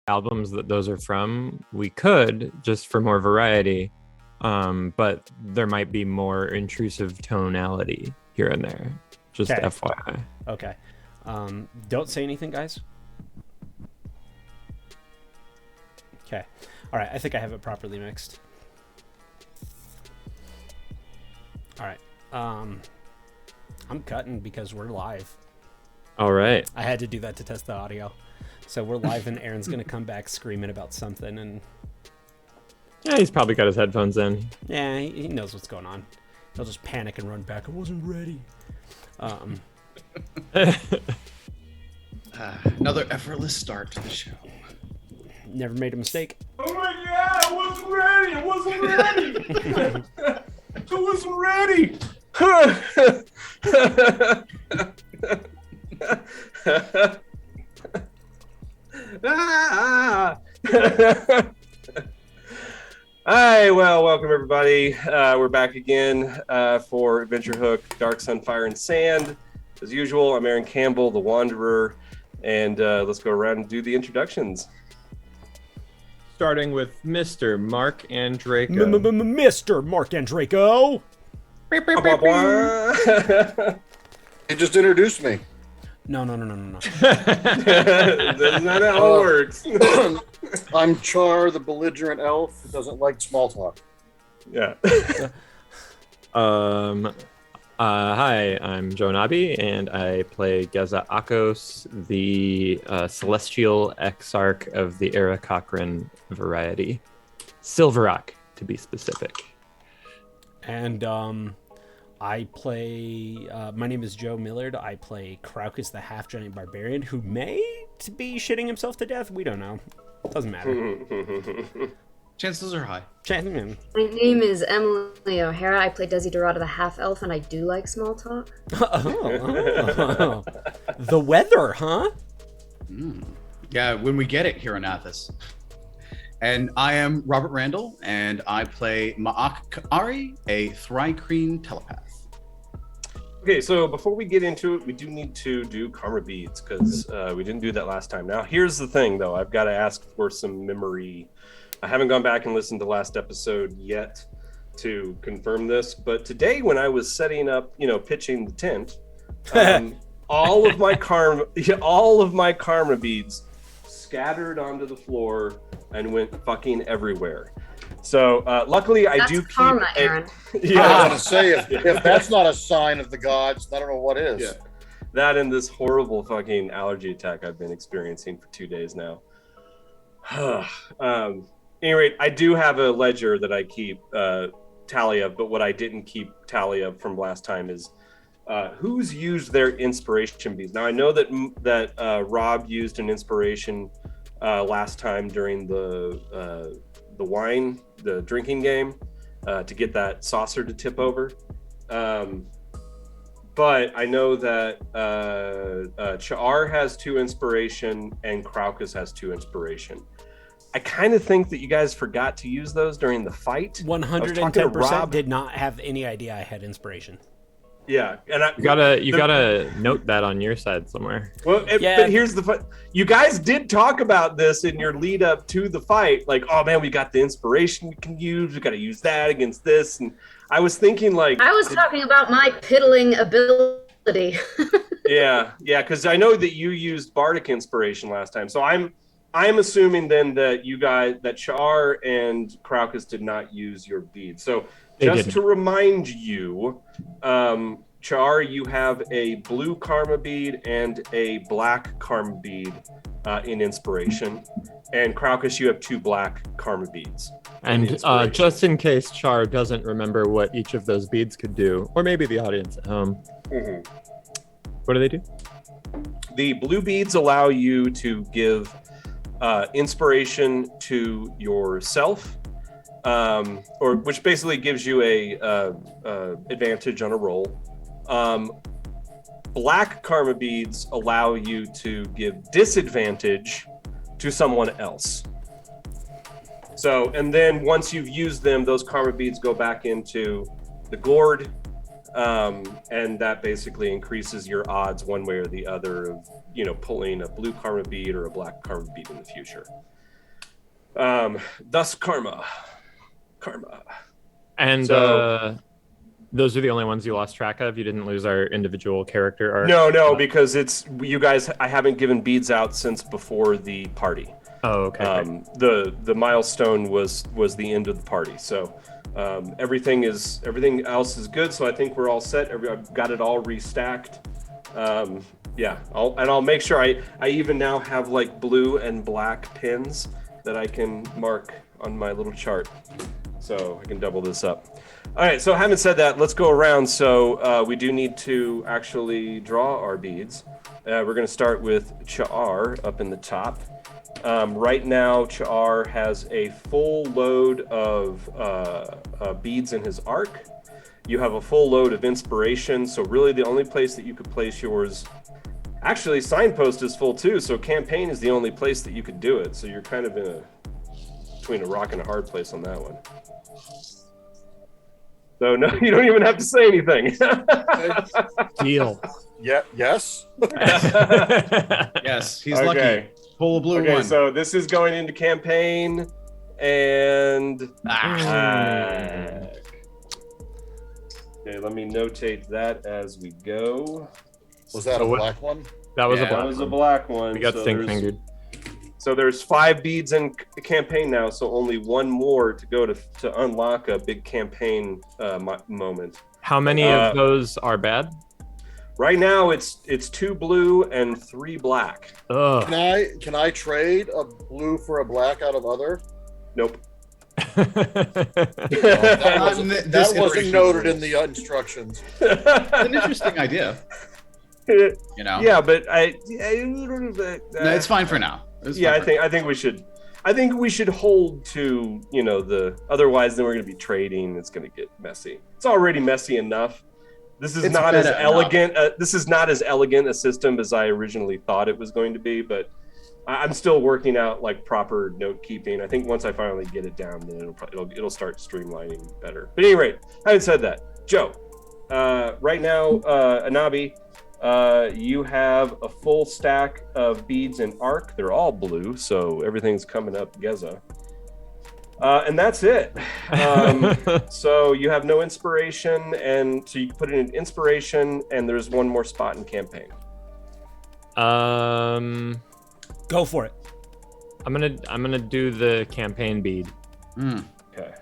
albums that those are from, we could, just for more variety. But there might be more intrusive tonality here and there. Just Okay. FYI. Okay. Don't say anything, guys. Okay. All right. I think I have it properly mixed. All right. I'm cutting because we're live. All right. I had to do that to test the audio. So we're live and Aaron's going to come back screaming about something. And Yeah, he's probably got his headphones in. yeah, he knows what's going on. He'll just panic and run back. I wasn't ready. Another effortless start to the show. Never made a mistake. Oh my god, I wasn't ready! I wasn't ready! I wasn't ready! Hi, well, welcome everybody. We're back again for Adventure Hook, Dark Sun, Fire, and Sand. As usual, I'm Aaron Campbell, the Wanderer, and let's go around and do the introductions. Starting with Mr. Marc Andreyko. Mr. Marc Andreyko. He just introduced me. No. That's not how it works. I'm Char, the belligerent elf who doesn't like small talk. Yeah. Hi, I'm Joe Annabi, and I play Geza Akos, the celestial exarch of the Era Cochrane variety. Silverock, to be specific. And I play, my name is Joe Millard. I play Craucus, the half-giant barbarian, who may be shitting himself to death. We don't know. Doesn't matter. Chances are high. My name is Emelie O'Hara. I play Desiderata the half-elf, and I do like small talk. Oh. The weather, huh? Yeah, when we get it here in Athos. And I am Robert Randle, and I play Ma'ak Ari, a Thrycreen telepath. Okay, so before we get into it, we do need to do karma beads because we didn't do that last time. Now, here's the thing, though. I've got to ask for some memory. I haven't gone back and listened to last episode yet to confirm this, but today when I was setting up, pitching the tent, all of my karma beads scattered onto the floor and went fucking everywhere. So luckily, I That's do keep karma, Aaron. I was going to say, if that's not a sign of the gods, I don't know what is. Yeah. That and this horrible fucking allergy attack I've been experiencing for 2 days now. Anyway, I do have a ledger that I keep tally of, but what I didn't keep tally of from last time is who's used their inspiration beads. Now I know that Rob used an inspiration last time during the drinking game to get that saucer to tip over. But I know that Char has 2 inspiration and Craucus has 2 inspiration. I kind of think that you guys forgot to use those during the fight. 110% did not have any idea I had inspiration. Yeah, and You gotta note that on your side somewhere. Well, but here's the fun. You guys did talk about this in your lead up to the fight, like, oh man, we got the inspiration we can use. We got to use that against this, and I was thinking like I was talking about my piddling ability. yeah, because I know that you used bardic inspiration last time, so I'm assuming then that that Char and Craucus did not use your bead. So just to remind you, Char, you have a blue karma bead and a black karma bead in inspiration, and Craucus, you have 2 black karma beads. And just in case Char doesn't remember what each of those beads could do, or maybe the audience at home, what do they do? The blue beads allow you to give inspiration to yourself, or which basically gives you a advantage on a roll. Black karma beads allow you to give disadvantage to someone else. So, and then once you've used them, those karma beads go back into the gourd, and that basically increases your odds one way or the other of pulling a blue karma bead or a black karma bead in the future. Thus karma. And So- those are the only ones you lost track of? You didn't lose our individual character arc? No, because it's you guys. I haven't given beads out since before the party. Oh, okay. The milestone was the end of the party. So everything else is good. So I think we're all set. I've got it all restacked. Yeah, I'll make sure I even now have like blue and black pins that I can mark on my little chart, so I can double this up. All right, so having said that, let's go around. So we do need to actually draw our beads. We're going to start with Cha'ar up in the top. Right now, Cha'ar has a full load of beads in his arc. You have a full load of inspiration, so really the only place that you could place yours... Actually, Signpost is full too, so Campaign is the only place that you could do it. So you're kind of between a rock and a hard place on that one. So no, you don't even have to say anything. Deal. Yeah. Yes. Yes, he's Okay. lucky. Full blue Okay, one. so this is going into Campaign, and okay, let me notate that as we go. Was that a what- black one? That was Yeah, a black That was a one. black one. We got so stink there's- fingered. So there's 5 beads in the Campaign now, so only one more to go to unlock a big Campaign moment. How many of those are bad? Right now, it's 2 blue and 3 black. Ugh. Can I trade a blue for a black out of other? Nope. That wasn't, This that wasn't iteration noted rules. in the instructions. It's an interesting idea. You know. Yeah, but No, it's fine for now. It's Yeah, fine for I think we should. I think we should hold to the. Otherwise, then we're going to be trading. It's going to get messy. It's already messy enough. This is It's not as meta elegant. This is not as elegant a system as I originally thought it was going to be. But I'm still working out like proper note keeping. I think once I finally get it down, then it'll start streamlining better. But at any rate, having said that, Joe, right now, Annabi. You have a full stack of beads in arc. They're all blue, so everything's coming up Geza. And that's it. So you have no inspiration, and so you can put it in inspiration, and there's one more spot in Campaign. Go for it. I'm gonna do the campaign bead. Okay.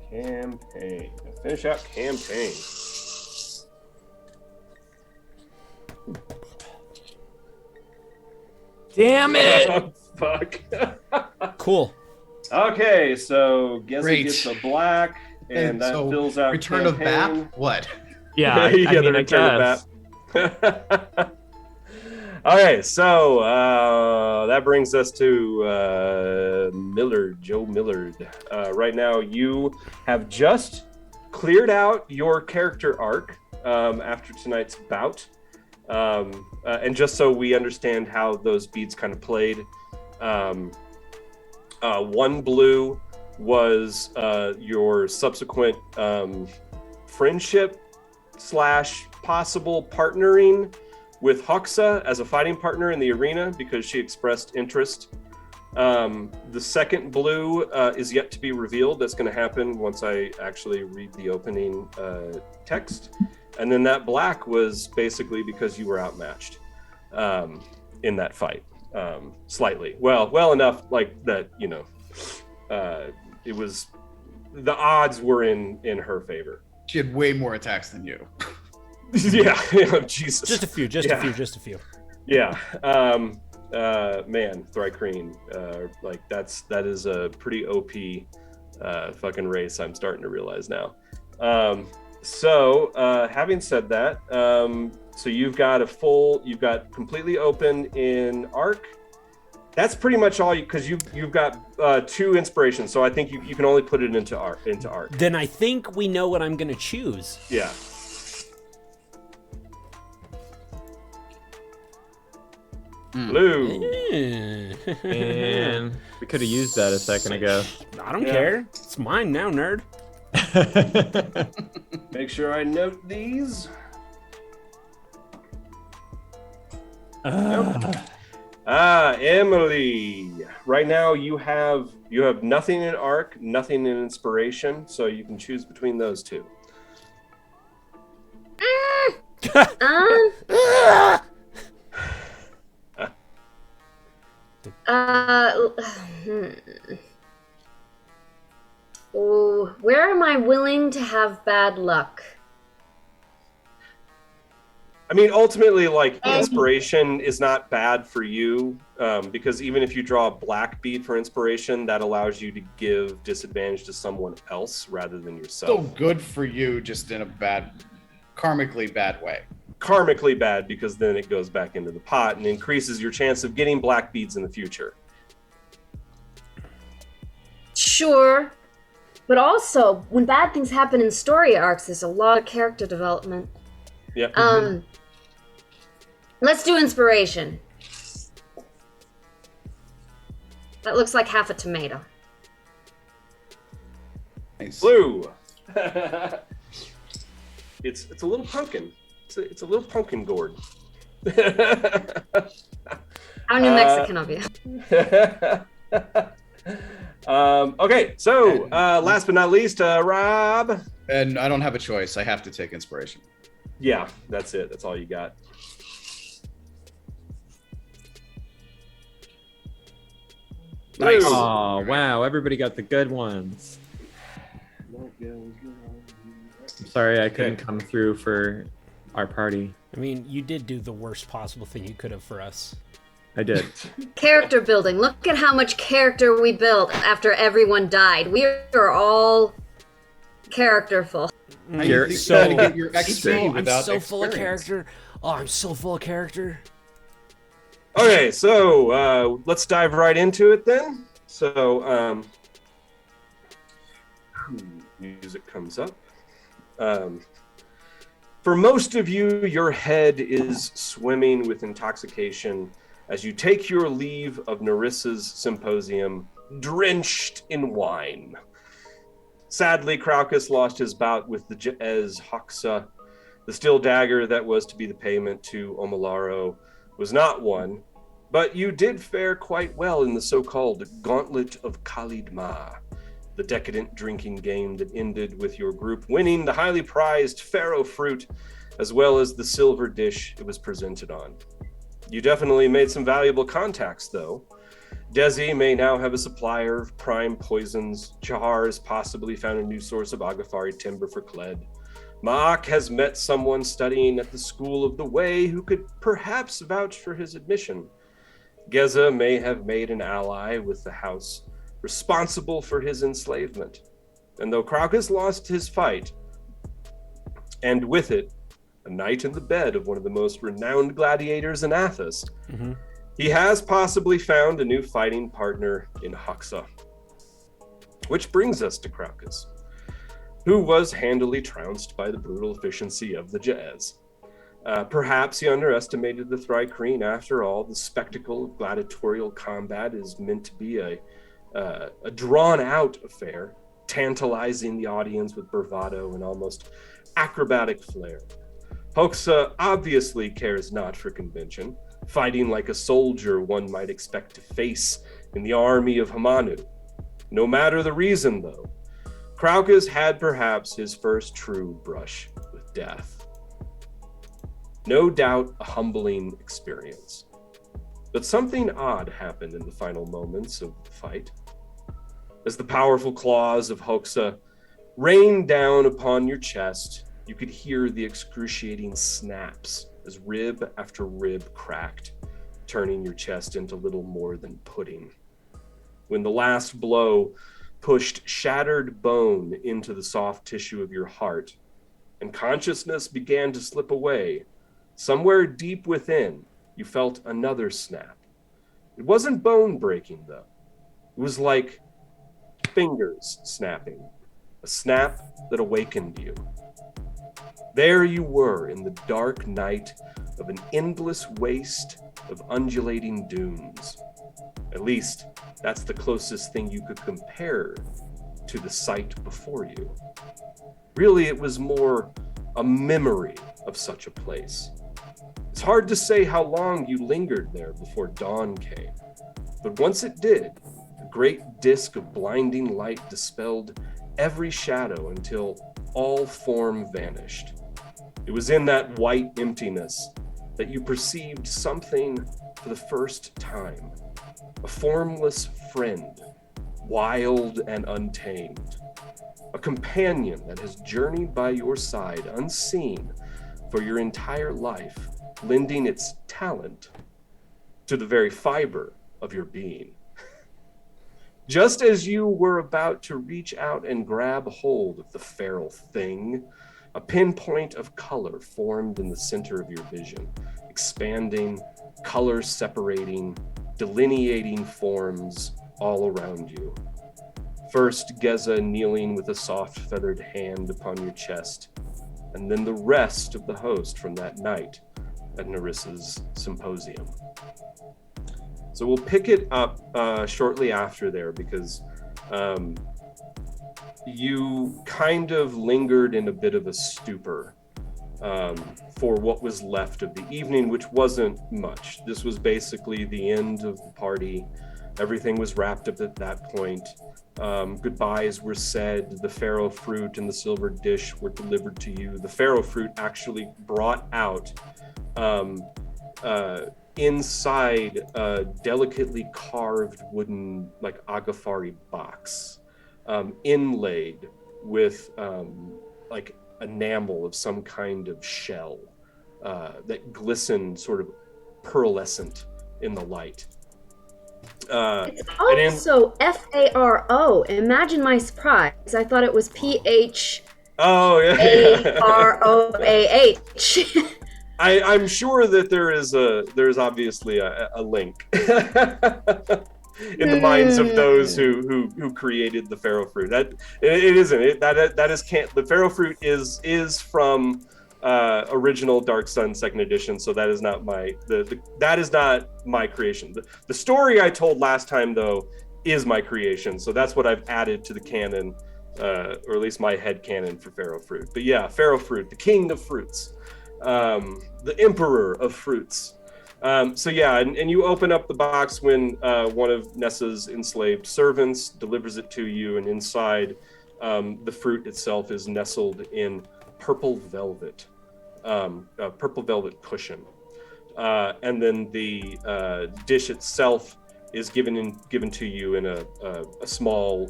Campaign. Finish out Campaign. Damn it! Oh, fuck. Cool. Okay, so Geza Great. gets a black, and that so fills out Return Campaign. of BAP? What? Yeah, I Yeah, the mean, I return of guess. Okay, so that brings us to Millard, Joe Millard. Right now, you have just cleared out your character arc after tonight's bout. And just so we understand how those beats kind of played, one blue was your subsequent friendship / possible partnering with Hoxa as a fighting partner in the arena because she expressed interest. The second blue is yet to be revealed. That's going to happen once I actually read the opening text. And then that black was basically because you were outmatched in that fight, slightly. Well enough like that, it was, the odds were in her favor. She had way more attacks than you. Yeah, Jesus. Just a few. Just a few. Yeah. Man, Thrycreen, that is a pretty OP fucking race. I'm starting to realize now. So having said that, so you've got completely open in arc. That's pretty much all because you've got 2 inspirations. So I think you can only put it into arc. Then I think we know what I'm gonna choose. Yeah. Blue. And we could have used that a second ago. I don't Yeah. care. It's mine now, nerd. Make sure I note these. Emelie. Right now you have nothing in arc, nothing in inspiration, so you can choose between those two. Where am I willing to have bad luck? I mean, ultimately, like, inspiration is not bad for you, because even if you draw a black bead for inspiration, that allows you to give disadvantage to someone else rather than yourself. Still good for you, just in a karmically bad way. Karmically bad, because then it goes back into the pot and increases your chance of getting black beads in the future. Sure. But also, when bad things happen in story arcs, there's a lot of character development. Yep. Let's do inspiration. That looks like half a tomato. Nice. Blue. It's a little pumpkin. It's a little pumpkin gourd. How New Mexican of you. Okay, so last but not least, Rob. And I don't have a choice. I have to take inspiration. Yeah, that's it. That's all you got. Nice. Oh, wow. Everybody got the good ones. I'm sorry I couldn't come through for our party. I mean, you did do the worst possible thing you could have for us. I did. Character building. Look at how much character we built after everyone died. We are all characterful. You're So get your XP I'm without so full of experience. character. Oh, I'm so full of character. Okay, so let's dive right into it then. So, music comes up. For most of you, your head is swimming with intoxication as you take your leave of Nerissa's symposium, drenched in wine. Sadly, Craucus lost his bout with the Jez Hoxa. The steel dagger that was to be the payment to Omolaro was not won, but you did fare quite well in the so-called Gauntlet of Khalid Ma, the decadent drinking game that ended with your group winning the highly prized Pharaoh fruit, as well as the silver dish it was presented on. You definitely made some valuable contacts, though. Desi may now have a supplier of prime poisons. Jahar has possibly found a new source of Agafari timber for Kled. Ma'ak has met someone studying at the School of the Way who could perhaps vouch for his admission. Geza may have made an ally with the house responsible for his enslavement. And though Craucus lost his fight, and with it, a night in the bed of one of the most renowned gladiators in Athos, he has possibly found a new fighting partner in Hoxa. Which brings us to Craucus, who was handily trounced by the brutal efficiency of the Jez. Perhaps he underestimated the Thrycreen. After all, the spectacle of gladiatorial combat is meant to be a drawn-out affair, tantalizing the audience with bravado and almost acrobatic flair. Hoxa obviously cares not for convention, fighting like a soldier one might expect to face in the army of Hamanu. No matter the reason, though, Craucus had perhaps his first true brush with death. No doubt a humbling experience. But something odd happened in the final moments of the fight. As the powerful claws of Hoxa rained down upon your chest, you could hear the excruciating snaps as rib after rib cracked, turning your chest into little more than pudding. When the last blow pushed shattered bone into the soft tissue of your heart, and consciousness began to slip away, somewhere deep within, you felt another snap. It wasn't bone breaking, though. It was like fingers snapping, a snap that awakened you. There you were in the dark night of an endless waste of undulating dunes. At least, that's the closest thing you could compare to the sight before you. Really, it was more a memory of such a place. It's hard to say how long you lingered there before dawn came, but once it did, a great disk of blinding light dispelled every shadow until all form vanished. It was in that white emptiness that you perceived something for the first time, a formless friend, wild and untamed, a companion that has journeyed by your side unseen for your entire life, lending its talent to the very fiber of your being. Just as you were about to reach out and grab hold of the feral thing, a pinpoint of color formed in the center of your vision, expanding, color separating, delineating forms all around you. First, Geza kneeling with a soft feathered hand upon your chest, and then the rest of the host from that night at Nerissa's symposium. So we'll pick it up shortly after there, because you kind of lingered in a bit of a stupor for what was left of the evening, which wasn't much. This was basically the end of the party. Everything was wrapped up at that point. Goodbyes were said. The farrow fruit and the silver dish were delivered to you. The farrow fruit actually brought out inside a delicately carved wooden, like agafari box, inlaid with like enamel of some kind of shell that glistened sort of pearlescent in the light. It's also F-A-R-O. Imagine my surprise. I thought it was P-H-A-R-O-A-H. I'm sure that there's obviously a link in the minds of those who created the farrow fruit. That it isn't. That is can't. The farrow fruit is from original Dark Sun second edition. So that is not that is not my creation. The story I told last time though is my creation. So that's what I've added to the canon, or at least my head canon for farrow fruit. But yeah, farrow fruit, the king of fruits. The emperor of fruits. So yeah, and you open up the box when one of Nessa's enslaved servants delivers it to you, and inside the fruit itself is nestled in purple velvet cushion, and then the dish itself is given to you in a small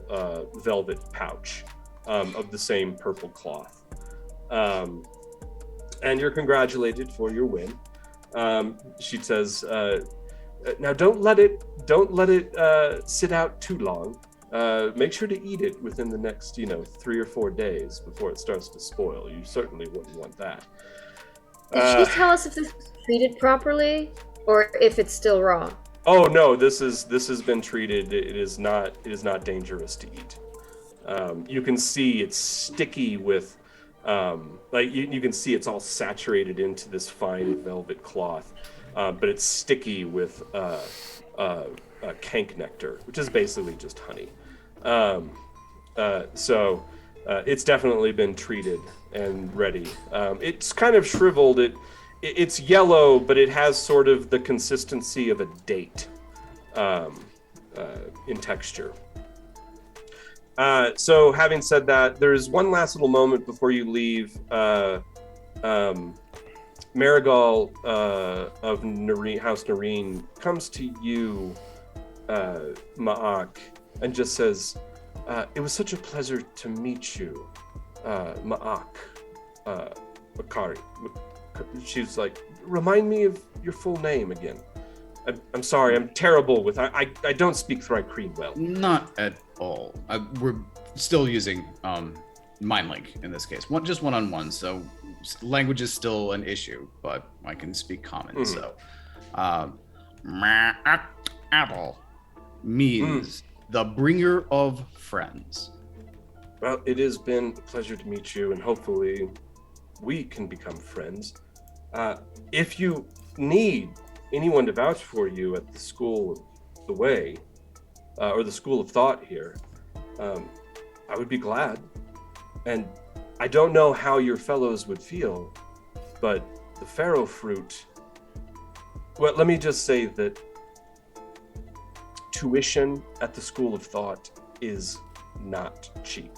velvet pouch of the same purple cloth. And you're congratulated for your win. She says, "Now don't let it sit out too long. Make sure to eat it within the next, 3 or 4 days before it starts to spoil. You certainly wouldn't want that." Did she tell us if this was treated properly or if it's still raw? Oh no, this has been treated. It is not dangerous to eat. You can see it's sticky with. You can see it's all saturated into this fine velvet cloth, but it's sticky with kank nectar, which is basically just honey. So it's definitely been treated and ready. It's kind of shriveled. It's yellow, but it has sort of the consistency of a date in texture. So having said that, there's one last little moment before you leave. Marigal of House Nareen comes to you, Ma'ak, and just says, "It was such a pleasure to meet you, Ma'ak, Bakari." She's like, "Remind me of your full name again." I'm sorry, I'm terrible with, I don't speak Thri-Kreen well. Not at all. We're still using MindLink in this case. Just one-on-one, so language is still an issue, but I can speak common, so. Apple means the bringer of friends. Well, it has been a pleasure to meet you, and hopefully we can become friends. If you need anyone to vouch for you at the School of the Way, or the School of Thought here, I would be glad. And I don't know how your fellows would feel, but the farrow fruit Well, let me just say that tuition at the School of Thought is not cheap.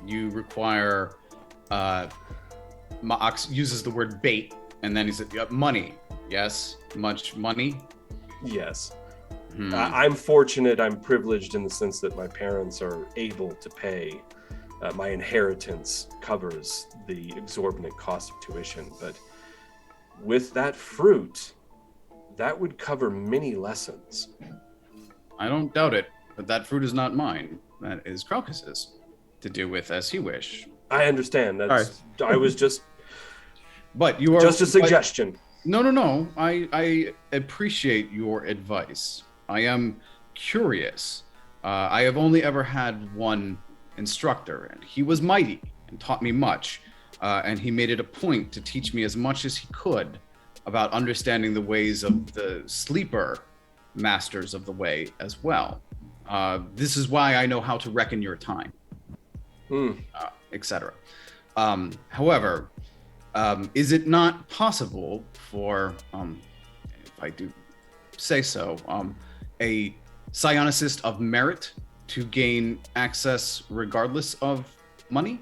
You require. Ma'ak uses the word bait, and then he said, money. Yes, much money. Yes. I'm fortunate. I'm privileged in the sense that my parents are able to pay. My inheritance covers the exorbitant cost of tuition, but with that fruit, that would cover many lessons. I don't doubt it, but that fruit is not mine. That is Crocus's, to do with as he wish. I understand. That's. Right. I was just. But you are just a suggestion. No. I appreciate your advice. I am curious. I have only ever had one instructor, and he was mighty and taught me much. And he made it a point to teach me as much as he could about understanding the ways of the sleeper masters of the way as well. This is why I know how to reckon your time, etc. However, is it not possible for, if I do say so, a psionicist of merit to gain access regardless of money?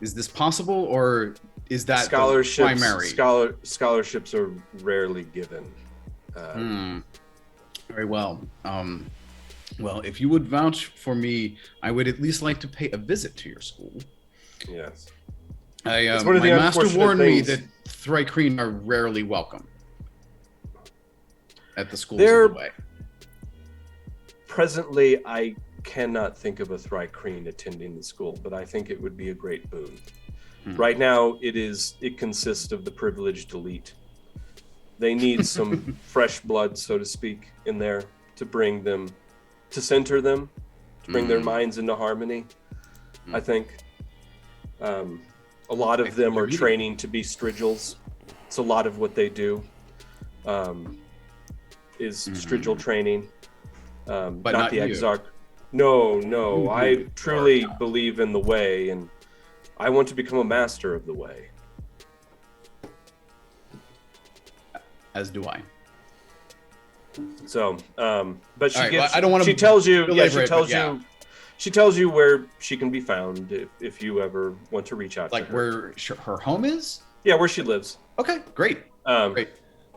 Is this possible, or is that scholarships? Primary? Scholarships are rarely given. Very well. Well, if you would vouch for me, I would at least like to pay a visit to your school. Yes. My one of the master warned me things. that Thrycreen are rarely welcome at the schools They're- of the way. Presently, I cannot think of a Thrycreen attending the school, but I think it would be a great boon. Right now, it consists of the privileged elite. They need some fresh blood, so to speak, in there to bring them, to center them, to bring their minds into harmony. I think a lot of them are training to be strigils. It's a lot of what they do is strigil training, But not the you. exarch. No, I truly believe in the way, and I want to become a master of the way. As do I. So, but she All right, gets. well, I don't wanna She tells you. Yeah, belabor she it, tells but yeah. you. She tells you where she can be found if you ever want to reach out Like to her. where her home is? Yeah, where she lives. Okay, great. Yeah. Great.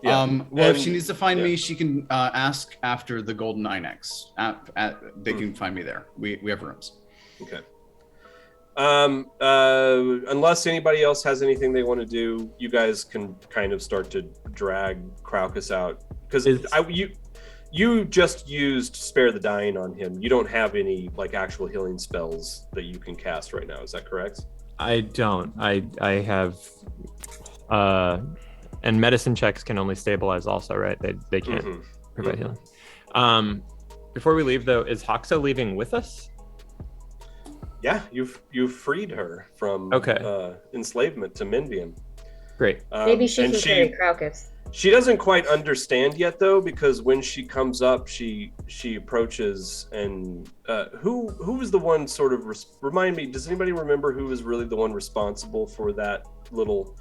Well, if And- she needs to find yeah. me, she can ask after the Golden 9X. They can find me there. We have rooms. Okay. Unless anybody else has anything they want to do, you guys can kind of start to drag Crocus out because you just used Spare the Dying on him. You don't have any like actual healing spells that you can cast right now. Is that correct? I don't. I have and medicine checks can only stabilize also, right? They can't provide healing. Before we leave though, is Hoxa leaving with us? Yeah, you've freed her from enslavement to Menvian. Great. Maybe she and can carry Crocus. She doesn't quite understand yet, though, because when she comes up, she approaches and who was the one sort of remind me? Does anybody remember who was really the one responsible for that little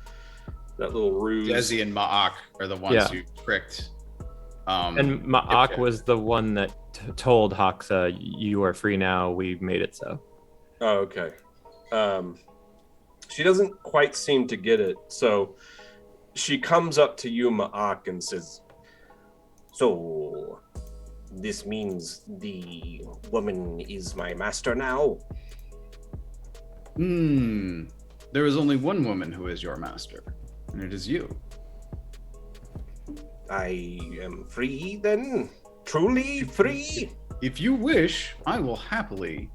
ruse? Desi and Ma'ak are the ones who tricked. And Ma'ak was the one that told Hoxa, "You are free now. We've made it so." Oh, okay. She doesn't quite seem to get it, so she comes up to you, Ma'ak, and says, "So, this means the woman is my master now?" There is only one woman who is your master, and it is you. I am free then? Truly free? If you wish, I will happily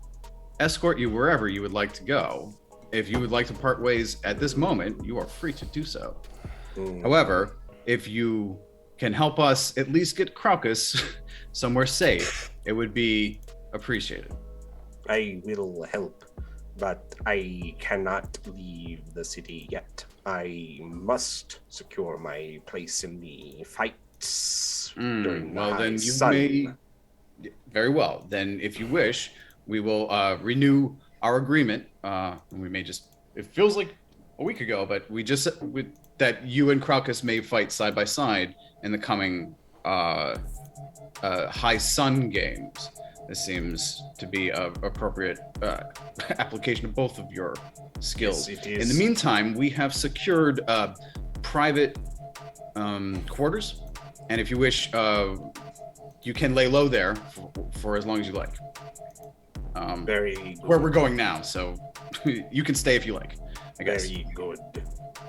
escort you wherever you would like to go. If you would like to part ways at this moment, you are free to do so. However, if you can help us at least get Crocus somewhere safe, it would be appreciated. I will help, but I cannot leave the city yet. I must secure my place in the fights during Well, the then you sun. may. Very well. Then, if you wish, we will renew our agreement. We may just. It feels like a week ago, but we just that you and Crocus may fight side by side in the coming High Sun games. This seems to be an appropriate application of both of your skills. Yes, it is. In the meantime, we have secured private quarters, and if you wish, you can lay low there for as long as you like. Very good. Where we're going now, so you can stay if you like, I guess. Very good.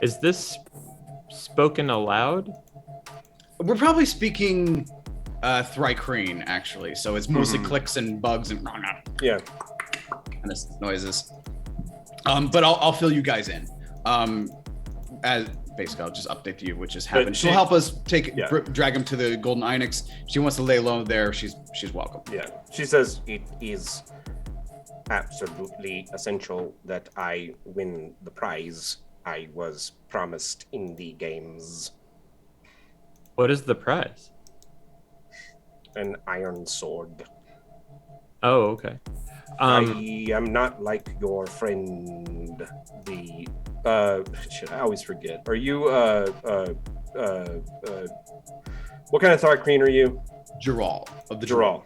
Is this spoken aloud? We're probably speaking Thrycreen, actually, so it's mostly clicks and bugs and Yeah. kind of noises. But I'll fill you guys in. As basically, I'll just update you, which has happened. She'll help us drag him to the Golden Inyx. She wants to lay low there. She's welcome. Yeah. She says it is absolutely essential that I win the prize I was promised in the games. What is the prize? An iron sword. Oh, okay. I am not like your friend, the shit, I always forget. Are you what kind of Thrycreen are you? Jural of the Jural.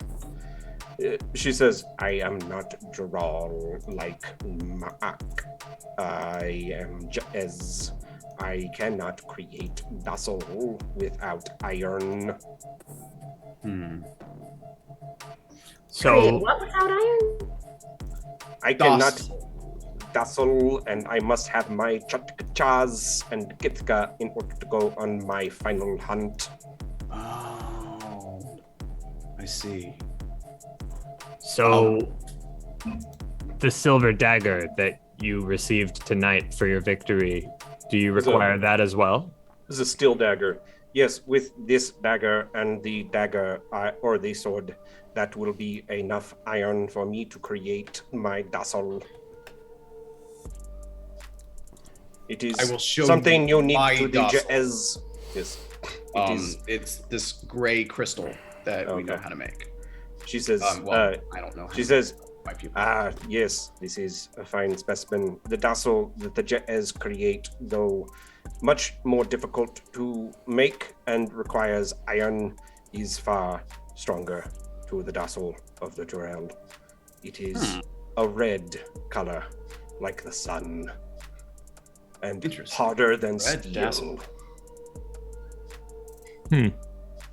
She says, I am not Jural like Ma'ak. I am Jez. I cannot create Dassel without iron. So What without iron? I cannot Dassel, and I must have my Chatkachas and Githka in order to go on my final hunt. Oh, I see. So the silver dagger that you received tonight for your victory, do you require that as well? This is a steel dagger. Yes, with this dagger and the dagger or the sword, that will be enough iron for me to create my Dassel. It is I will show something you unique my to the Dassel. Jez. Yes. It is. It's this gray crystal that we know how to make. She says, I don't know. She says, my people. yes, this is a fine specimen. The Dassel that the Jez create, though much more difficult to make and requires iron, is far stronger to the Dassel of the Jurel. It is a red color, like the sun, and harder than Red steel. Dassel.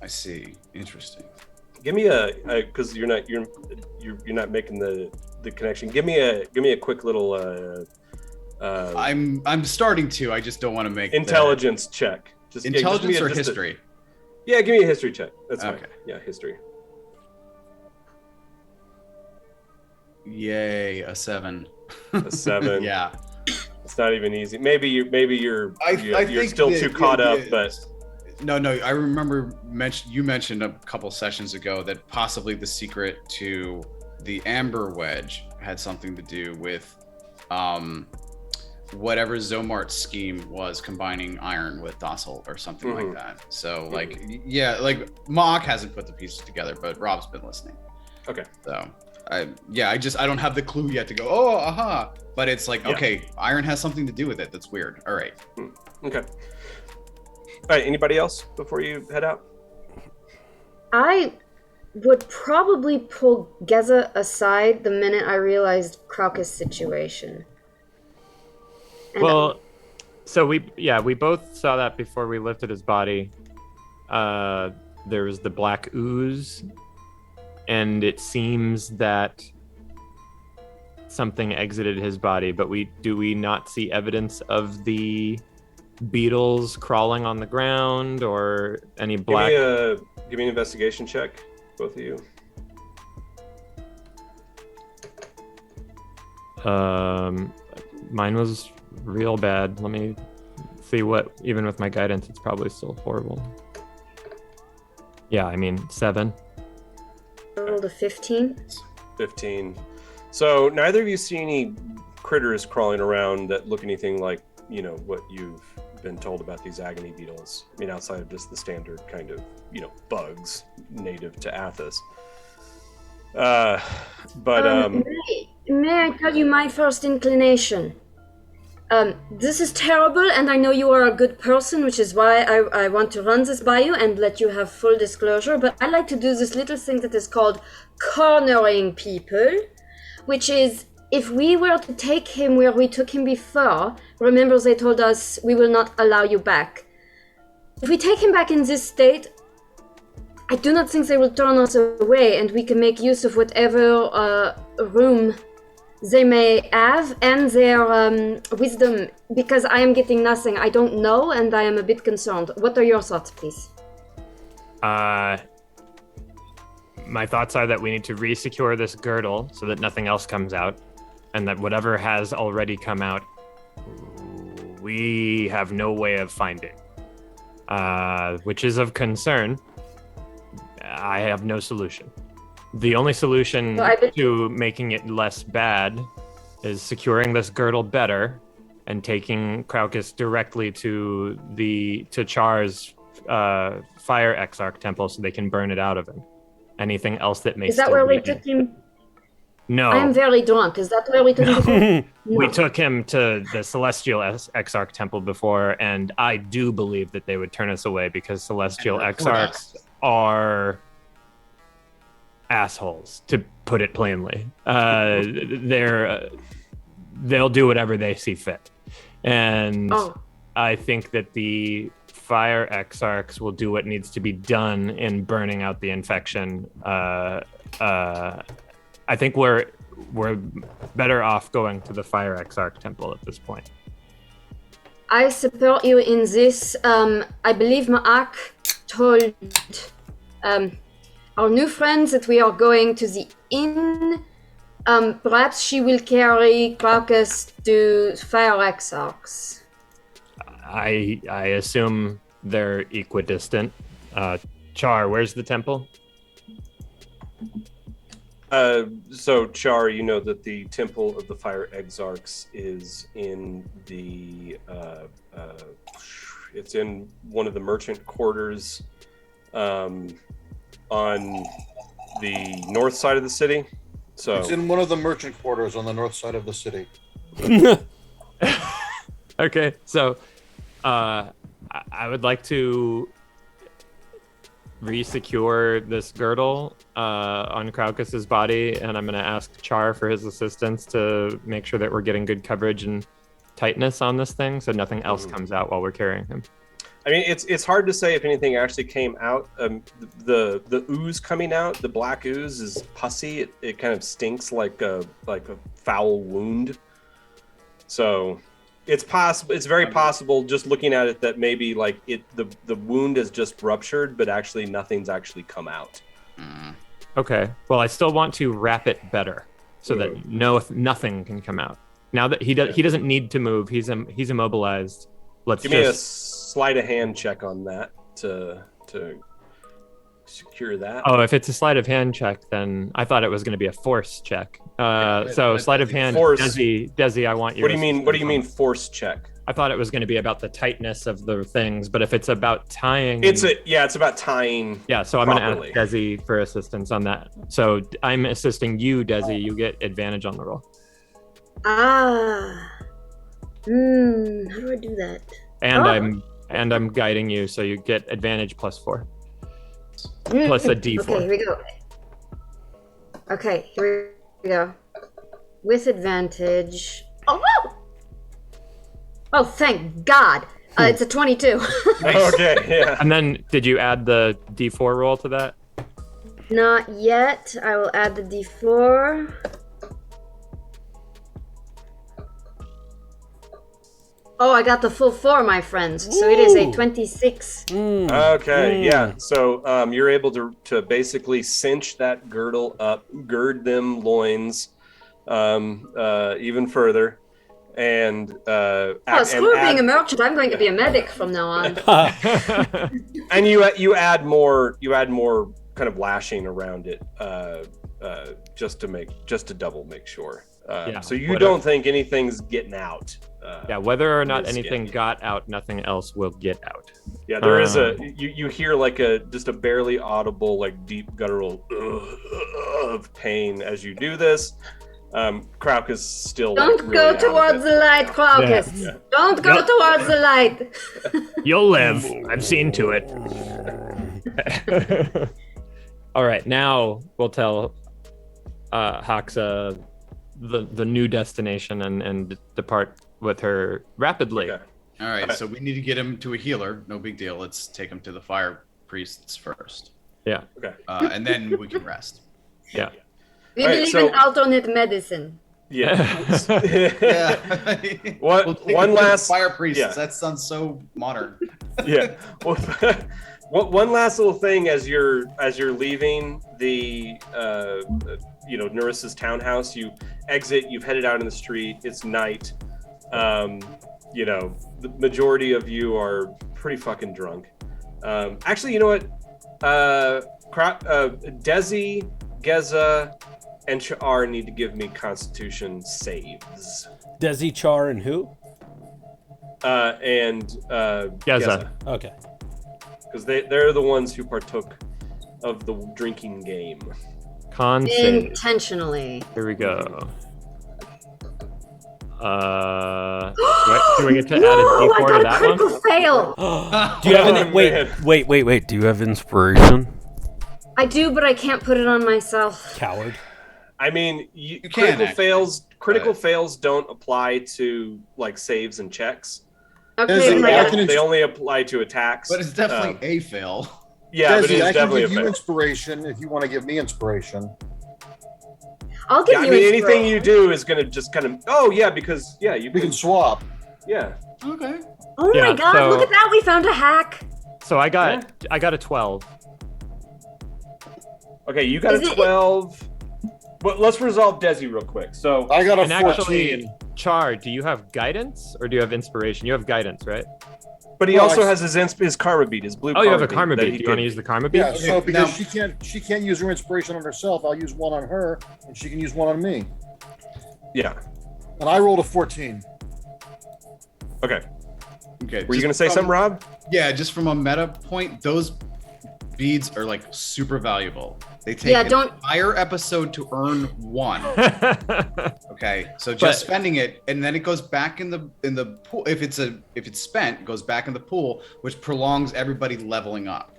I see. Interesting. Give me because you're not making the connection. Give me a quick little. I'm starting to. I just don't want to make intelligence check. Just intelligence or history. Give me a history check. That's fine. Okay. Yeah, history. Yay, a 7. A 7. Yeah. It's not even easy. Maybe you're think still too caught up, but no. I remember you mentioned a couple sessions ago that possibly the secret to the Amber Wedge had something to do with whatever Zomart's scheme was, combining iron with Dassel or something like that. So like Mock hasn't put the pieces together, but Rob's been listening. Okay. So I don't have the clue yet to go, oh, aha. But it's like, okay, iron has something to do with it. That's weird. All right. Okay. All right. Anybody else before you head out? I would probably pull Geza aside the minute I realized Crocus' situation. And Well, so we both saw that before we lifted his body. There was the black ooze, and it seems that something exited his body, but do we not see evidence of the beetles crawling on the ground or any black? Give me an investigation check, both of you. Mine was real bad. Let me see what, even with my guidance, it's probably still horrible. Yeah, 7. I rolled a 15. 15. So neither of you see any critters crawling around that look anything like, what you've been told about these agony beetles. Outside of just the standard kind of, bugs native to Athos. May I tell you my first inclination? This is terrible, and I know you are a good person, which is why I want to run this by you and let you have full disclosure, but I like to do this little thing that is called cornering people, which is, if we were to take him where we took him before, remember they told us we will not allow you back. If we take him back in this state, I do not think they will turn us away, and we can make use of whatever room they may have and their wisdom, because I am getting nothing. I don't know, and I am a bit concerned. What are your thoughts, please? My thoughts are that we need to re-secure this girdle so that nothing else comes out, and that whatever has already come out, we have no way of finding. Which is of concern. I have no solution. The only solution to making it less bad is securing this girdle better and taking Craucus directly to Char's fire exarch temple so they can burn it out of him. Anything else that may Is that still where be we took in. him? No. I am very drunk. Is that where we took him before? No. We took him to the Celestial Exarch Temple before, and I do believe that they would turn us away because Celestial Exarchs are assholes, to put it plainly. They'll do whatever they see fit. And I think that the Fire Exarchs will do what needs to be done in burning out the infection. I think we're better off going to the Fire Exarch Temple at this point. I support you in this. I believe Marc told our new friends that we are going to the inn. Perhaps she will carry Craucus to Fire Exarchs. I assume they're equidistant. Char, where's the temple? So Char, you know that the Temple of the Fire Exarchs is in the it's in one of the merchant quarters on the north side of the city. So it's in one of the merchant quarters on the north side of the city. Okay, so I would like to re-secure this girdle on Craucus's body, and I'm going to ask Char for his assistance to make sure that we're getting good coverage and tightness on this thing so nothing else comes out while we're carrying him. I mean, it's hard to say if anything actually came out. The ooze coming out, the black ooze, is pussy. It kind of stinks like a foul wound. So it's possible. It's very possible, just looking at it, that maybe like the wound is just ruptured, but actually nothing's actually come out. Okay. Well, I still want to wrap it better so that nothing can come out. Now that he doesn't need to move. He's immobilized. Let's give me a sleight of hand check on that to secure that. Oh, if it's a sleight of hand check, then I thought it was going to be a force check. So sleight of hand, force. Desi, I want you. What do you mean force check? I thought it was going to be about the tightness of the things, but if it's about tying, it's about tying. Yeah, so I'm going to ask Desi for assistance on that. So I'm assisting you, Desi. You get advantage on the roll. How do I do that? And I'm guiding you, so you get advantage +4. Plus a D4. Okay, here we go. Okay, here we go. With advantage. Oh, whoa! Oh, thank God. It's a 22. Okay, yeah. And then, did you add the D4 roll to that? Not yet. I will add the D4. Oh, I got the full 4, my friends. So it is a 26. Okay, yeah. So you're able to basically cinch that girdle up, gird them loins even further, and screw being a merchant. I'm going to be a medic from now on. And you add more kind of lashing around it, just to double make sure. So you don't think anything's getting out. Whether or not anything got out, nothing else will get out. Yeah, there is you hear like just a barely audible, like deep guttural of pain as you do this. Krauk is still. Don't like, go really towards the light, Crocus. Yeah. Don't go towards the light. You'll live. I've seen to it. All right, now we'll tell Haxa the new destination and depart with her rapidly. Okay. All right, so we need to get him to a healer. No big deal. Let's take him to the fire priests first. Yeah. Okay. And then we can rest. Yeah. We All right, believe so- in alternate medicine. Yeah. Yeah. What? We'll take One him to the last. fire priests. yeah. That sounds so modern. Yeah. Well, one last little thing as you're leaving the Nuris's townhouse, you exit. You've headed out in the street. It's night. The majority of you are pretty fucking drunk. Actually, you know what? Desi, Geza, and Char need to give me Constitution saves. Desi, Char, and who? And Geza. Okay. Because they're the ones who partook of the drinking game. Con save. Intentionally. Here we go. Do we get to add a No, I D4 to got a that one? critical fail. Do you have Oh, an wait? man. Wait. Do you have inspiration? I do, but I can't put it on myself. Coward. I mean, can, critical actually, critical but- fails don't apply to like saves and checks. Okay, Desi, then I I got can- They only apply to attacks. But it's definitely Um, a fail. yeah, but Desi, it's I can definitely give a you fail. inspiration if you want to give me inspiration. I'll give Yeah, I you mean, inspiration. anything you do is gonna just kind of. Oh yeah, because yeah, you We can. can swap. Yeah. Okay. Oh Yeah, my god, so- look at that, we found a hack. So I got a 12. Okay, you got Is a it- 12. But let's resolve Desi real quick. So I got a And 14. actually, Char, do you have guidance or do you have inspiration? You have guidance, right? but he Well, also I- has his karma beat, his blue. Oh, you have a karma karma that beat. he Do you want to can- use the karma beat? Yeah, so because now- she can't use her inspiration on herself, I'll use one on her, and she can use one on me. Yeah. And I rolled a 14. Okay. Okay. Were you gonna say something, Rob? Yeah, just from a meta point, those beads are like super valuable. They take Yeah, an don't- entire episode to earn one. Okay, so just But- spending it, and then it goes back in the pool. If it's spent, it goes back in the pool, which prolongs everybody leveling up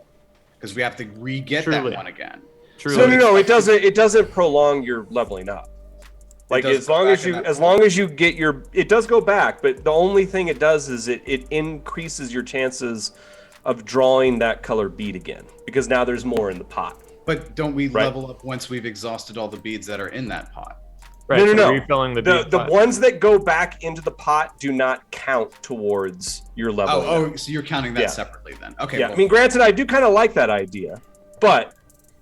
because we have to re-get Truly. that one again. Truly. No. It doesn't prolong your leveling up. Like does as go long back as in you that get your, it does go back, but the only thing it does is it increases your chances of drawing that color bead again because now there's more in the pot. But don't we Right. level up once we've exhausted all the beads that are in that pot? Right, No. so refilling the bead. The ones that go back into the pot do not count towards your leveling. Oh, so you're counting that Yeah. separately then? Okay. Yeah, well, I mean, granted, I do kind of like that idea, but,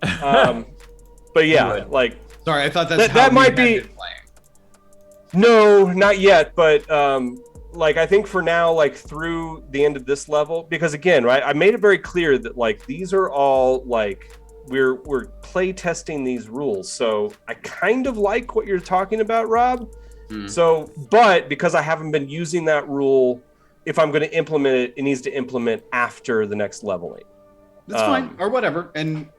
but yeah, Good. like, sorry, I thought that's that how might we had be- been playing. no, not yet, but like I think for now, like through the end of this level, because again, right, I made it very clear that like these are all like we're play testing these rules, so I kind of like what you're talking about, Rob. Mm. So, but because I haven't been using that rule, if I'm going to implement it, it needs to implement after the next leveling. That's fine, or whatever. And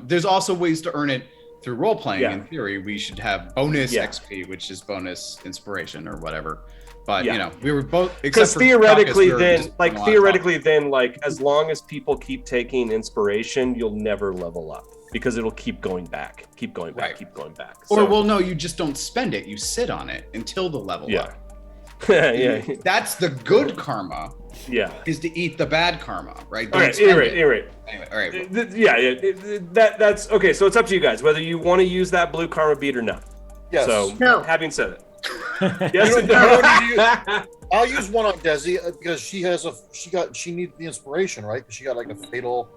there's also ways to earn it through role playing. Yeah. In theory, we should have bonus Yeah. XP, which is bonus inspiration or whatever. But Yeah. we were both Because except for theoretically, Caucus, we were just doing a lot of talking. like as long as people keep taking inspiration, you'll never level up because it'll keep going back, Right. keep going back. Or So- well, no, you just don't spend it. You sit on it until the level yeah, up. yeah, That's the good karma, yeah. is to eat the bad karma, right? All right, spend anyway, it. anyway. Anyway, all right. That's okay. So it's up to you guys whether you want to use that blue karma bead or not. Yes. So No. having said it, yes, You and don't no. I'll use one on Desi because she needs the inspiration, right? She got like a fatal.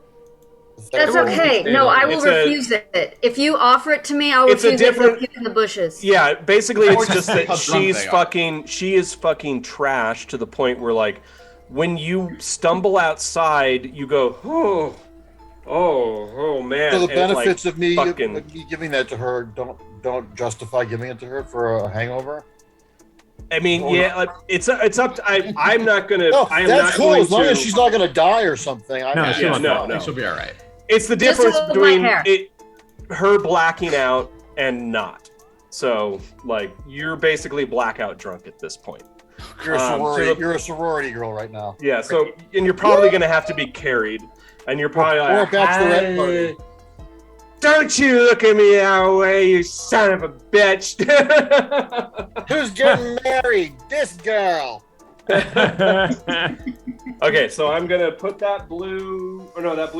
That's okay. No, I will It's a- refuse it. If you offer it to me, I'll It's a refuse it. different- Go puke in the bushes. Yeah, basically Or it's just just see that how drunk they are. she is fucking trash to the point where like when you stumble outside, you go, oh man. So the and it, like, benefits of me fucking- giving that to her don't justify giving it to her for a hangover. I mean, yeah, like, it's up to I'm not gonna. No, I am that's not cool going as long to, as she's not going to die or something. No, she won't die. no. She'll be all right. It's the Just difference hold my between hair. her blacking out and not. So like you're basically blackout drunk at this point. You're a sorority girl right now. Yeah. So and you're probably gonna have to be carried, and you're probably Or a like, bachelorette party. "Don't you look at me that way, you son of a bitch!" Who's getting married? This girl. Okay, so I'm gonna put that blue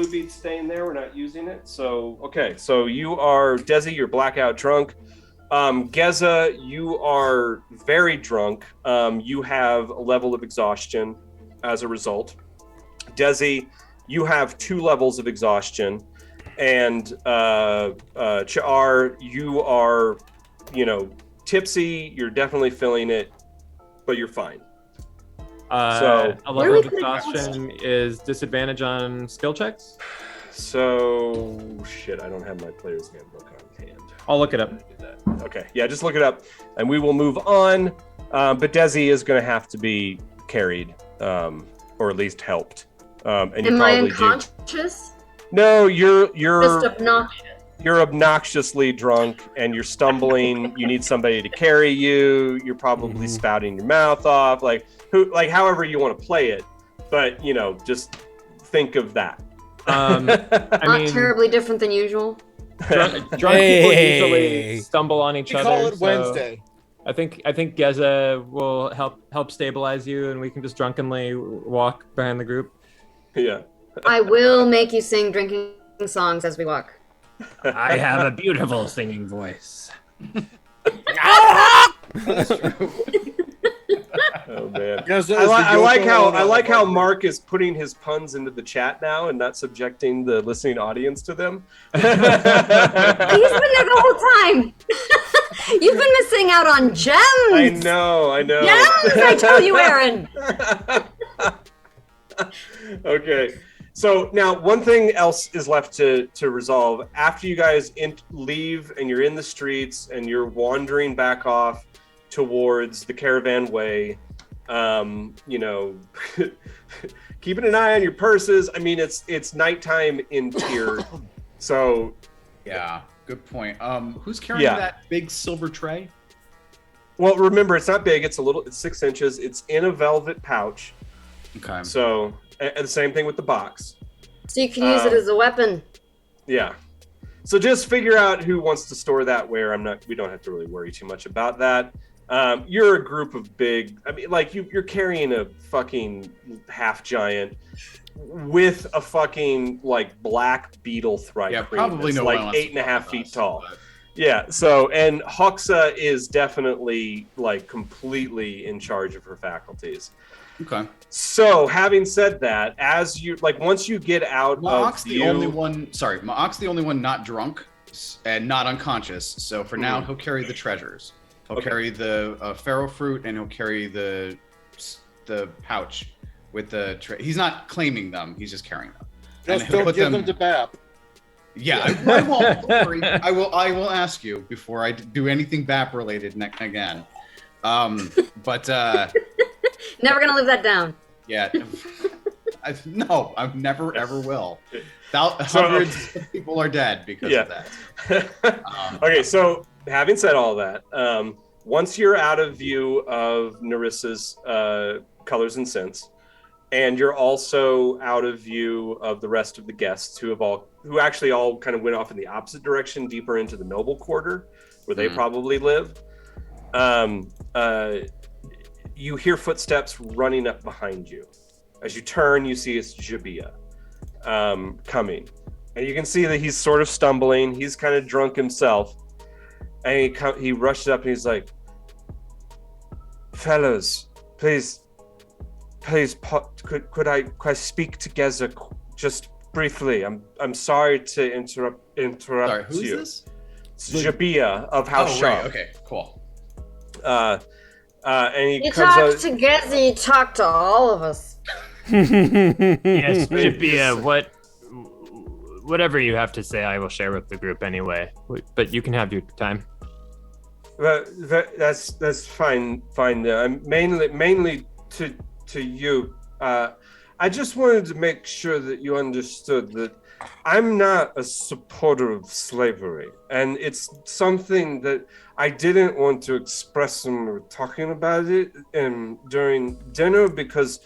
bead stain there. We're not using it. So okay, so you are Desi. You're blackout drunk. Geza, you are very drunk. You have a level of exhaustion as a result. Desi, you have 2 levels of exhaustion, and Cha'ar, you are, tipsy. You're definitely feeling it, but you're fine. So a level of exhaustion is disadvantage on skill checks. So shit, I don't have my player's handbook on hand. I'll look it up. Okay, yeah, just look it up, and we will move on. But Desi is going to have to be carried, or at least helped. And you Am I probably unconscious? No, you're Just obnoxious. you're obnoxiously drunk, and you're stumbling. You need somebody to carry you. You're probably spouting your mouth off, however you want to play it. But just think of that. Not terribly different than usual. Drunk people usually stumble on each We other. call it so Wednesday. I think Geza will help stabilize you, and we can just drunkenly walk behind the group. Yeah. I will make you sing drinking songs as we walk. I have a beautiful singing voice. Oh man. Because I like how Mark is putting his puns into the chat now and not subjecting the listening audience to them. He's been there the whole time. You've been missing out on gems. I know. Gems, I tell you, Aaron. Okay. So now one thing else is left to resolve. After you guys leave and you're in the streets and you're wandering back off towards the caravan way, keeping an eye on your purses. I mean, it's nighttime in Tyr, so Yeah, good point. Who's carrying that big silver tray? well, remember it's not big. It's 6 inches. It's in a velvet pouch. Okay. So and the same thing with the box. So you can use it as a weapon. Yeah. So just figure out who wants to store that where. We don't have to really worry too much about that. You're a group of big, you're carrying a fucking half giant with a fucking black beetle thripe. Yeah, probably no one wants 8.5 feet us, tall. but- Yeah. So, and Hoxa is definitely completely in charge of her faculties. Okay. So, having said that, as you once you get out Ma'ok's of the only one. Sorry, Ma'ok's the only one not drunk and not unconscious. So for now, he'll carry the treasures. He'll carry the pharaoh fruit, and he'll carry the pouch with the tray. He's not claiming them. He's just carrying them. Just don't give them to Bap. Yeah, I won't. Don't worry. I will ask you before I do anything BAP related again. But Never gonna live that down. yeah, no, I never ever will. Hundreds of people are dead because of that. Okay, so having said all that, once you're out of view of Narissa's colors and scents, and you're also out of view of the rest of the guests who actually all kind of went off in the opposite direction, deeper into the noble quarter, where they probably live. You hear footsteps running up behind you. As you turn, you see it's Jabia coming. And you can see that he's sort of stumbling. He's kind of drunk himself. And he rushes up and he's like, "Fellows, please, could I speak to Geza just briefly? I'm sorry to interrupt Sorry, who's you." this? It's Jabia of House Shaw. Right. Okay, cool. And he You comes talk out. to Gezi, you talk to all of us. Yes, Jabia, whatever you have to say, I will share with the group anyway. But you can have your time. That's fine. I'm mainly to you. I just wanted to make sure that you understood that I'm not a supporter of slavery, and it's something that I didn't want to express when we were talking about it during dinner, because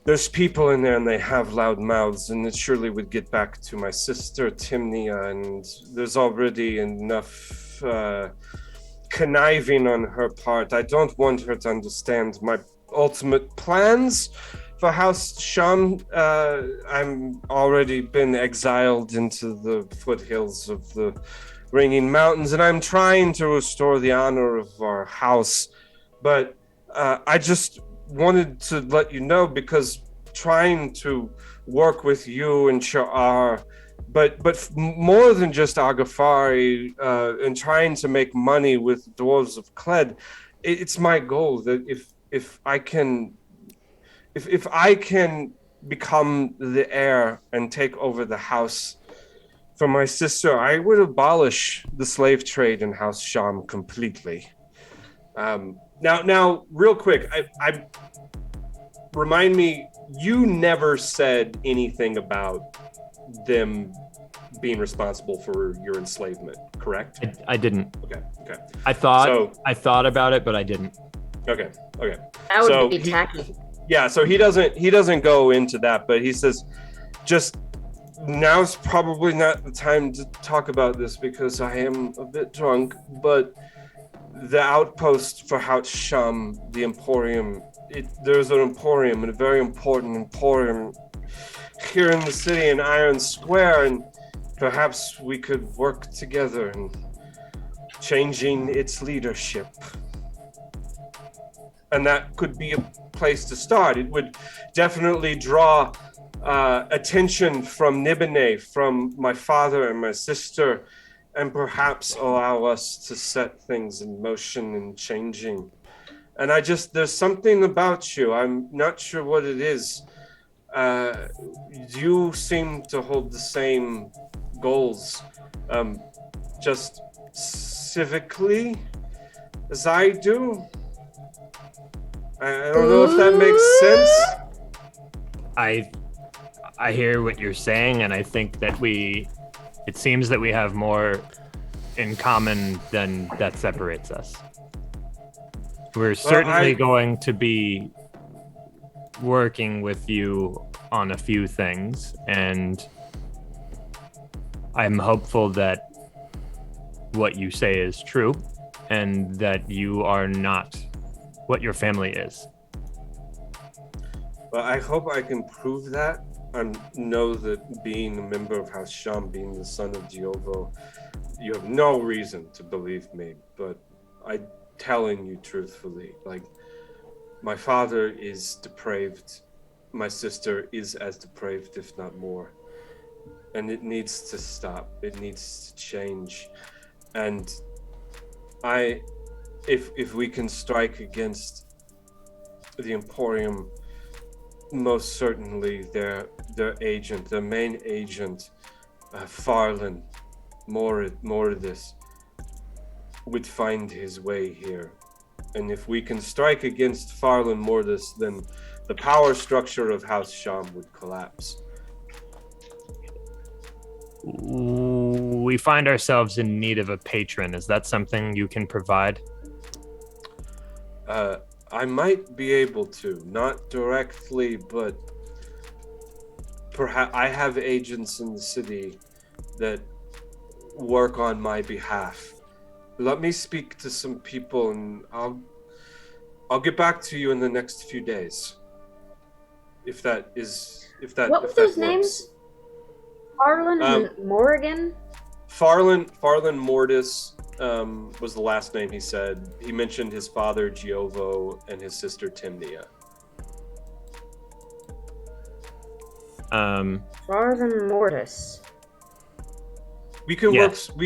there's people in there and they have loud mouths, and it surely would get back to my sister Timnia, and there's already enough conniving on her part. I don't want her to understand my ultimate plans for House Sham. I'm already been exiled into the foothills of the Ringing Mountains, and I'm trying to restore the honor of our house. But I just wanted to let you know, because trying to work with you and Sha'ar, but more than just Agafari, and trying to make money with dwarves of Kled, it's my goal that if I can become the heir and take over the house for my sister, I would abolish the slave trade in House Sham completely. Now, real quick, I remind me, you never said anything about them being responsible for your enslavement, correct? I didn't. Okay. I thought about it, but I didn't. Okay. That would be tacky. Yeah, so he doesn't go into that, but he says, just now's probably not the time to talk about this because I am a bit drunk, but the outpost for Hout Sham, the Emporium, there's an Emporium, and a very important Emporium here in the city in Iron Square, and perhaps we could work together in changing its leadership. And that could be a place to start. It would definitely draw attention from Nibene, from my father and my sister, and perhaps allow us to set things in motion and changing. And there's something about you. I'm not sure what it is. You seem to hold the same goals, just civically as I do. I don't know if that makes sense. I hear what you're saying, and I think that it seems that we have more in common than that separates us. We're certainly going to be working with you on a few things, and I'm hopeful that what you say is true and that you are not what your family is. Well, I hope I can prove that. I know that being a member of House Sham, being the son of Giovo, you have no reason to believe me, but I'm telling you truthfully, like, my father is depraved. My sister is as depraved, if not more. And it needs to stop. It needs to change. And if we can strike against the Emporium, most certainly their agent, their main agent, Farlan Mordis, would find his way here. And if we can strike against Farlan Mordis, then the power structure of House Sham would collapse. We find ourselves in need of a patron. Is that something you can provide? I might be able to, not directly, but perhaps I have agents in the city that work on my behalf. Let me speak to some people, and I'll get back to you in the next few days. If that What were those names? Farlan and Morgan? Farlan Mordis was the last name he said. He mentioned his father Giovo and his sister Timnia. Farlan Mordis. We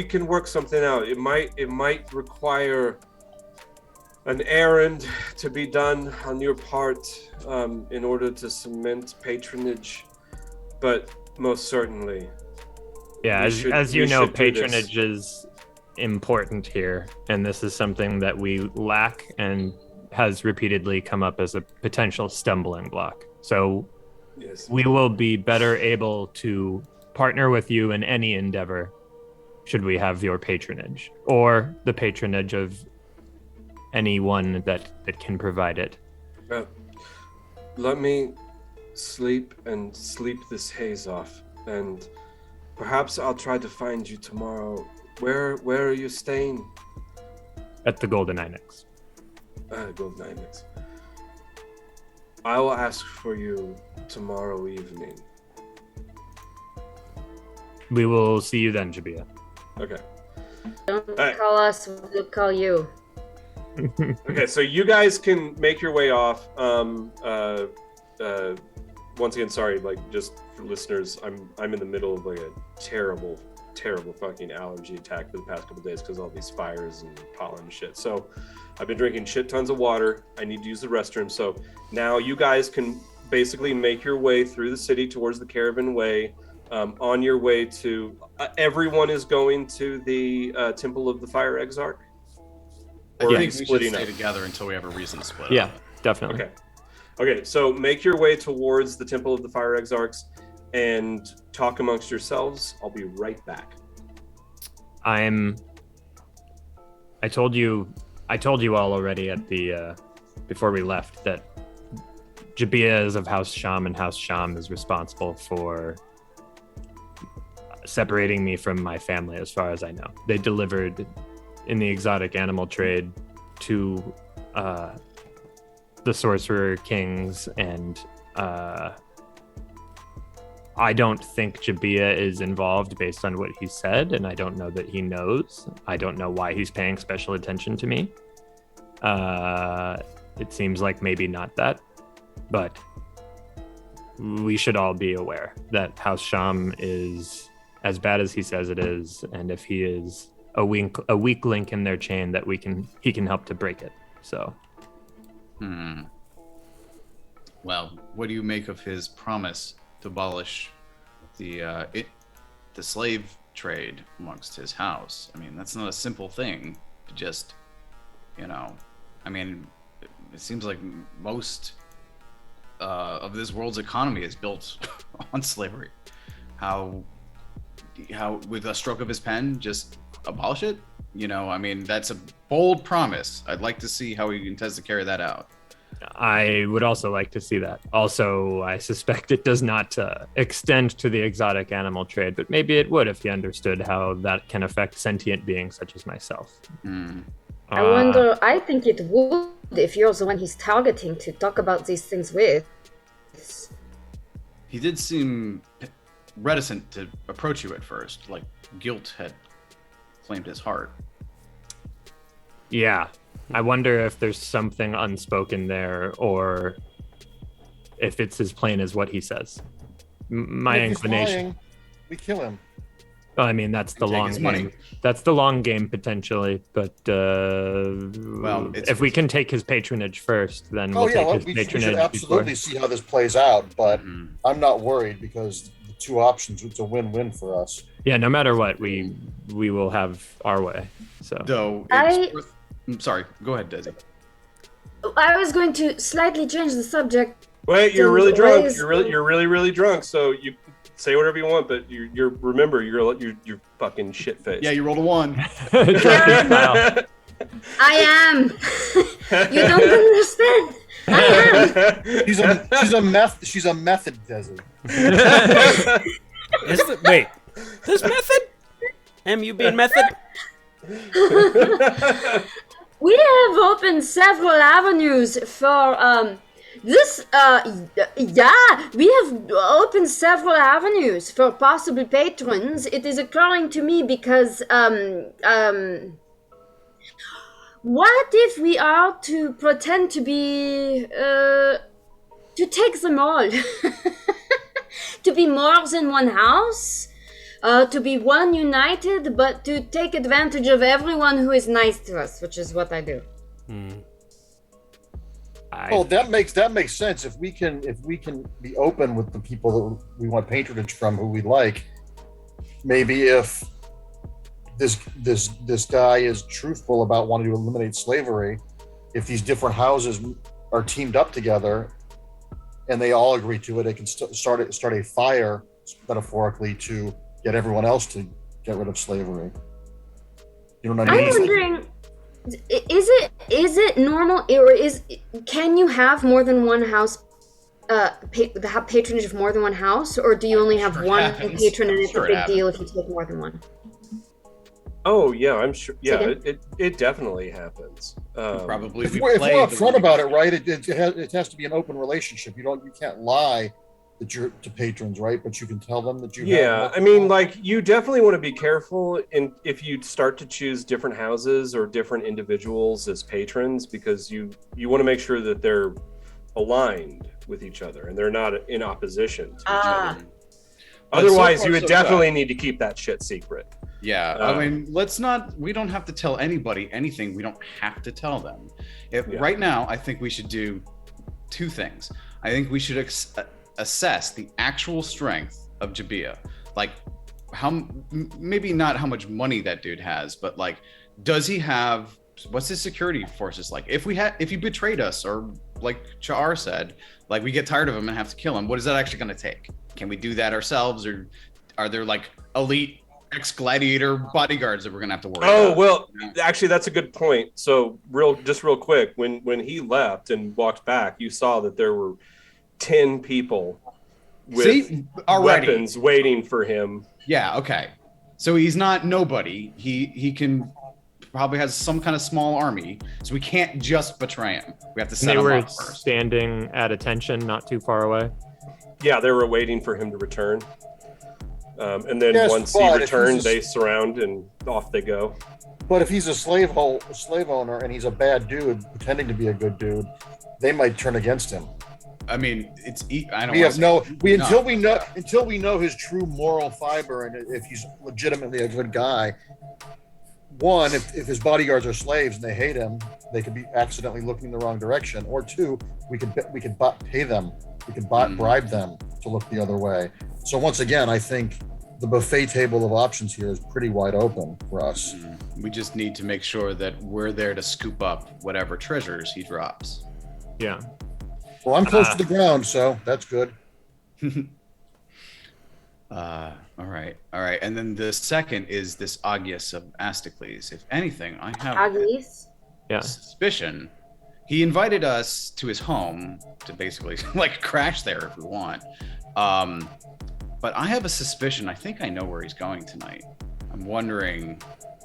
can work something out. It might require an errand to be done on your part in order to cement patronage, but most certainly. Yeah, as you know, patronage is important here, and this is something that we lack and has repeatedly come up as a potential stumbling block. So yes, we will be better able to partner with you in any endeavor should we have your patronage, or the patronage of anyone that can provide it. Let me sleep this haze off, and perhaps I'll try to find you tomorrow. Where are you staying? At the Golden Inex. Golden Inex. I will ask for you tomorrow evening. We will see you then, Jabia. Okay. Don't call us, we'll call you. Okay, so you guys can make your way off. Once again, sorry, like, just for listeners, I'm in the middle of like a terrible fucking allergy attack for the past couple of days because of all these fires and pollen and shit. So I've been drinking shit tons of water. I need to use the restroom. So now you guys can basically make your way through the city towards the Caravan Way. On your way to, everyone is going to the Temple of the Fire Exarch? I think we should stay together until we have a reason to split up. Yeah, definitely. Okay, so make your way towards the Temple of the Fire Exarchs and talk amongst yourselves. I'll be right back. I told you all already at the before we left that Jabia is of House Sham, and House Sham is responsible for separating me from my family, as far as I know. They delivered in the exotic animal trade to the Sorcerer Kings, and I don't think Jabia is involved based on what he said, and I don't know that he knows. I don't know why he's paying special attention to me. It seems like maybe not that, but we should all be aware that House Sham is as bad as he says it is, and if he is a weak link in their chain, that he can help to break it. So. Well, what do you make of his promise to abolish the slave trade amongst his house? I mean, that's not a simple thing to just, I mean, it seems like most of this world's economy is built on slavery. How with a stroke of his pen, just abolish it? I mean, that's a bold promise. I'd like to see how he intends to carry that out. I would also like to see that. Also, I suspect it does not extend to the exotic animal trade, but maybe it would if he understood how that can affect sentient beings such as myself. I wonder, I think it would if you're the one he's targeting to talk about these things with. He did seem reticent to approach you at first, like guilt had claimed his heart. Yeah. I wonder if there's something unspoken there, or if it's as plain as what he says. My inclination. Lying, we kill him. Well, I mean, that's the long game. Money. That's the long game potentially, but if we can take his patronage first, then we'll take his patronage. We should absolutely see how this plays out, but I'm not worried because the two options, it's a win-win for us. Yeah, no matter what, we will have our way. So. Though, sorry, go ahead, Desi. I was going to slightly change the subject. Wait, you're really drunk. You're really drunk. So you say whatever you want, but remember you're fucking shit faced. Yeah, you rolled a 1. I am. You don't understand. I am. She's a method, Desi. Wait, this method? You being method? We have opened several avenues for this. We have opened several avenues for possible patrons. It is occurring to me because what if we are to pretend to be to take them all, to be more than one house? To be one united, but to take advantage of everyone who is nice to us, which is what I do. Well, that makes sense. If we can be open with the people that we want patronage from, who we like, maybe if this guy is truthful about wanting to eliminate slavery, if these different houses are teamed up together and they all agree to it, they can start a fire metaphorically, to get everyone else to get rid of slavery. You know what I mean? I'm wondering, is it normal, or can you have more than one house, have patronage of more than one house, or do you only have one happens. patron and it's Sure a it big deal if you take more than one? Oh yeah, I'm sure. Yeah, Second? it definitely happens. Probably. If we're upfront about it, right? It has to be an open relationship. You can't lie that you're to patrons, right? But you can tell them that you. Yeah, I mean, like, you definitely want to be careful if you start to choose different houses or different individuals as patrons, because you want to make sure that they're aligned with each other and they're not in opposition to each other. Otherwise, you would definitely need to keep that shit secret. Yeah, I mean, we don't have to tell anybody anything we don't have to tell them. Right now, I think we should do two things. I think we should assess the actual strength of Jabia. Like, maybe not how much money that dude has, but like, does he have, what's his security forces like? If he betrayed us, or like Cha'ar said, like, we get tired of him and have to kill him, what is that actually going to take? Can we do that ourselves, or are there like elite ex-gladiator bodyguards that we're gonna have to worry about? Oh, well, actually, that's a good point. So real quick, when he left and walked back, you saw that there were 10 people with weapons waiting for him. Yeah, okay. So he's not nobody. He can probably has some kind of small army, so we can't just betray him. We have to set him up first. They were standing at attention, not too far away. Yeah, they were waiting for him to return. And then once he returned, they surround and off they go. But if he's a slave owner and he's a bad dude pretending to be a good dude, they might turn against him. I mean, until we know his true moral fiber and if he's legitimately a good guy. One, if his bodyguards are slaves and they hate him, they could be accidentally looking in the wrong direction. Or two, we could pay them. We could bribe them to look the other way. So once again, I think the buffet table of options here is pretty wide open for us. We just need to make sure that we're there to scoop up whatever treasures he drops. Yeah. Well, I'm close to the ground, so that's good. All right. And then the second is this Augius of Asticles. If anything, I have a suspicion. He invited us to his home to basically like crash there if we want. But I have a suspicion. I think I know where he's going tonight. I'm wondering.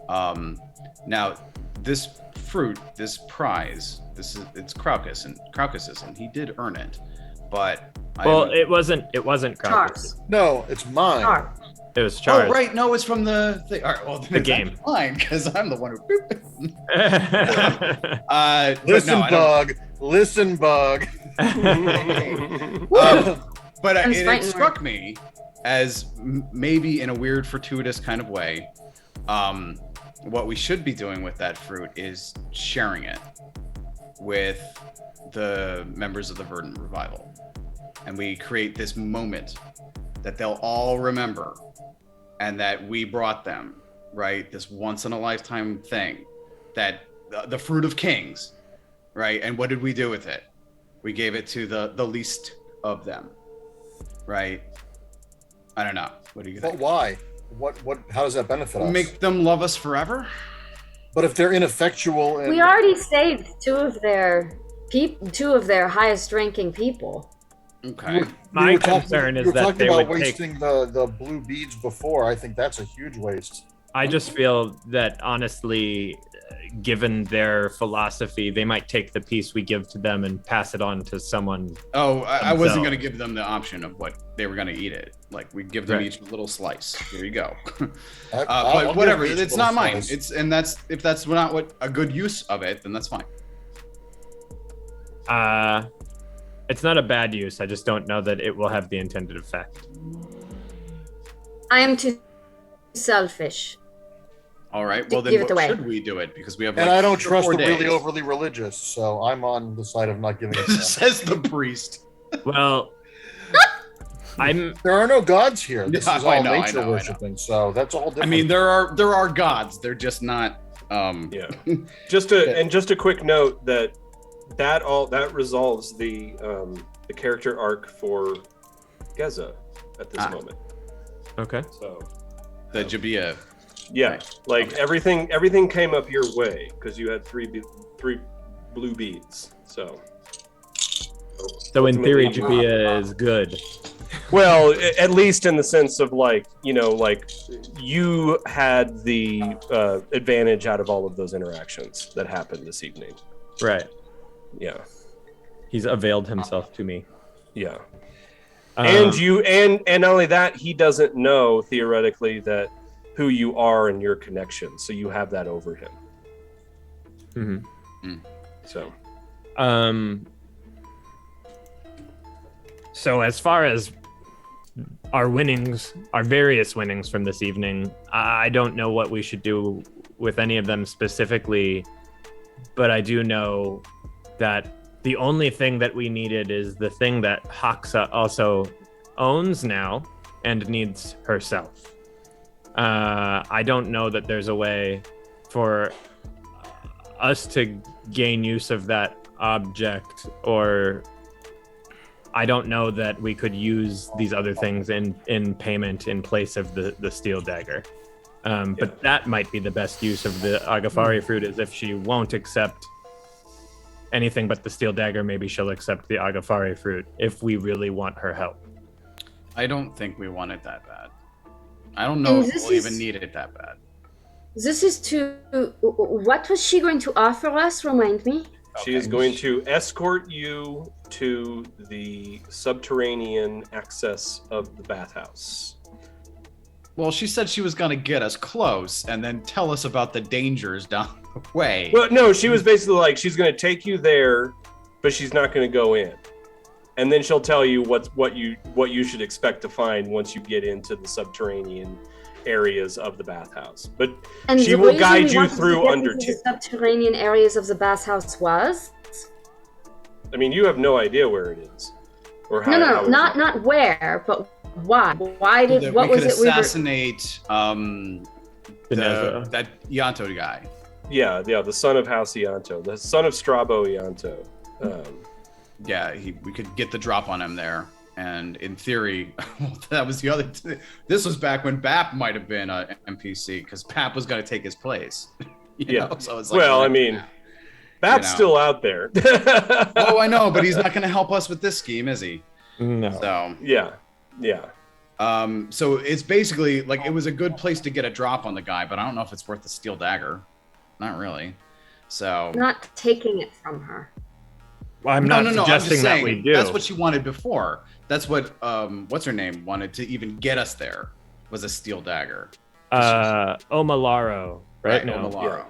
Now, this fruit, this prize, it's Crocus's, and he did earn it. But it wasn't Crocus. No, it's mine. Char. It was Char's. Oh right, no, it's from the thing. All right, well, the game. Fine, because I'm the one who. Listen, bug. But it struck me as maybe in a weird, fortuitous kind of way. What we should be doing with that fruit is sharing it with the members of the Verdant Revival, and we create this moment that they'll all remember, and that we brought them, right? This once in a lifetime thing, that the fruit of kings, right? And what did we do with it? We gave it to the least of them, right? I don't know. What do you think? But why? What? How does that benefit us? Make them love us forever? But if they're ineffectual, and we already saved two of their highest ranking people. Okay. My concern is that they would wasting the blue beads before. I think that's a huge waste. I just feel that honestly, given their philosophy, they might take the piece we give to them and pass it on to someone. Oh, I wasn't going to give them the option of what they were going to eat it. Like, we'd give them each a little slice. Here you go. But whatever, it's not mine. If that's not what a good use of it, then that's fine. It's not a bad use. I just don't know that it will have the intended effect. I am too selfish. All right. Well, then what should we do it? Because we have. And I don't trust the really overly religious, so I'm on the side of not giving it. Says the priest. Well, There are no gods here. This is all nature worshiping, so that's all different. I mean, there are gods. They're just not. Yeah. Just a quick note that resolves the character arc for Geza at this moment. Okay. So The Jabia. yeah, like everything came up your way because you had three blue beads. So in theory, ultimately- Jabia is good. Well, at least in the sense of like you had the advantage out of all of those interactions that happened this evening. Right. Yeah. He's availed himself to me. Yeah. Um, And not only that, he doesn't know theoretically that who you are and your connection. So you have that over him. mhm. So So as far as our various winnings from this evening, I don't know what we should do with any of them specifically, but I do know that the only thing that we needed is the thing that Hoxa also owns now and needs herself. I don't know that there's a way for us to gain use of that object, or I don't know that we could use these other things in payment in place of the steel dagger. But that might be the best use of the Agafari fruit, is if she won't accept anything but the steel dagger, maybe she'll accept the Agafari fruit if we really want her help. I don't think we want it that bad. I don't know And if this we'll is- even need it that bad. This is to. What was she going to offer us? Remind me. she is going to escort you to the subterranean access of the bathhouse. Well, she said she was going to get us close and then tell us about the dangers down the way. Well, no, she was basically like, she's going to take you there, but she's not going to go in. And then she'll tell you what you should expect to find once you get into the subterranean areas of the bathhouse. But And she the will reason guide we you wanted to through get under into two. the subterranean areas of the bathhouse was. I mean, you have no idea where it is, or how. No, how it's not where, but why? Why So did that what we was could it? We were. assassinate Benezzo. that Ianto guy. Yeah, the son of House Ianto, the son of Strabo Ianto. Yeah, we could get the drop on him there. And in theory, that was the other. This was back when Bap might have been an NPC, because Bap was going to take his place. You know? So it's like, Well, I mean, Bap's still out there. Oh, I know, but he's not going to help us with this scheme, is he? No. So yeah. so it's basically like it was a good place to get a drop on the guy, but I don't know if it's worth the steel dagger. Not really. So Not taking it from her. Well, I'm not I'm suggesting just that saying, we do. that's what she wanted before. That's what what's her name wanted to even get us there, was a steel dagger. Omalaro, right? No. Omalaro.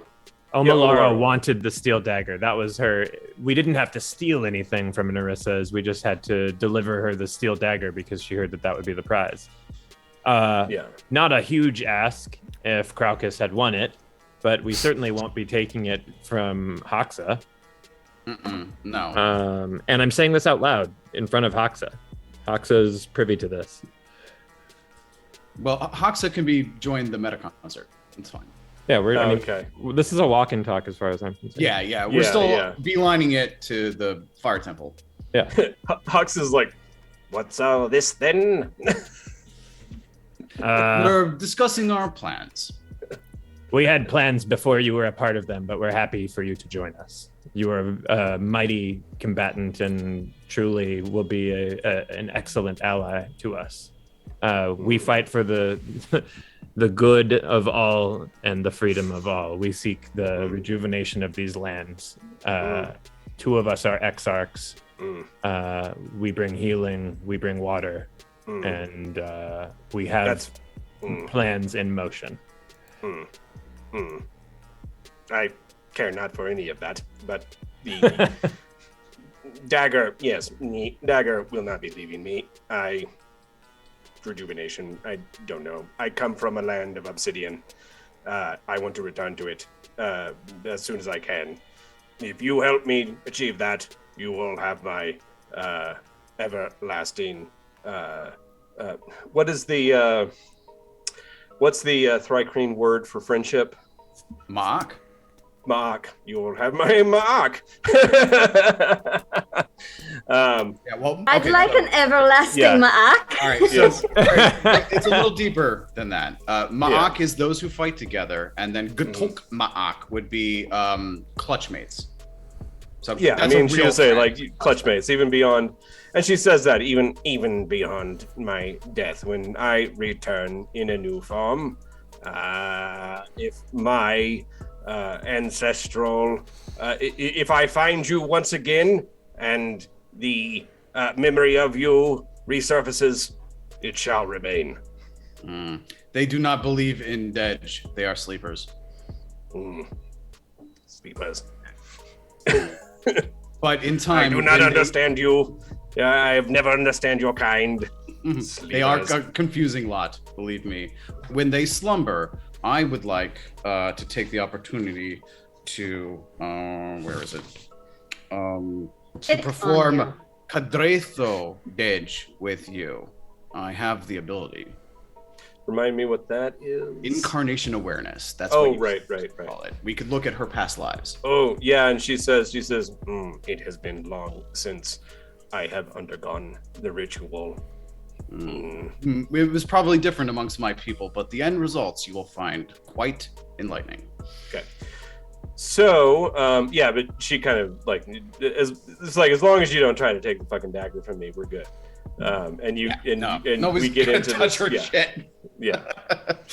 Omalaro wanted the steel dagger. That was her. We didn't have to steal anything from Narissa's. We just had to deliver her the steel dagger because she heard that would be the prize. Not a huge ask if Craucus had won it, but we certainly won't be taking it from Hoxa. No. And I'm saying this out loud in front of Hoxa. Hoxa's privy to this. Well, Hoxa can be joined the meta concert. It's fine. Yeah, Okay. This is a walk and talk as far as I'm concerned. Yeah. We're still beelining it to the fire temple. Yeah. Hux is like, what's all this then? We're discussing our plans. We had plans before you were a part of them, but we're happy for you to join us. You are a mighty combatant and truly will be an excellent ally to us. We fight for the good of all and the freedom of all. We seek the rejuvenation of these lands. Two of us are exarchs. We bring healing, we bring water, and we have plans in motion. I care not for any of that, but the dagger, yes, dagger will not be leaving me. Rejuvenation, I don't know. I come from a land of obsidian. I want to return to it as soon as I can. If you help me achieve that, you will have my everlasting. What's the Thrycreen word for friendship? Mock? Marc, you'll have my Marc. I'd like an everlasting Ma'ak. All right, so it's a little deeper than that. Ma'ak is those who fight together, and then Getok Ma'ak would be clutch mates. So yeah, I mean, she would say like clutch mates, even beyond, and she says that even beyond my death, when I return in a new form, if my ancestral, if I find you once again, and the memory of you resurfaces, it shall remain. They do not believe in dead. They are sleepers. Sleepers. But in time, I do not understand you. I have never understand your kind. They are a confusing lot, believe me. When they slumber, I would like to take the opportunity to where is it? To perform Kadretho Dej with you. I have the ability. Remind me what that is. Incarnation awareness. That's what right. call it. We could look at her past lives. Oh yeah, and she says, it has been long since I have undergone the ritual. It was probably different amongst my people, but the end results you will find quite enlightening. Okay. So, but she kind of like, it's like, as long as you don't try to take the fucking dagger from me, we're good. And we get into touch her shit. Yeah.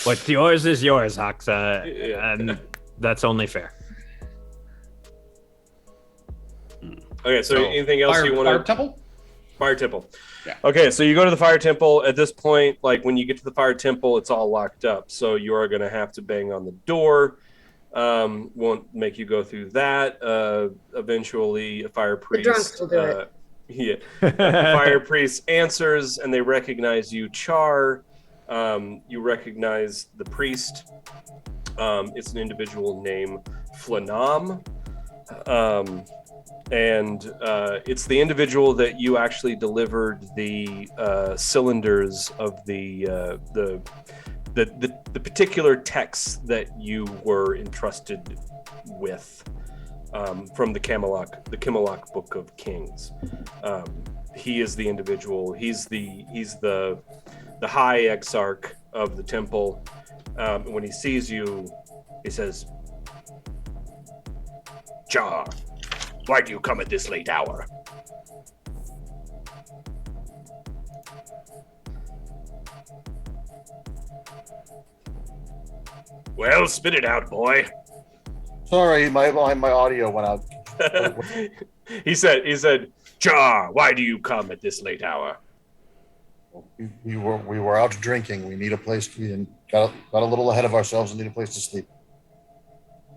What's yours is yours, Hoxa, and that's only fair. Okay, so anything else you want to? Fire temple? Fire temple. Yeah. Okay, so you go to the fire temple. At this point, like when you get to the fire temple, it's all locked up. So you are going to have to bang on the door. Won't make you go through that. Eventually, a fire priest. The drunks will do it. Yeah. Fire priest answers, and they recognize you, Char. You recognize the priest. It's an individual named Flanam. And it's the individual that you actually delivered the cylinders of the particular text that you were entrusted with from the Camelot Book of Kings. He is the individual. He's the high exarch of the temple. When he sees you, he says, "Jar, why do you come at this late hour?" Well, spit it out, boy. Sorry, my audio went out. He said, "Jar, why do you come at this late hour?" We were out drinking. We need a place to got a little ahead of ourselves and need a place to sleep.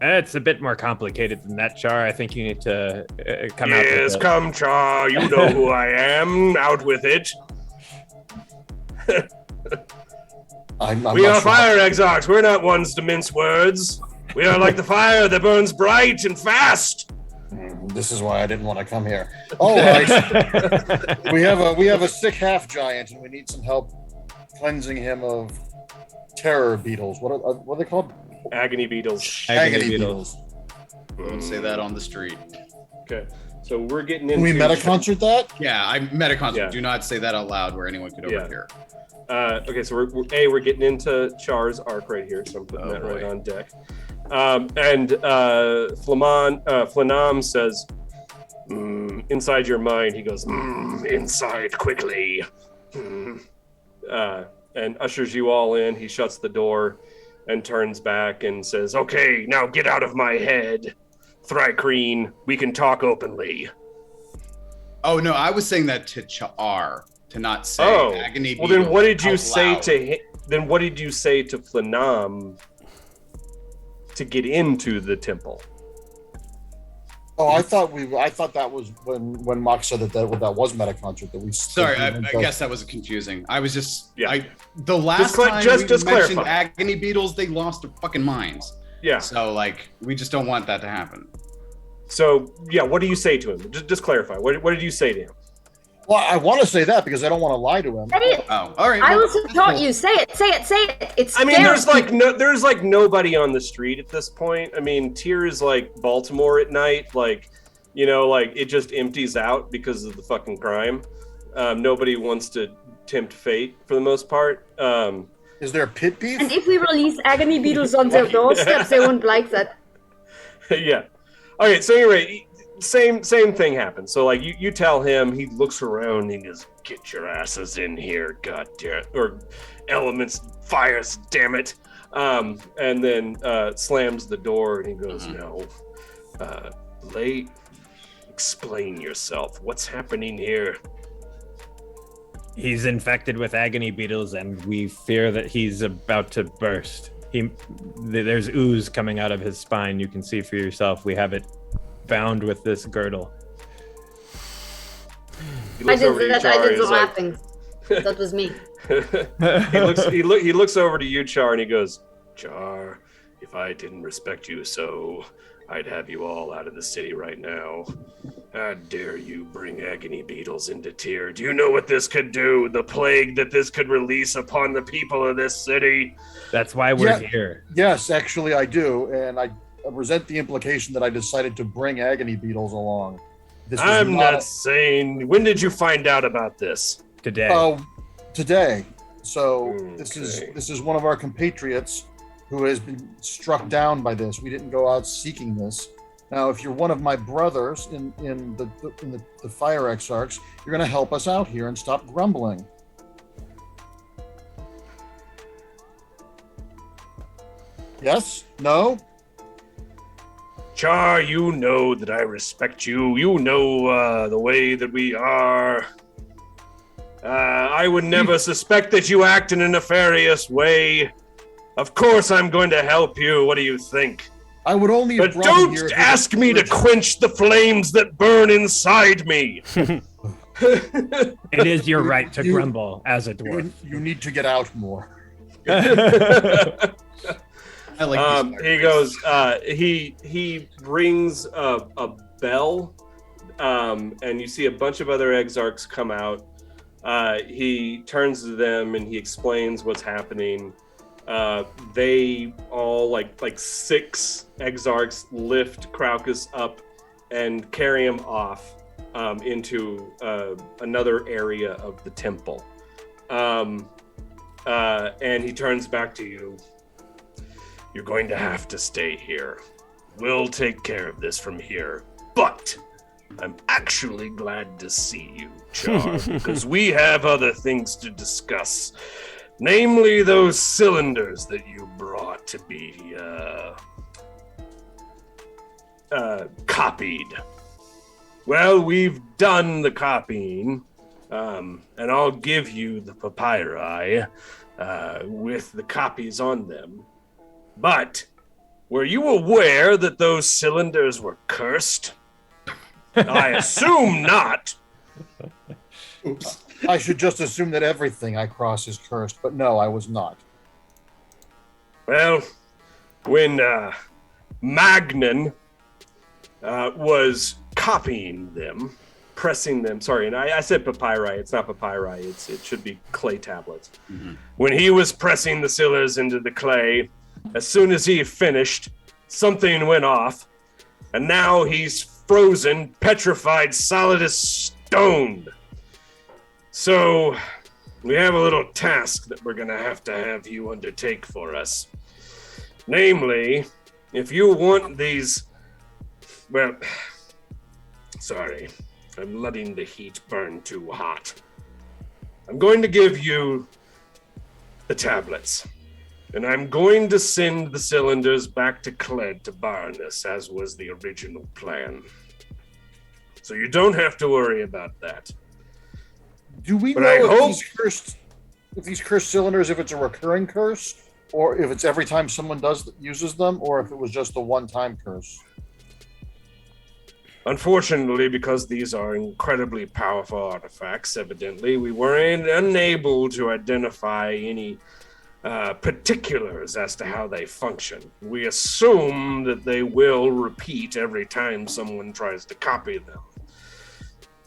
It's a bit more complicated than that, Char. I think you need to come out. Yes, come, Char. You know who I am. Out with it. We are fire exarchs. We're not ones to mince words. We are like the fire that burns bright and fast. This is why I didn't want to come here. All right. we have a sick half giant, and we need some help cleansing him of terror beetles. What are they called? Agony beetles. Agony beetles. Don't say that on the street. Okay. So we're getting into... Can we meta-concert that? Yeah, I meta-concert. Yeah. Do not say that out loud where anyone could overhear. Okay, so we're getting into Char's arc right here, so I'm putting that right on deck. And Flanam says, inside your mind, he goes, inside quickly. And ushers you all in. He shuts the door and turns back and says, "Okay, now get out of my head. Thrycreen, we can talk openly." Oh, no, I was saying that to Char, to not say agony beetle. Well, then what did you say to him? Then what did you say to Flanam to get into the temple? Oh, I thought that was when Mark said that was meta-concert that we. Sorry, I guess that was confusing. I was just the just last time we mentioned clarify. agony beetles, they lost their fucking minds. Yeah. So we just don't want that to happen. So what do you say to him? Just clarify. What did you say to him? Well, I want to say that because I don't want to lie to him. Say it. Oh, all right. I well, also taught you. Say it. It's I mean, scary. there's like nobody on the street at this point. I mean, Tyr is like Baltimore at night, like, you know, like it just empties out because of the fucking crime. Nobody wants to tempt fate for the most part. Is there a pit beef? And if we release agony beetles on their doorsteps, they won't like that. Yeah. Okay, so anyway, same thing happens. So like you tell him, he looks around and he goes, "Get your asses in here, god damn it," or elements, fires, damn it. And then slams the door and he goes, "No. Explain yourself. What's happening here?" He's infected with agony beetles, and we fear that he's about to burst. There's ooze coming out of his spine. You can see for yourself. We have it bound with this girdle. I did the laughing. That was me. he looks over to you, Char, and he goes, "Char, if I didn't respect you so, I'd have you all out of the city right now. How dare you bring agony beetles into Tyr? Do you know what this could do? The plague that this could release upon the people of this city?" That's why we're here. Yes, actually I do, and I resent the implication that I decided to bring agony beetles along. I'm not saying. When did you find out about this? Today. Today. So Okay. this is one of our compatriots who has been struck down by this. We didn't go out seeking this. Now, if you're one of my brothers in the Fire Exarchs, you're going to help us out here and stop grumbling. Yes? No? Char, you know that I respect you. You know the way that we are. I would never suspect that you act in a nefarious way. Of course I'm going to help you. What do you think? I would only have But brought him here don't if ask me to quench the flames that burn inside me. It is your right to grumble as a dwarf. You need to get out more. I like these He goes, he rings a bell, and you see a bunch of other exarchs come out. He turns to them and he explains what's happening. They all, like 6 exarchs, lift Craucus up and carry him off into another area of the temple. And he turns back to you. You're going to have to stay here. We'll take care of this from here. But I'm actually glad to see you, Char, because we have other things to discuss. Namely, those cylinders that you brought to be copied. Well, we've done the copying, and I'll give you the papyri with the copies on them. But were you aware that those cylinders were cursed? I assume not. Oops. I should just assume that everything I cross is cursed, but no, I was not. Well, when Magnan was copying them, pressing them, sorry, and I said papyri, it's not papyri, it should be clay tablets. Mm-hmm. When he was pressing the cylinders into the clay, as soon as he finished, something went off, and now he's frozen, petrified, solid as stone. So, we have a little task that we're going to have you undertake for us. Namely, if you want these... Well, sorry, I'm letting the heat burn too hot. I'm going to give you the tablets. And I'm going to send the cylinders back to Kled to Barnus, as was the original plan. So you don't have to worry about that. Do we But know I if hope- these cursed cylinders, if it's a recurring curse, or if it's every time someone uses them, or if it was just a one-time curse? Unfortunately, because these are incredibly powerful artifacts, evidently, we were unable to identify any particulars as to how they function. We assume that they will repeat every time someone tries to copy them.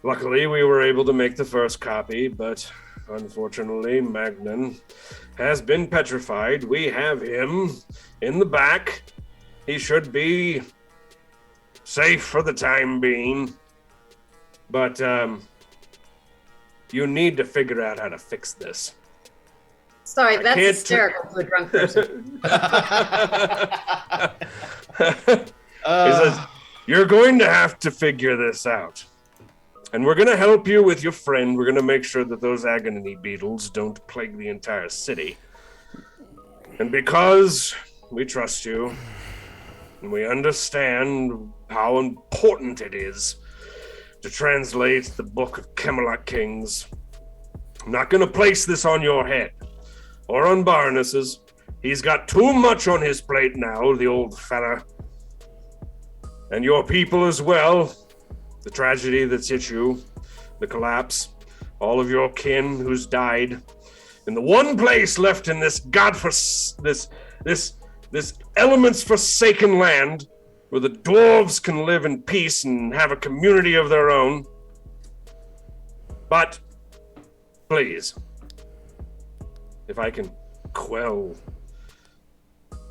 Luckily, we were able to make the first copy, but unfortunately, Magnan has been petrified. We have him in the back. He should be safe for the time being. But you need to figure out how to fix this. Sorry, that's hysterical to a drunk person. He says, you're going to have to figure this out. And we're going to help you with your friend. We're going to make sure that those agony beetles don't plague the entire city. And because we trust you, and we understand how important it is to translate the Book of Camelot Kings, I'm not going to place this on your head or on Barnas's. He's got too much on his plate now, the old fella. And your people as well. The tragedy that's hit you, the collapse, all of your kin who's died. And the one place left in this this elements forsaken land where the dwarves can live in peace and have a community of their own. But please, if I can quell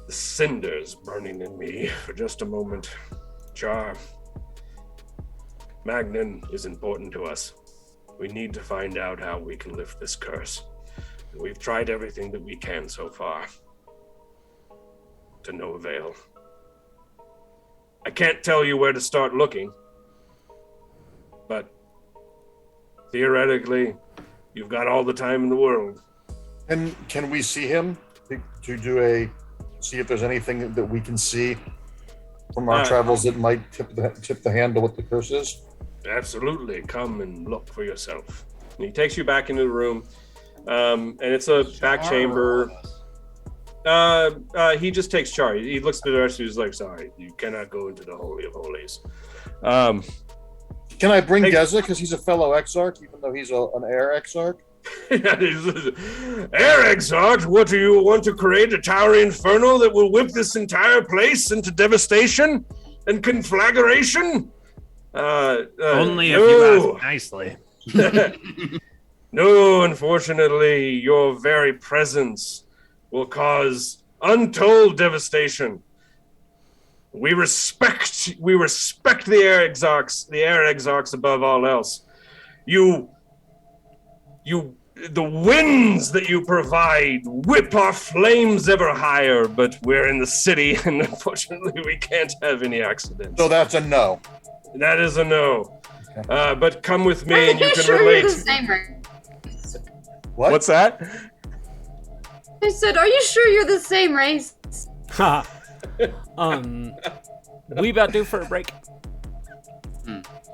the cinders burning in me for just a moment, Char, Magnan is important to us. We need to find out how we can lift this curse. And we've tried everything that we can so far. To no avail. I can't tell you where to start looking, but theoretically, you've got all the time in the world. And can we see him see if there's anything that we can see from our travels that might tip the hand to what the curse is? Absolutely. Come and look for yourself. And he takes you back into the room, and it's a back chamber. He just takes charge. He looks at the rest of you. He's like, sorry, you cannot go into the Holy of Holies. Can I bring Geza, because he's a fellow Exarch, even though he's an heir Exarch? Heir Exarch, what do you want to create? A tower inferno that will whip this entire place into devastation and conflagration? Only if you ask nicely. No, unfortunately, your very presence will cause untold devastation. We respect the air exarchs above all else. The winds that you provide whip our flames ever higher, but we're in the city, and unfortunately we can't have any accidents. So that's a no. That is a no. Okay. But come with me and you can sure relate. You're the same race? What? What's that? I said, are you sure you're the same race? Ha. We about due for a break.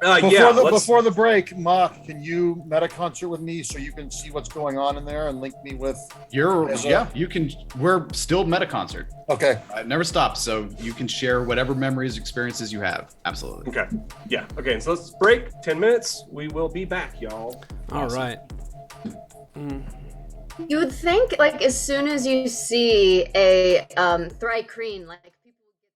Before the break, Marc, can you meta concert with me so you can see what's going on in there and link me with? You can. We're still meta concert. Okay. It never stops, so you can share whatever memories, experiences you have. Absolutely. Okay. Yeah. Okay. So let's break. 10 minutes. We will be back, y'all. All right. You would think, like, as soon as you see a Thrycreen, like, people would get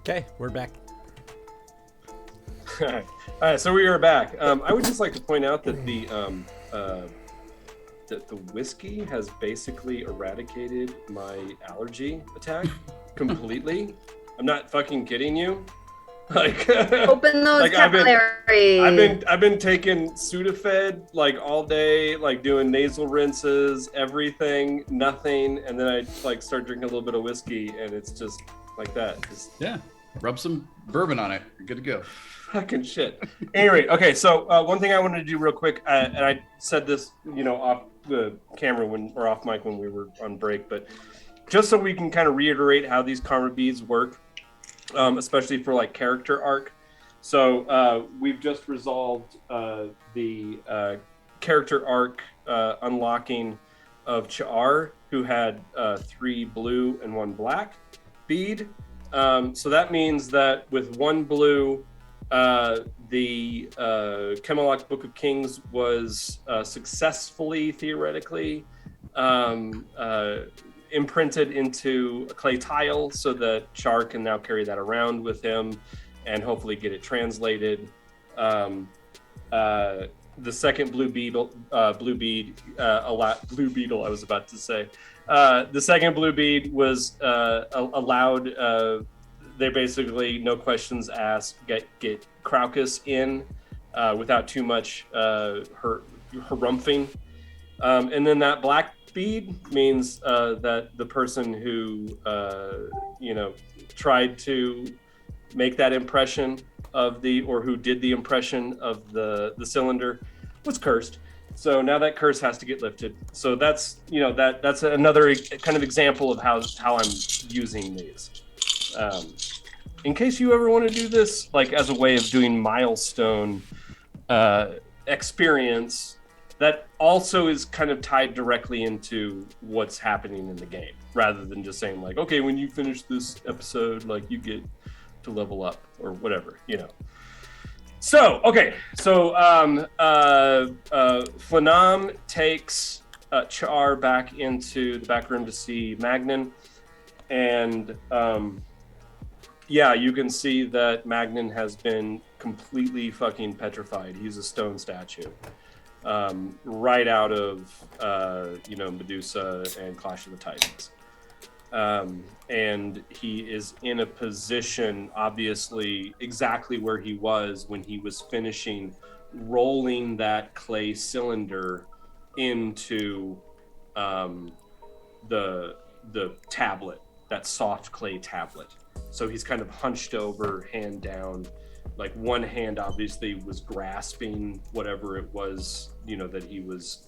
Okay, we're back. All right, so we are back. I would just like to point out that the whiskey has basically eradicated my allergy attack completely. I'm not fucking kidding you. Like Open those like capillaries. I've been taking Sudafed like all day, like doing nasal rinses, everything, nothing, and then I like start drinking a little bit of whiskey, and it's just like that. Just Rub some bourbon on it. You're good to go. fucking shit. Anyway, okay, so one thing I wanted to do real quick, and I said this, off the camera or off mic when we were on break, but just so we can kind of reiterate how these karma beads work. Especially for like character arc. So we've just resolved the character arc unlocking of Cha'ar, who had 3 blue and 1 black bead. So that means that with 1 blue, the Camelot Book of Kings was successfully, theoretically, imprinted into a clay tile so that Char can now carry that around with him and hopefully get it translated. The second blue beetle, blue bead, I was about to say. The second blue bead was allowed. They basically, no questions asked, get Craucus in without too much harumphing. And then that black bead means that the person who tried to make that impression of who did the impression of the cylinder was cursed. So now that curse has to get lifted. So that's that's another kind of example of how I'm using these. In case you ever want to do this like as a way of doing milestone experience, that also is kind of tied directly into what's happening in the game, rather than just saying like, okay, when you finish this episode, like you get to level up or whatever, So, okay, so Flanam takes Char back into the back room to see Magnan, and you can see that Magnan has been completely fucking petrified. He's a stone statue. Right out of Medusa and Clash of the Titans, and he is in a position, obviously, exactly where he was when he was finishing rolling that clay cylinder into the tablet, that soft clay tablet. So he's kind of hunched over, hand down. Like one hand obviously was grasping whatever it was, that he was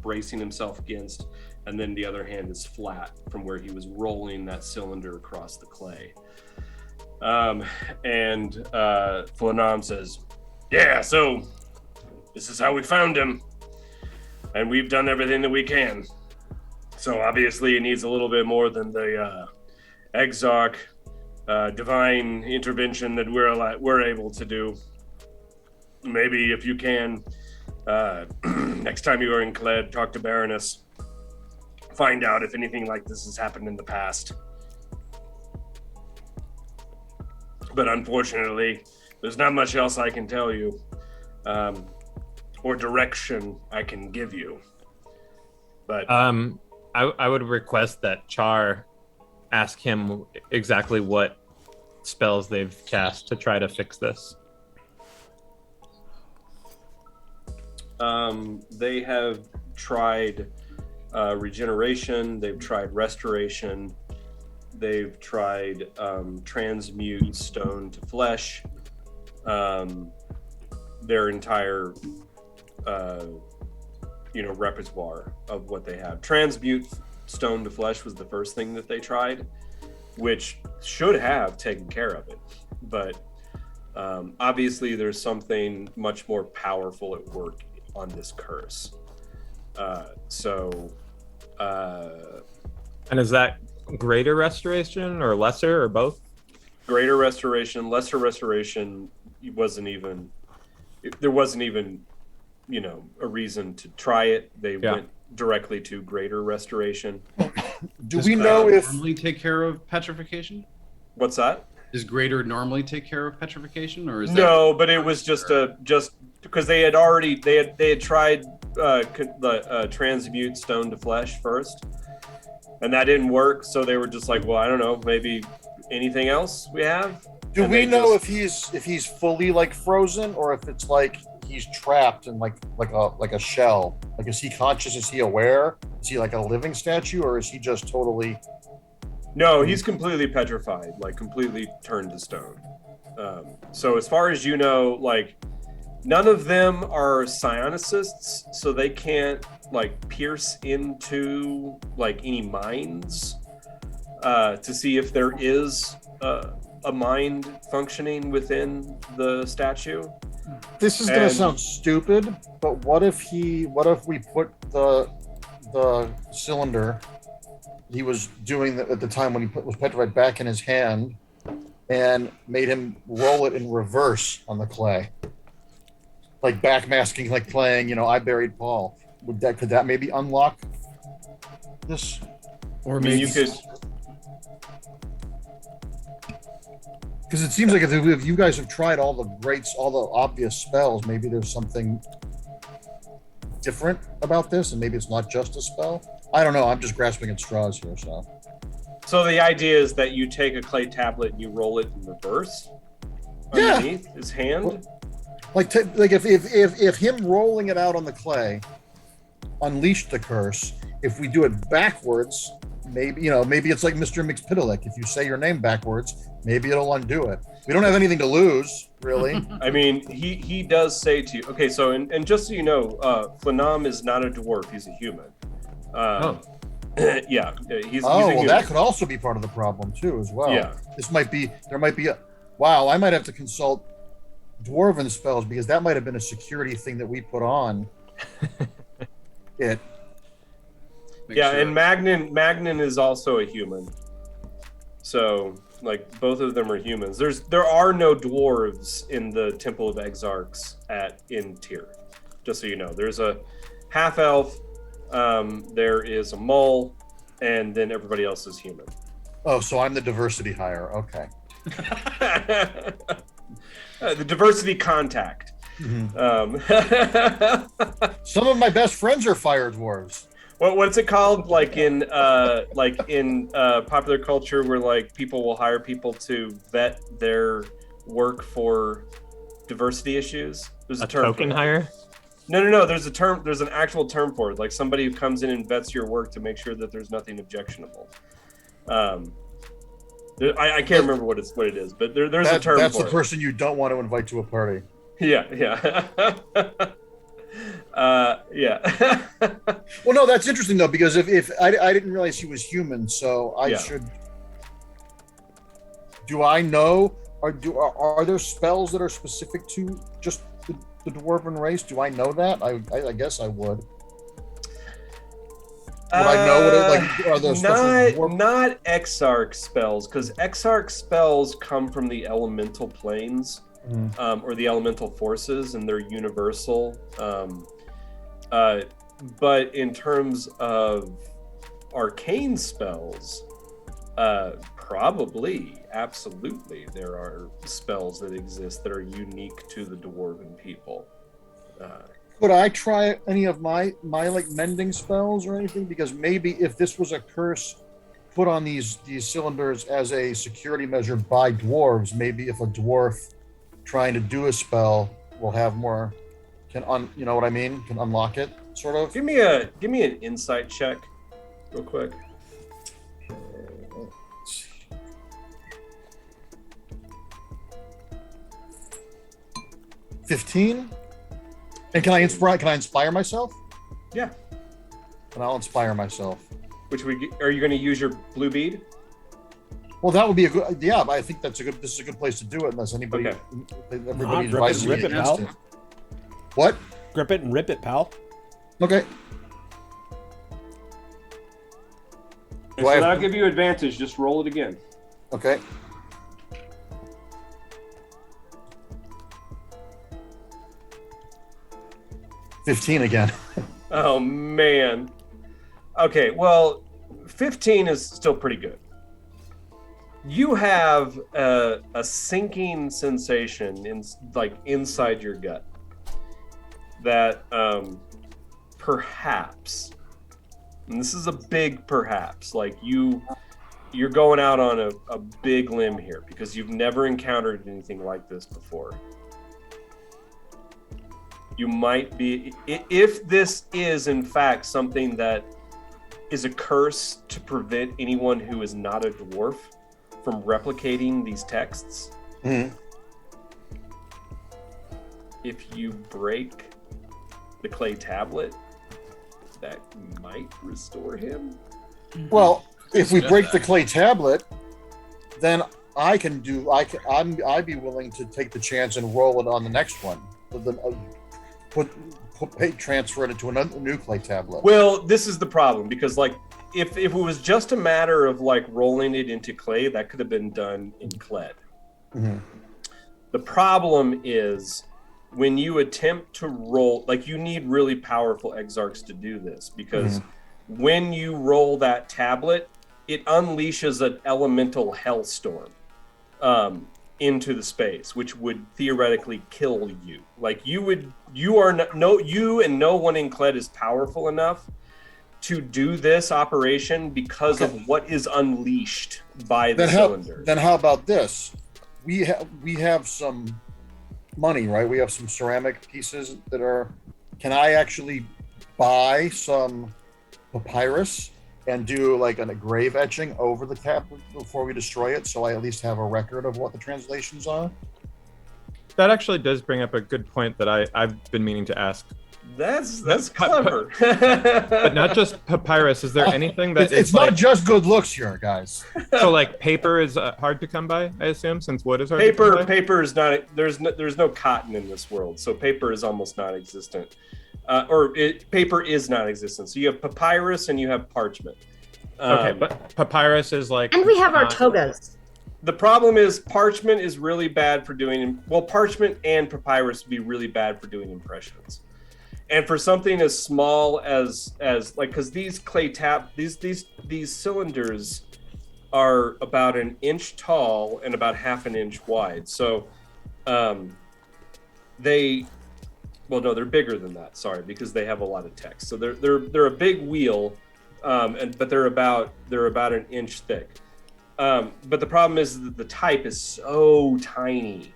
bracing himself against, and then the other hand is flat from where he was rolling that cylinder across the clay. And Flanam says, "Yeah, so this is how we found him, and we've done everything that we can. So obviously it needs a little bit more than the Exarch divine intervention that we're able to do. Maybe if you can, next time you are in Kled, talk to Baroness. Find out if anything like this has happened in the past. But unfortunately, there's not much else I can tell you, or direction I can give you. But I would request that Char ask him exactly what spells they've cast to try to fix this. They have tried regeneration, they've tried restoration, they've tried transmute stone to flesh. Their entire repertoire of what they have. Transmute stone to flesh was the first thing that they tried, which should have taken care of it, but obviously there's something much more powerful at work on this curse. And is that greater restoration or lesser or both? Greater restoration, lesser restoration wasn't even a reason to try it. They went directly to greater restoration. Do Does we know greater if normally take care of petrification? What's that? Does greater normally take care of petrification, or is No, but it was just because they had tried the transmute stone to flesh first, and that didn't work. So they were just like, well, I don't know, maybe anything else we have. Do And we they know just- if he's fully like frozen, or if it's like he's trapped in like a shell? Like, is he conscious? Is he aware? Is he like a living statue, or is he just totally? No, he's completely petrified, like completely turned to stone. So as far as you know, like none of them are psionicists, so they can't like pierce into like any minds to see if there is a mind functioning within the statue. This is gonna And- sound stupid, but what if we put the cylinder he was doing at the time when he was petrified back in his hand and made him roll it in reverse on the clay, like backmasking, like playing, I buried Paul. Could that maybe unlock this? or I mean, you could. Because it seems like if you guys have tried all the obvious spells, maybe there's something different about this, and maybe it's not just a spell. I don't know. I'm just grasping at straws here. So the idea is that you take a clay tablet and you roll it in reverse Yeah. underneath his hand. Like if him rolling it out on the clay unleashed the curse. If we do it backwards, maybe it's like Mr. McSpittalick. If you say your name backwards, maybe it'll undo it. We don't have anything to lose, really. I mean, he does say to you. Okay, so and just so you know, Flanam is not a dwarf; he's a human. Yeah, he's a Well, human. that could also be part of the problem too, as well. Yeah. There might be wow, I might have to consult dwarven spells because that might have been a security thing that we put on it. Make Yeah, sure- and Magnan is also a human. So, like, both of them are humans. There are no dwarves in the Temple of Exarchs in Tyr. Just so you know, there's a half elf, there is a mole, and then everybody else is human. Oh, so I'm the diversity hire. Okay. The diversity contact. Some of my best friends are fire dwarves. What's it called? Like in popular culture, where like people will hire people to vet their work for diversity issues. There's a term. Token for it. hire? No. There's a term. There's an actual term for it. Like somebody who comes in and vets your work to make sure that there's nothing objectionable. I can't remember what it is, but there's a term That's for the it. person you don't want to invite to a party. Yeah. Yeah. Well, no, that's interesting though, because if I didn't realize he was human, so I Yeah. should. Do I know? Are there spells that are specific to just the dwarven race? Do I know that? I guess I would. Would I know what are there special not Exarch spells, because Exarch spells come from the elemental planes. Or the elemental forces, and they're universal. But in terms of arcane spells, probably, absolutely, there are spells that exist that are unique to the dwarven people. Could I try any of my like mending spells or anything? Because maybe if this was a curse put on these cylinders as a security measure by dwarves, maybe if a dwarf trying to do a spell will have more can unlock it, sort of. Give me an insight check real quick. 15. And can I inspire myself? Yeah. And I'll inspire myself. Are you going to use your blue bead? Well, that would be a good. Yeah, but I think this is a good place to do it, unless anybody, Okay. everybody Grip it, advises rip me it, against pal. it. What? Grip it and rip it, pal. Okay. And so that'll give you advantage. Just roll it again. Okay. $15 again. Oh man. Okay, well, 15 is still pretty good. You have a sinking sensation inside your gut that perhaps, and this is a big perhaps, like you're going out on a big limb here because you've never encountered anything like this before. You might be, if this is in fact something that is a curse to prevent anyone who is not a dwarf from replicating these texts. Mm-hmm. If you break the clay tablet, that might restore him. Well, if we break the clay tablet, then I'd be willing to take the chance and roll it on the next one. Transfer it into another new clay tablet. Well, this is the problem because, like, if it was just a matter of like rolling it into clay, that could have been done in Kled. Mm-hmm. The problem is when you attempt to roll, like, you need really powerful exarchs to do this because when you roll that tablet, it unleashes an elemental hellstorm into the space, which would theoretically kill you. Like, you and no one in Kled is powerful enough to do this operation because of what is unleashed by the cylinder. Then how about this? We have some money, right? We have some ceramic pieces that are. Can I actually buy some papyrus and do like a grave etching over the tablet before we destroy it, so I at least have a record of what the translations are? That actually does bring up a good point that I've been meaning to ask. That's clever. But not just papyrus. Is there anything that it's not just good looks here, guys? So like paper is hard to come by, I assume, since wood is hard to come by? Paper is not. There's no cotton in this world, so paper is almost non-existent. Paper is non-existent. So you have papyrus and you have parchment. Okay, but papyrus is like. And we have our togas. The problem is parchment is really bad for doing. Well, parchment and papyrus would be really bad for doing impressions. And for something as small as like, because these these cylinders are about an inch tall and about half an inch wide. So they're bigger than that. Sorry, because they have a lot of text. So they're a big wheel, but they're about an inch thick. But the problem is that the type is so tiny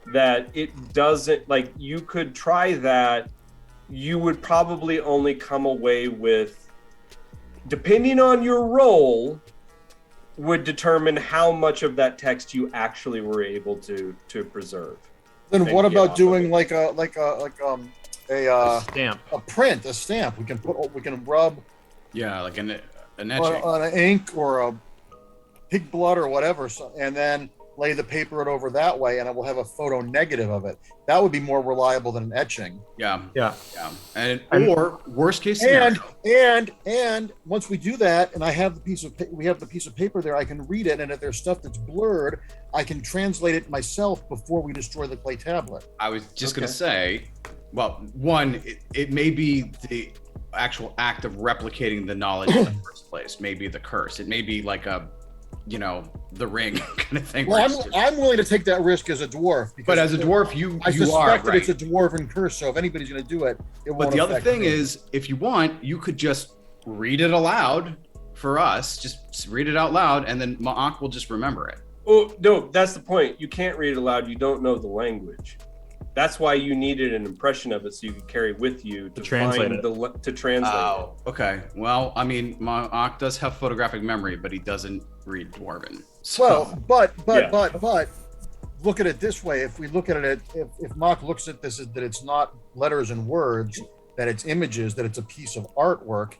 that it doesn't, like, you could try that. You would probably only come away with, depending on your roll, would determine how much of that text you actually were able to preserve. Then what about doing like a stamp, a stamp? We can rub, like an etching on an ink or a pig blood or whatever, and then lay the paper over that way, and it will have a photo negative of it. That would be more reliable than an etching. Yeah. And or worst case scenario. And once we do that, and we have the piece of paper there, I can read it, and if there's stuff that's blurred, I can translate it myself before we destroy the clay tablet. I was just gonna say, well, one, it may be the actual act of replicating the knowledge in the first place, maybe the curse. It may be like a, the ring kind of thing. Well, I'm willing to take that risk as a dwarf. But as a dwarf, I suspect that right. it's a dwarven curse, so if anybody's going to do it, it won't. But the other thing me. is, if you want, you could just read it aloud for us. Just read it out loud, and then Ma'ak will just remember it. Oh, no, that's the point. You can't read it aloud. You don't know the language. That's why you needed an impression of it so you could carry with you to translate it. To translate it. Okay. Well, I mean, Ma'ak does have photographic memory, but he doesn't read Dwarven. So. Well, but look at it this way. If we look at it, if Ma'ak looks at this, that it's not letters and words, that it's images, that it's a piece of artwork,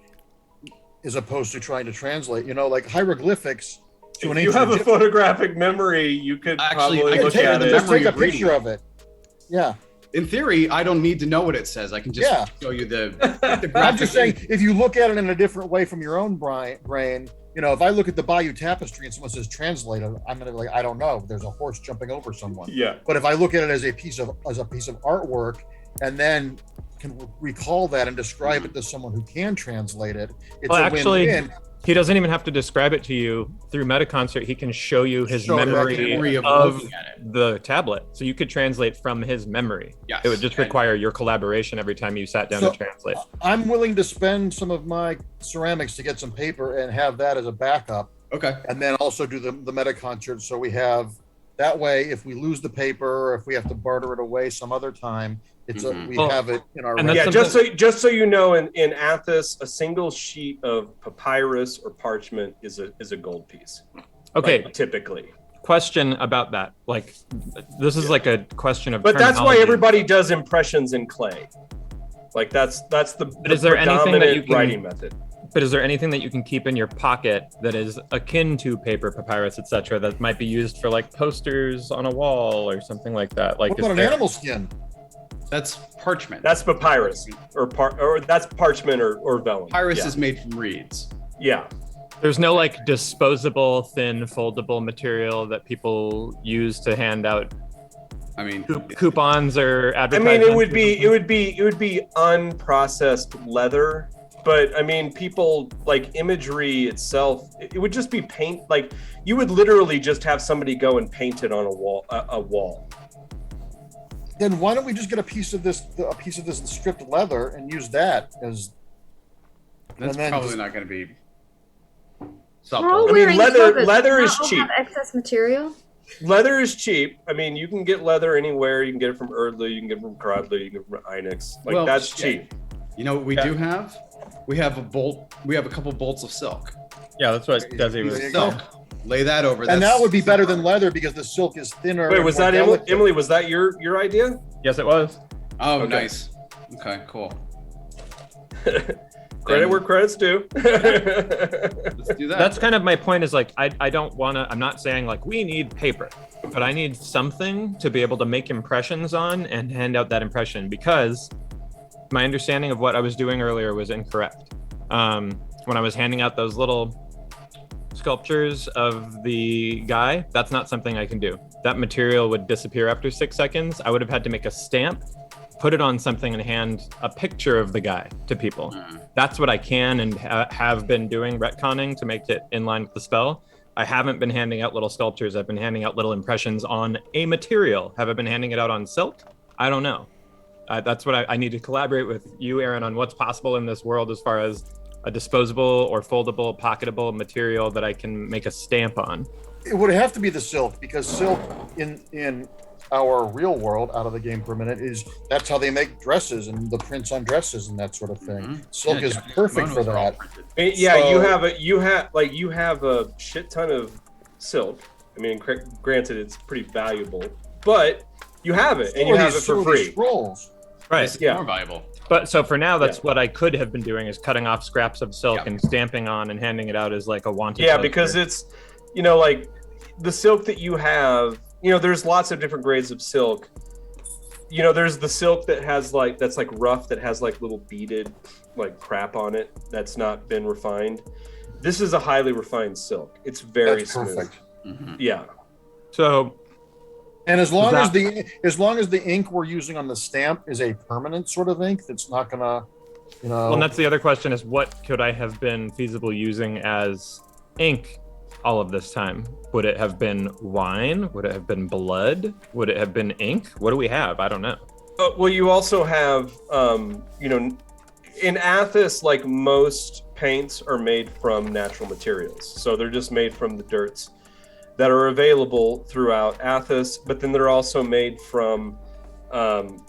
as opposed to trying to translate, like hieroglyphics. To if you have a photographic memory, you could probably look at it. Just take a picture of it. Yeah. In theory, I don't need to know what it says. I can just show you the graphic. I'm just saying, if you look at it in a different way from your own brain, if I look at the Bayou Tapestry and someone says translate, I'm going to be like, I don't know. There's a horse jumping over someone. Yeah. But if I look at it as a piece of artwork and then can recall that and describe it to someone who can translate it, it's a win-win. He doesn't even have to describe it to you through MetaConcert. He can show you his memory of looking at it. the tablet. So you could translate from his memory. Yes. It would just require your collaboration every time you sat down to translate. I'm willing to spend some of my ceramics to get some paper and have that as a backup. Okay. And then also do the MetaConcert. So we have that way, if we lose the paper, or if we have to barter it away some other time, we have it in our. And Yeah, just so you know, in Athos, a single sheet of papyrus or parchment is a gold piece. Okay. Like, typically. Question about that. Like, this is like a question of. But that's why terminology. everybody does impressions in clay. Like that's the is there anything that you can- writing method. But is there anything that you can keep in your pocket that is akin to paper, papyrus, etc., that might be used for like posters on a wall or something like that? Like, What about an animal skin? That's parchment. That's papyrus, or that's parchment or vellum. Papyrus Yeah. is made from reeds. Yeah. There's no like disposable, thin, foldable material that people use to hand out I mean, coupons or I advertisements. mean, it would be unprocessed leather. But I mean, people like imagery itself. It would just be paint. Like you would literally just have somebody go and paint it on a wall. A wall. Then why don't we just get a piece of this stripped leather and use that as? that's and then probably just- not going to be. We're all Supple. wearing leather- togas. leather Do is not all cheap. have excess material. Leather is cheap. I mean, you can get leather anywhere. You can get it from Erdley. You can get it from Kradler. You can get it from Inex. Like Well, that's yeah. cheap. You know what we do have? We have a bolt. We have a couple bolts of silk. Yeah, that's what Desi was. There you go. Silk. Lay that over. And That's that would be better than leather because the silk is thinner. Wait, and was more that delicate. Emily? Was that your idea? Yes, it was. Oh, Okay. nice. Okay, cool. Credit where credit's due. Let's do that. That's kind of my point. Is like I don't want to. I'm not saying like we need paper, but I need something to be able to make impressions on and hand out that impression because my understanding of what I was doing earlier was incorrect. When I was handing out those little sculptures of the guy, that's not something I can do. That material would disappear after 6 seconds. I would have had to make a stamp, put it on something, and hand a picture of the guy to people. That's what I can and have been doing, retconning to make it in line with the spell. I haven't been handing out little sculptures. I've been handing out little impressions on a material. Have I been handing it out on silk? I don't know. That's what I need to collaborate with you, Aaron, on what's possible in this world as far as a disposable or foldable, pocketable material that I can make a stamp on. It would have to be the silk because silk in our real world, out of the game for a minute, that's how they make dresses and the prints on dresses and that sort of thing. Silk is perfect for that. Yeah, So- you have a shit ton of silk. I mean, granted, it's pretty valuable, but you have it and you have it for free. Scrolls. Right. It's Yeah. more valuable. But so for now, that's Yeah. what I could have been doing is cutting off scraps of silk Yeah. and stamping on and handing it out as like a wanted. Yeah, poster. because it's, like the silk that you have, there's lots of different grades of silk. There's the silk that has that's like rough, that has like little beaded like crap on it that's not been refined. This is a highly refined silk. It's very That's smooth. perfect. Yeah. So And as long as the ink we're using on the stamp is a permanent sort of ink, that's not gonna, well, and that's the other question is what could I have been feasible using as ink all of this time? Would it have been wine? Would it have been blood? Would it have been ink? What do we have? I don't know. Well, you also have, in Athos, like most paints are made from natural materials. So they're just made from the dirts that are available throughout Athos, but then they're also made from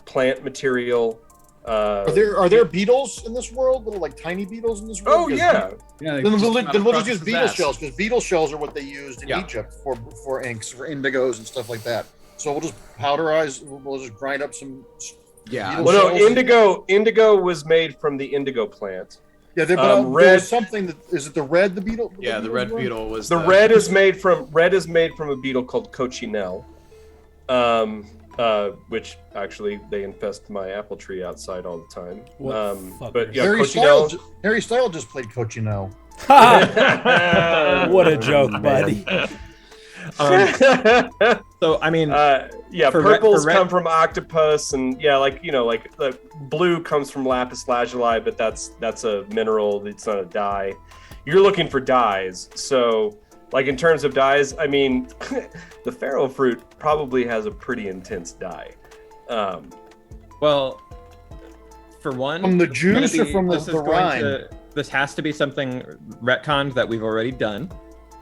plant material. Are there beetles in this world? Little like tiny beetles in this world? Oh, 'Cause yeah. Yeah, Then we'll not just use across beetle his ass. shells because beetle shells are what they used in Yeah. Egypt for inks, for indigos and stuff like that. So we'll just powderize. We'll just grind up some. Yeah. beetle Well, no, shells. indigo was made from the indigo plant. Yeah, there red- was something that is it the red the beetle? Yeah, the red beetle was The red is made from a beetle called cochineal, which actually they infest my apple tree outside all the time. What But yeah, Harry cochineal. Styles just played Cochino. What a joke, buddy. So I mean, Yeah, For purples red- come from octopus, and yeah, like the blue comes from lapis lazuli, but that's a mineral. It's not a dye. you're looking for dyes. So, like in terms of dyes, I mean, the farrow fruit probably has a pretty intense dye. Well, for one, From the juice or from this the is going rind? this has to be something retconned that we've already done,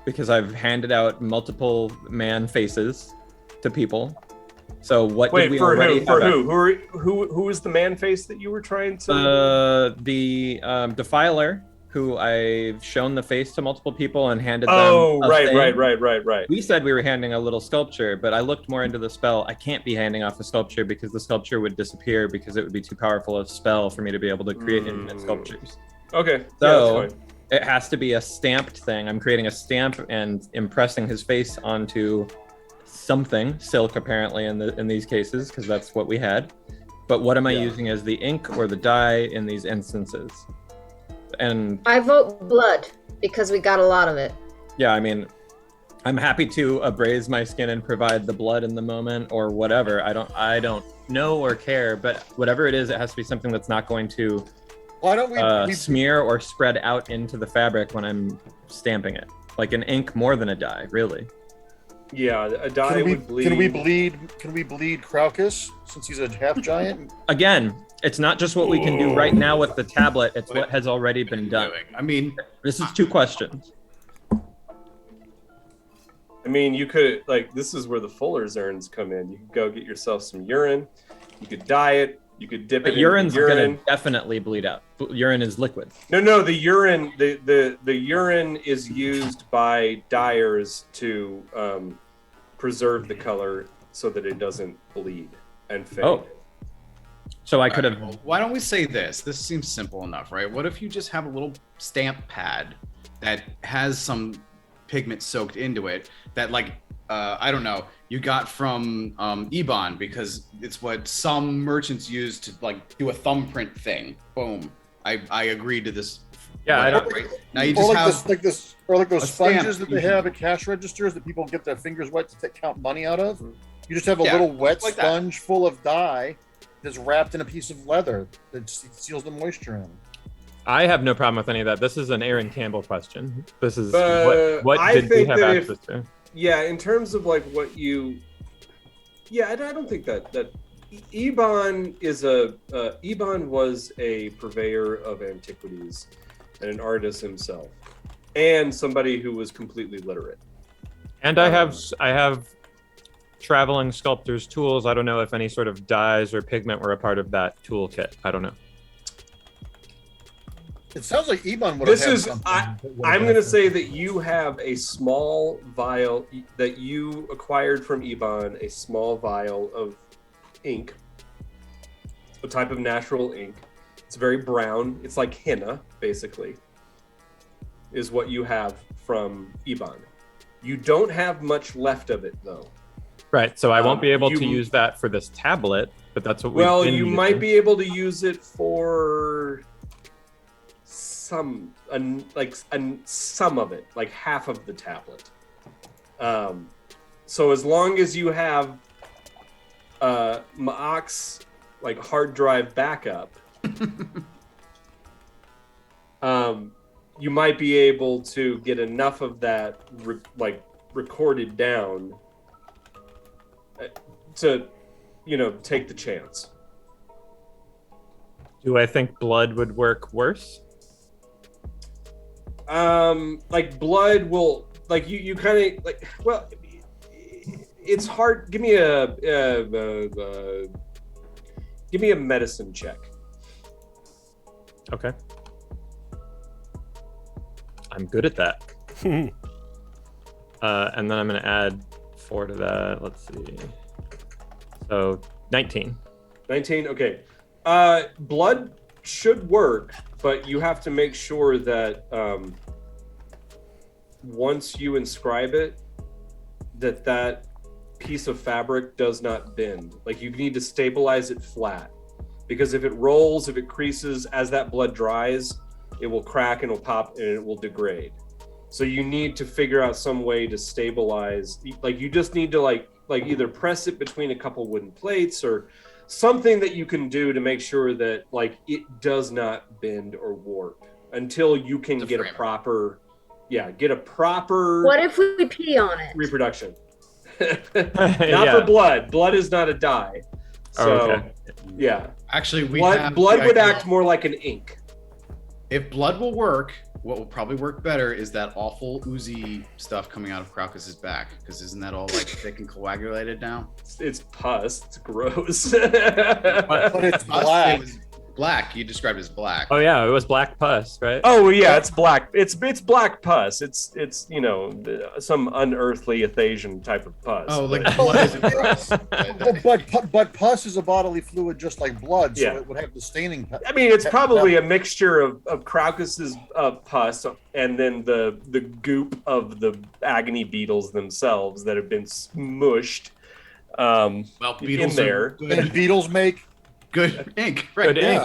because I've handed out multiple man faces to people. So what did we already have? Who is the man face that you were trying to? The defiler, who I've shown the face to multiple people and handed them. Oh, a right. thing. We said we were handing a little sculpture, but I looked more into the spell. I can't be handing off a sculpture because the sculpture would disappear because it would be too powerful a spell for me to be able to create infinite sculptures. Okay. So that's fine. it has to be a stamped thing. I'm creating a stamp and impressing his face onto something, silk apparently in these cases, because that's what we had. But what am I using as the ink or the dye in these instances? And I vote blood because we got a lot of it. yeah, I mean, I'm happy to abrase my skin and provide the blood in the moment or whatever. I don't know or care, but whatever it is, it has to be something that's not going to Why don't we smear or spread out into the fabric when I'm stamping it. Like an ink more than a dye, really. Yeah, a dye would bleed. Can we bleed Crocus since he's a half giant? Again, it's not just what we can do right now with the tablet, it's what has already been done. I mean, This is two questions. I mean, you could, like, this is where the Fuller's urns come in. You could go get yourself some urine. You could dye it. You could dip it in Urine's urine. gonna definitely bleed out. Urine is liquid. No, the urine, the urine is used by dyers to preserve the color so that it doesn't bleed and fade. Oh. So I could have. well, why don't we say this? This seems simple enough, right? What if you just have a little stamp pad that has some pigment soaked into it that, like, I don't know, you got from Ebon, because it's what some merchants use to, like, do a thumbprint thing. Boom. I agreed to this. Yeah, I don't. Right? Now you just have those a sponges stamp. that they have at cash registers that people get their fingers wet to count money out of. You just have a Yeah, little wet like that. sponge full of dye that's wrapped in a piece of leather that seals the moisture in. I have no problem with any of that. This is an Aaron Campbell question. This is what I did we think have that access to? Yeah, in terms of like what you, I don't think that Ebon is Ebon was a purveyor of antiquities and an artist himself, and somebody who was completely literate. And I have traveling sculptor's tools. I don't know if any sort of dyes or pigment were a part of that toolkit. I don't know. It sounds like Ebon would This have is something. I'm going to say that you have a small vial that you acquired from Ebon, a small vial of ink, a type of natural ink. It's very brown. It's like henna, basically, is what you have from Ebon. You don't have much left of it, though. Right. So I won't be able you- to use that for this tablet, but that's what Well, we've been you using. might be able to use it for some of it, like half of the tablet. So as long as you have Ma'ak's like hard drive backup, you might be able to get enough of that recorded down to, take the chance. Do I think blood would work worse? Like blood will, like you kind of like, well, it's hard. Give me a medicine check. Okay. I'm good at that. And then I'm going to add 4 to that. Let's see. So 19. 19. Okay. Blood should work, but you have to make sure that once you inscribe it, that piece of fabric does not bend. Like, you need to stabilize it flat, because if it rolls, if it creases, as that blood dries, it will crack and it'll pop and it will degrade. So you need to figure out some way to stabilize. Like, you just need to like either press it between a couple wooden plates or something that you can do to make sure that like it does not bend or warp. until you can get a proper, What if we pee on it? reproduction. Not for blood. Blood is not a dye. So, yeah. Actually, blood would act more like an ink. If blood will work, what will probably work better is that awful oozy stuff coming out of Crocus's back. Because isn't that all like thick and coagulated now? It's pus. It's gross. But it's black. It was black. You described it as black. Oh yeah, it was black pus, right? Oh yeah, it's black. It's black pus. It's some unearthly Athasian type of pus. Oh, like blood isn't pus. But pus is a bodily fluid just like blood, so Yeah. it would have the staining. I mean, it's probably a mixture of Crocus's pus and then the goop of the agony beetles themselves that have been smushed in there. And beetles make good ink, right? Good ink.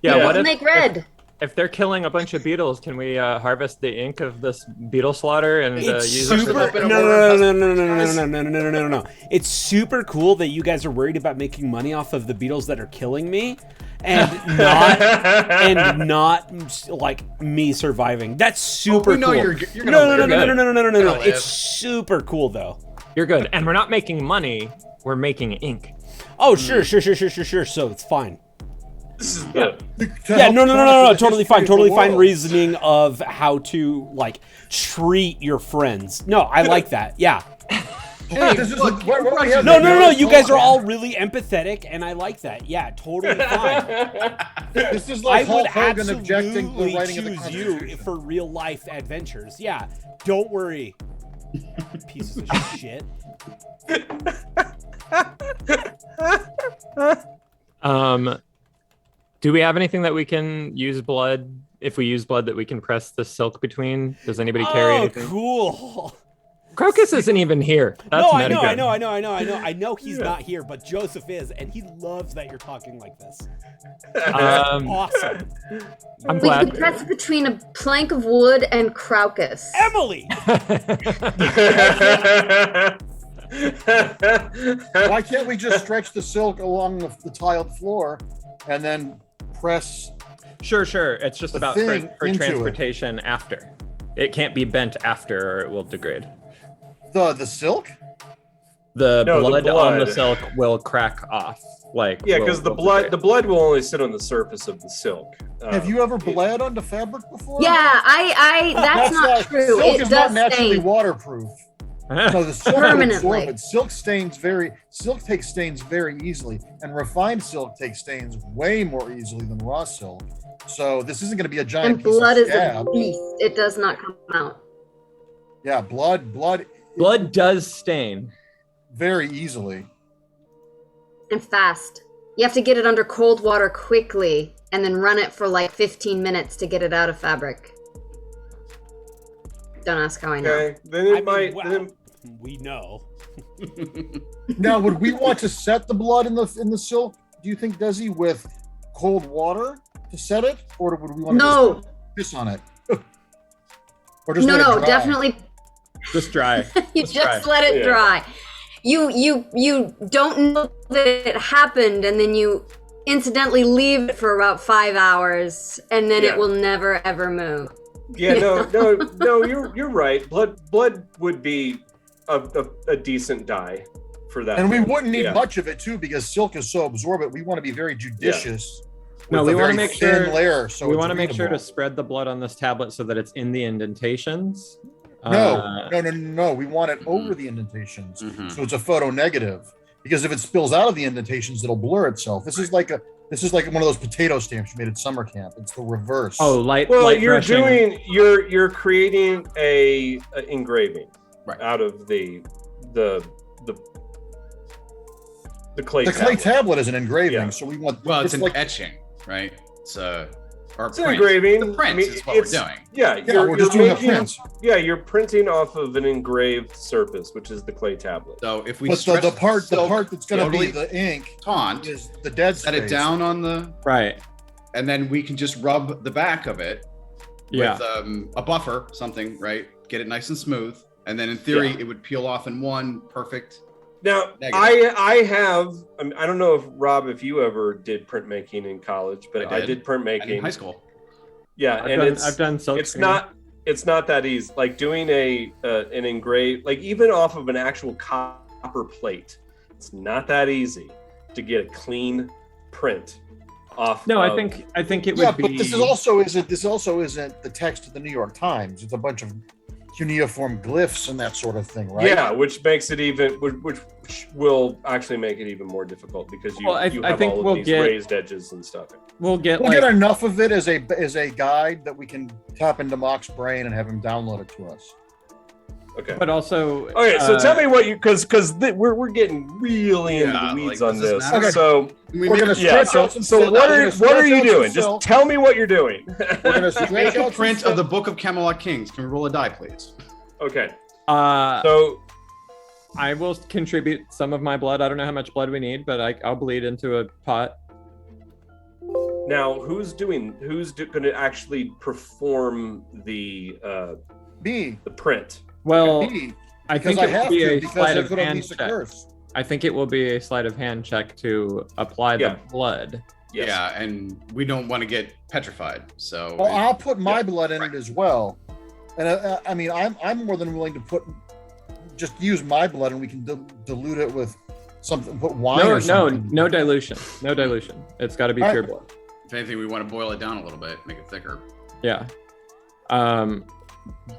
Yeah. Yeah. What Make red. if they're killing a bunch of beetles? Can we harvest the ink of this beetle slaughter and It's use it for super. the... No. It's super cool that you guys are worried about making money off of the beetles that are killing me, and not like me surviving. That's super we know cool. you're gonna No. It's super cool though. You're good. And we're not making money. We're making ink. Oh, sure. So it's fine. This is the Yeah, no. Totally fine reasoning of how to like treat your friends. No, I like that. Yeah. Hey, this is No. You guys are all really empathetic, and I like that. Yeah, totally fine. This is I like would Hulk Hogan objecting to the absolutely writing of the choose Constitution. you for real life adventures. Yeah, don't worry. Pieces of shit. Do we have anything that we can use blood? If we use blood, that we can press the silk between? Does anybody carry anything? Cool. Crocus isn't even here. That's No, I metagame. know. I know he's not here, but Joseph is, and he loves that you're talking like this. Awesome. I'm We glad. could press between a plank of wood and Crocus. Emelie. Why can't we just stretch the silk along the tiled floor and then press? Sure. It's just The about thing for into it. transportation after. It can't be bent after or it will degrade. The silk? The No, the blood on the blood. silk will crack off. because the blood will only sit on the surface of the silk. Have you ever bled onto fabric before? Yeah, I that's not true. Silk It is does not naturally stain. waterproof. No, the silk will Permanently. absorb it. Silk takes stains very easily, and refined silk takes stains way more easily than raw silk. So this isn't going to be a giant And piece blood of is a scab. beast. It does not come out. Yeah, blood Blood does stain. very easily. And fast. You have to get it under cold water quickly and then run it for like 15 minutes to get it out of fabric. Don't ask how I know. Okay, then it might. We know. Now, would we want to set the blood in the silk? Do you think, Desi, with cold water to set it, or would we want to No. just piss on it? Or just No, let it dry? definitely. Just dry. You just let it Yeah. dry. You don't know that it happened, and then you incidentally leave it for about 5 hours, and then Yeah. it will never ever move. Yeah, no, you're right. Blood would be a decent dye for that. And we wouldn't need Yeah. much of it too, because silk is so absorbent. We want to be very judicious. No, with we a want to very make thin sure layer. So we it's want to make sure to readable. spread the blood on this tablet so that it's in the indentations. No. We want it over the indentations, so it's a photo negative. Because if it spills out of the indentations, it'll blur itself. This is like one of those potato stamps you made at summer camp. It's the reverse. Oh, light. Well, light you're brushing. you're creating a engraving Right. out of the clay. the clay tablet. tablet is an engraving, Yeah. so we want. Well, it's an like etching, right? It's or It's an print. engraving. The print I mean, is what we're it's- doing. Yeah, yeah, we're just doing a making- print. Yeah, you're printing off of an engraved surface, which is the clay tablet. So if we But stretch the part silk that's going to totally be the ink taut, is the dead set space. it down on the, Right. and then we can just rub the back of it Yeah. with a buffer, something, right? Get it nice and smooth, and then in theory Yeah. it would peel off in one perfect. Now, Negative. I have. I don't know if Rob, if you ever did printmaking in college, but I did And in printmaking. high school. Yeah, I've done silk screen. It's not that easy. Like doing an engraved, like even off of an actual copper plate, it's not that easy to get a clean print off. No, I think it would be. But this also isn't the text of the New York Times. It's a bunch of cuneiform glyphs and that sort of thing, right? Yeah, which makes it which will actually make it even more difficult because you have all of these raised edges and stuff. We'll get enough of it as a guide that we can tap into Marc's brain and have him download it to us. Okay. But also, okay. So tell me what you because we're getting really into the weeds on this. Okay. So we're gonna stretch out some so what are you doing? Just tell me what you're doing. We're gonna stretch Make a out print of the Book of Camelot Kings. Can we roll a die, please? Okay. So I will contribute some of my blood. I don't know how much blood we need, but I'll bleed into a pot. Now, who's going to actually perform the print? Well, I think it will be a sleight of hand hand check. I think it will be a sleight of hand check to apply the blood. Yes. Yeah, and we don't want to get petrified. So I'll put my blood in it as well. And I mean, I'm more than willing to just use my blood, and we can dilute it with something. Put wine or something. No dilution. No dilution. It's got to be pure blood. If anything, we want to boil it down a little bit, make it thicker. Yeah.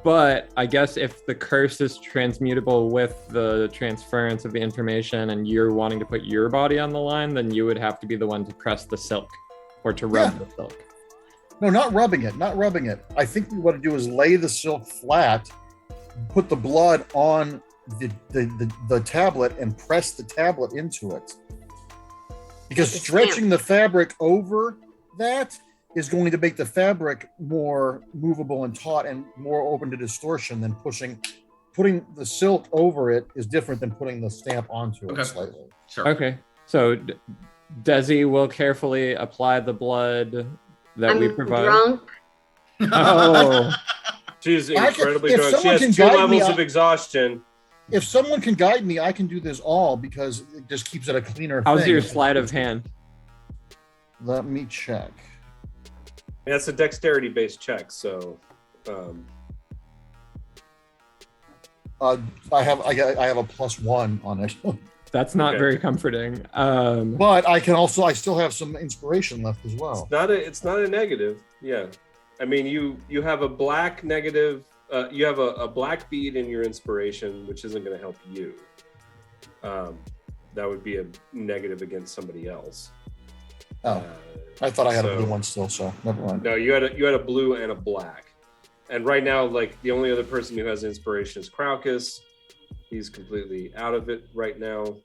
But I guess if the curse is transmutable with the transference of the information and you're wanting to put your body on the line, then you would have to be the one to press the silk or to rub the silk. No, not rubbing it. I think what we want to do is lay the silk flat, put the blood on the tablet and press the tablet into it. Because stretching the fabric over that is going to make the fabric more movable and taut and more open to distortion than putting the silk over it is different than putting the stamp onto it slightly. Sure. Okay. So Desi will carefully apply the blood that we provide. Drunk. Oh. She's incredibly drunk. She has 2 levels of exhaustion. If someone can guide me, I can do this all because it just keeps it a cleaner thing. How's your sleight of hand? Let me check. That's a dexterity-based check, so. I have a +1 on it. That's not very comforting. But I still have some inspiration left as well. It's not a negative. Yeah, I mean you have a black negative. You have a black bead in your inspiration, which isn't going to help you. That would be a negative against somebody else. I thought I had a blue one still, so never mind. No, you had a blue and a black. And right now, like the only other person who has inspiration is Craucus. He's completely out of it right now.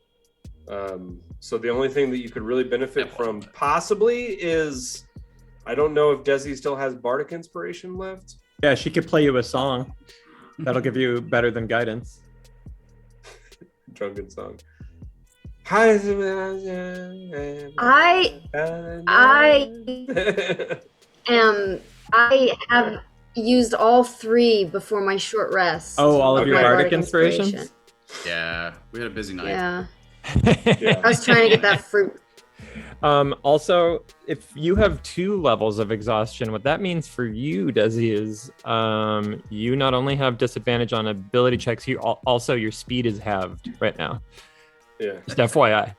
So the only thing that you could really benefit from possibly is, I don't know if Desi still has bardic inspiration left. Yeah, she could play you a song. That'll give you better than guidance. Drunken song. I have used all 3 before my short rest. Oh, all of your bardic inspirations? Yeah, we had a busy night. Yeah. I was trying to get that fruit. Also, if you have 2 levels of exhaustion, what that means for you, Desi, is you not only have disadvantage on ability checks, also your speed is halved right now. Yeah. Just FYI.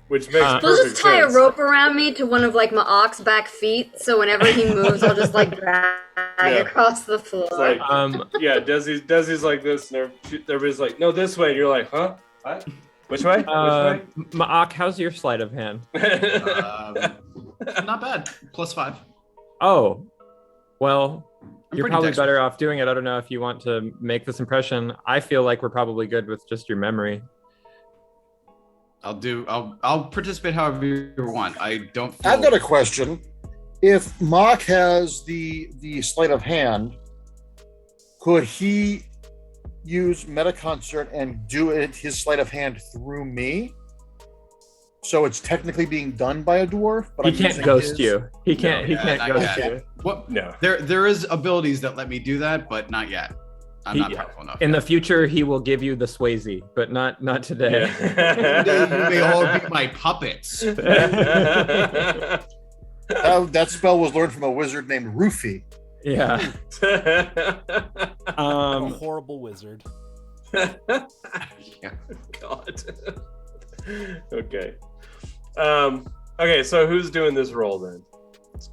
Which makes perfect They'll just tie sense. a rope around me to one of like Ma'ok's back feet, so whenever he moves, I'll just like drag across the floor. It's like, Desi's like this, and everybody's like, no, this way. And you're like, huh? What? Which way? Which way? Ma'ok, how's your sleight of hand? Not bad. +5. Oh, well, you're pretty probably dexterous. better off doing it. I don't know if you want to make this impression. I feel like we're probably good with just your memory. I'll participate however you want. I don't feel... I've got a question. If Marc has the sleight of hand, could he use Metaconcert and do his sleight of hand through me? So it's technically being done by a dwarf, but He can't ghost you. He can't not ghost yet. you. What? No. There is abilities that let me do that, but not yet. I'm not powerful enough. In the future, he will give you the Swayze, but not today. You may all be my puppets. That spell was learned from a wizard named Rufy. Yeah. A horrible wizard. Yeah. God. Okay. Okay, so who's doing this roll then? Let's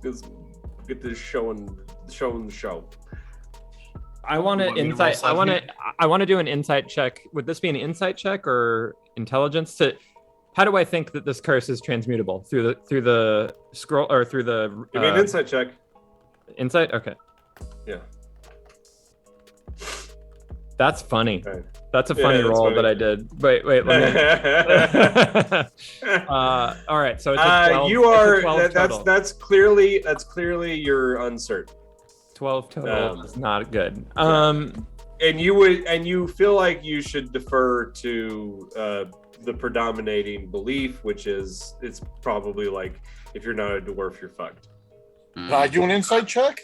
get this showing the show. I want to insight. I want to do an insight check. Would this be an insight check or intelligence? How do I think that this curse is transmutable through the scroll or through the? Give me an insight check. Insight. Okay. Yeah. That's funny. Okay. That's a funny roll funny. that I did. Wait. Let me. All right. So it's a 12. You are. It's a 12 That's clearly you're uncertain. 12 total is not good. And you feel like you should defer to the predominating belief, which is it's probably like if you're not a dwarf, you're fucked. Can I do an insight check?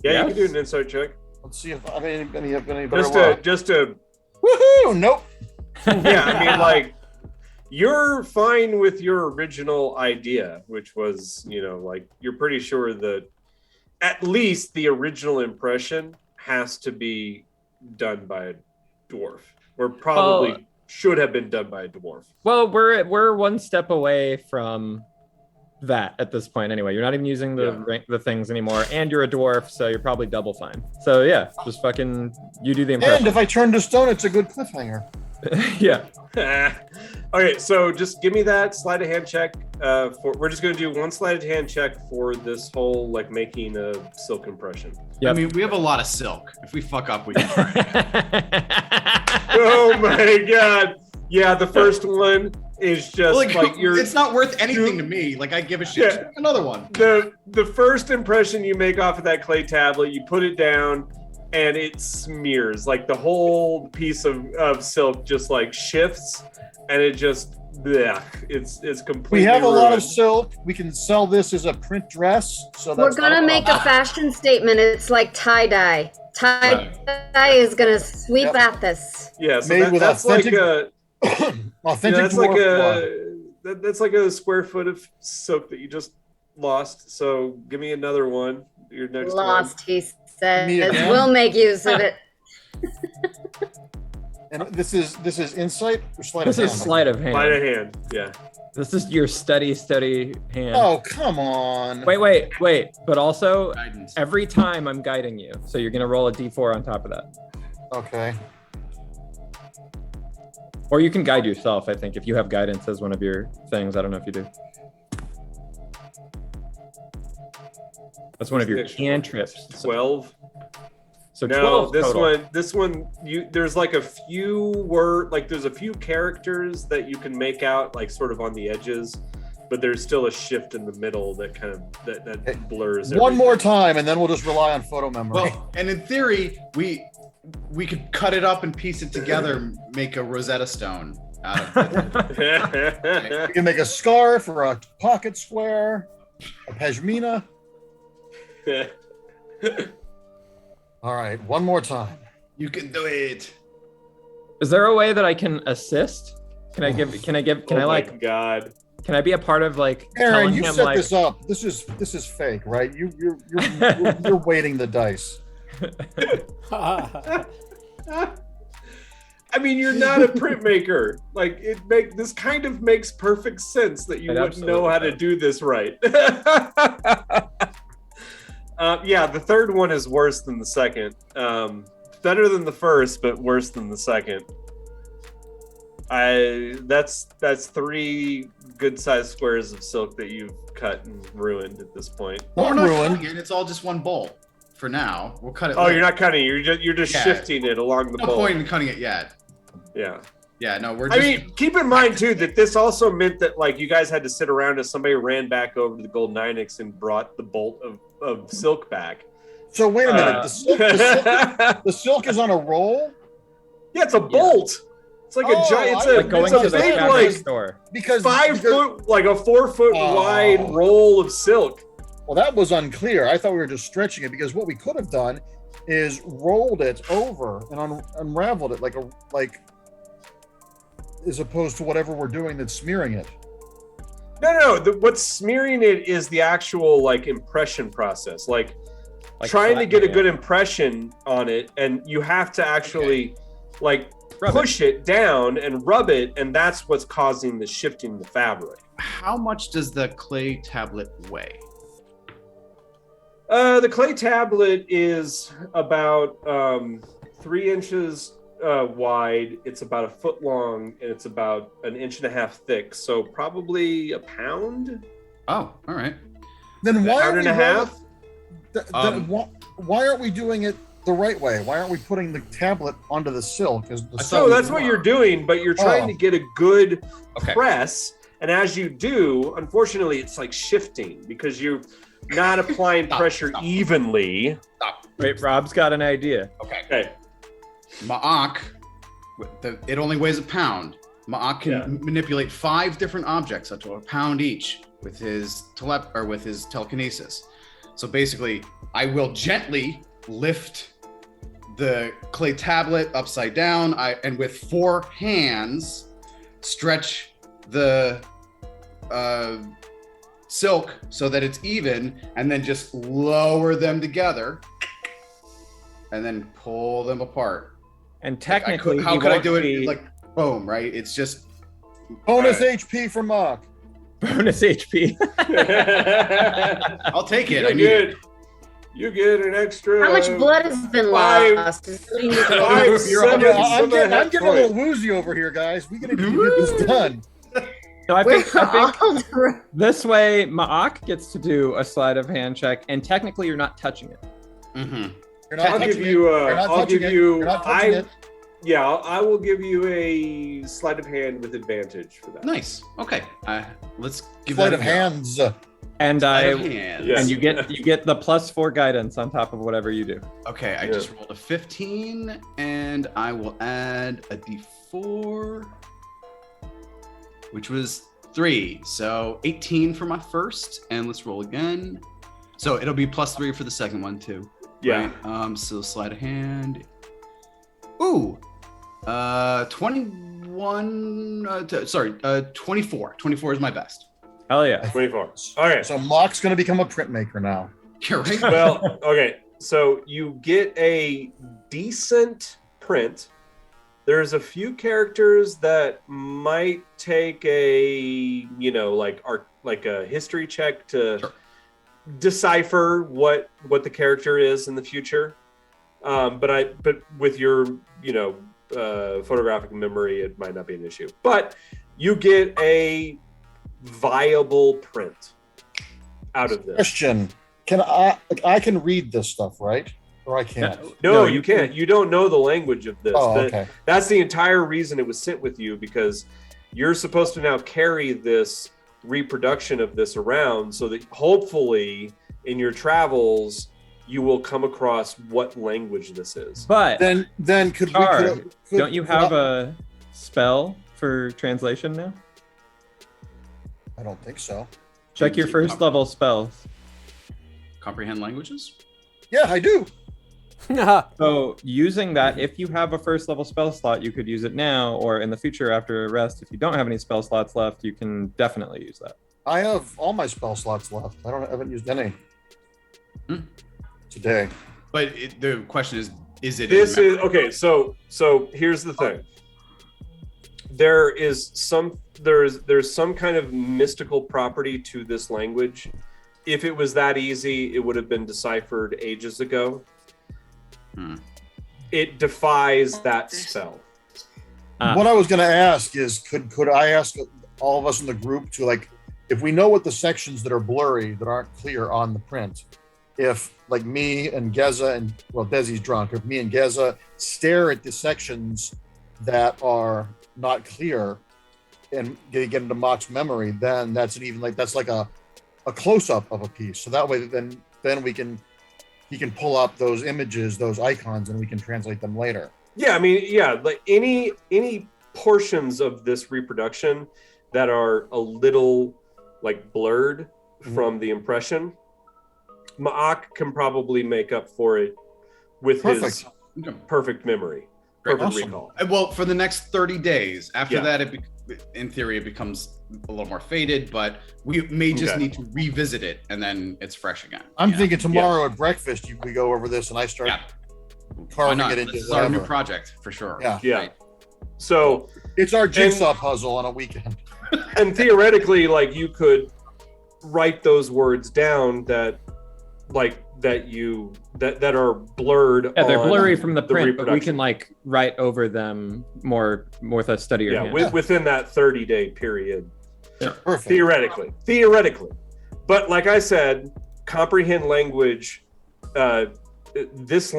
Yeah, Yes. you can do an insight check. Let's see if I have any better Just to woohoo! Nope. yeah, I mean, like, you're fine with your original idea, which was, like, you're pretty sure that at least the original impression has to be done by a dwarf, or probably should have been done by a dwarf. Well, we're one step away from that at this point anyway. You're not even using the things anymore, and you're a dwarf, so you're probably double fine. So yeah, just fucking you do the impression. And if I turn to stone, it's a good cliffhanger. Yeah. Okay, so just give me that sleight of hand check. We're just going to do one sleight of hand check for this whole like making a silk impression. Yep. I mean, we have a lot of silk. If we fuck up, we can try again. Oh my god! Yeah, the first one is just it's not worth anything to me. Like I give a shit. Yeah. Another one. The first impression you make off of that clay tablet, you put it down, and it smears. Like the whole piece of silk just like shifts, and it just it's completely. We have a lot of ruined. silk. We can sell this as a print dress. So We're that's gonna make a fashion statement. It's like tie-dye. Tie-dye is gonna sweep at this. Yeah, so Made with that's authentic- like a authentic that's like dwarf blood. that's like a square foot of silk that you just lost. So give me another one. Your next Lost, he says. Me again? We'll make use of it. And this is insight or sleight This of is hand? sleight of one. Sleight of hand. hand. Yeah. This is your steady hand. Oh, come on. Wait. But also, Guidance. every time I'm guiding you, so you're gonna roll a d4 on top of that, Okay. or you can guide yourself. I think if you have guidance as one of your things. I don't know if you do. That's one of your cantrips. 12. So No, 12 this total. one, there's like a few characters that you can make out like sort of on the edges, but there's still a shift in the middle that kind of that blurs. One everything. more time, and then we'll just rely on photo memory. Well, and in theory, we could cut it up and piece it together, make a Rosetta Stone out of it. We can make a scarf or a pocket square, a pashmina. All right, one more time. You can do it. Is there a way that I can assist? Can I Oh my God. Can I be a part of like Aaron, telling you him set like this up. This is fake, right? You're weighting the dice. I mean, you're not a printmaker. Like this kind of makes perfect sense that you It wouldn't know absolutely how to does. do this right. Yeah, the third one is worse than the second. Better than the first, but worse than the second. That's 3 good-sized squares of silk that you've cut and ruined at this point. Well, we're Not not ruined. cutting it. It's all just one bolt for now. We'll cut it. Oh, later. you're not cutting. You're just Yeah. shifting it along the No bowl. point in cutting it yet. Yeah. Yeah, no, we're I just. mean, keep in mind too that this also meant that like you guys had to sit around as somebody ran back over to the Golden Inex and brought the bolt of silk back. So wait a minute. The silk is on a roll Yeah, it's a bolt. It's like Oh, a giant. It's I- a, like going it's to a the big fabric like store? because 5 foot, like a 4 foot Oh. wide roll of silk. Well, that was unclear. I thought we were just stretching it because what we could have done is rolled it over and unraveled it like as opposed to whatever we're doing that's smearing it. No. What's smearing it is the actual like impression process, like trying to get a good impression on it, and you have to actually like push it down and rub it, and that's what's causing the shifting the fabric. How much does the clay tablet weigh? The clay tablet is about 3 inches wide. It's about a foot long, and it's about 1.5 inches thick. So probably a pound. Oh, all right. Then why Pound and a half. Why aren't we doing it the right way? Why aren't we putting the tablet onto the silk? So that's what you're doing, but you're trying to get a good press. And as you do, unfortunately, it's like shifting because you're not applying pressure evenly. Wait, Rob's got an idea. Okay. Ma'ak, it only weighs a pound. Ma'ak can manipulate 5 different objects up to a pound each with his telekinesis. So basically, I will gently lift the clay tablet upside down, and with 4 hands stretch the silk so that it's even, and then just lower them together and then pull them apart. And technically, how could I do it? Like, boom, right? It's just bonus HP for Mark. Bonus HP. I'll take it. You get an extra. How much blood has been lost? I'm getting a little woozy over here, guys. We gotta get this done. No, I think this way, Ma'ak gets to do a sleight of hand check, and technically, you're not touching it. Mm-hmm. I will give you a sleight of hand with advantage for that. Nice. Okay. Let's give sleight that of hands. And you get the +4 guidance on top of whatever you do. Okay, I just rolled a 15, and I will add a d4, which was 3. So 18 for my first, and let's roll again. So it'll be +3 for the second one too. Yeah. Right? So sleight of hand. Ooh. 21. 24. 24 is my best. Hell yeah. 24. All right. So Mock's going to become a printmaker now. You're right. Well, okay. So you get a decent print. There's a few characters that might take a, like a history check to decipher what the character is in the future. But with your, photographic memory, it might not be an issue. But you get a viable print out of this. Question: I can read this stuff, right? Or I can't? No, you can't. You don't know the language of this. Oh, okay. That's the entire reason it was sent with you, because you're supposed to now carry this reproduction of this around, so that hopefully in your travels you will come across what language this is. But then could don't you have a spell for translation now? I don't think so. Check your first level spells. Comprehend languages? Yeah, I do. So using that, if you have a first level spell slot, you could use it now, or in the future after a rest. If you don't have any spell slots left, you can definitely use that. I have all my spell slots left. I haven't used any today. But the question is it? This is okay. So here's the thing. There's some kind of mystical property to this language. If it was that easy, it would have been deciphered ages ago. It defies that spell. What I was going to ask is, could I ask all of us in the group to, like, if we know what the sections that are blurry, that aren't clear on the print, if like me and Geza and Desi's drunk, if me and Geza stare at the sections that are not clear and get into Mock's memory, then that's that's like a close-up of a piece. So that way then he can pull up those images, those icons, and we can translate them later. Yeah, I mean, like any portions of this reproduction that are a little like blurred from the impression, Ma'ak can probably make up for it with his perfect memory, perfect recall. Well, for the next 30 days. After that, in theory, it becomes a little more faded, but we may just need to revisit it, and then it's fresh again. I'm thinking tomorrow at breakfast we go over this, and I start carving it into. This is our new project for sure. Yeah. Right. So it's our jigsaw puzzle on a weekend. And theoretically, like, you could write those words down that are blurred. Yeah, they're blurry from the print, but we reproduction. can like write over them more with a steadier hand. Within that 30-day period. Yeah. Perfect. Theoretically. But like I said, comprehend language. This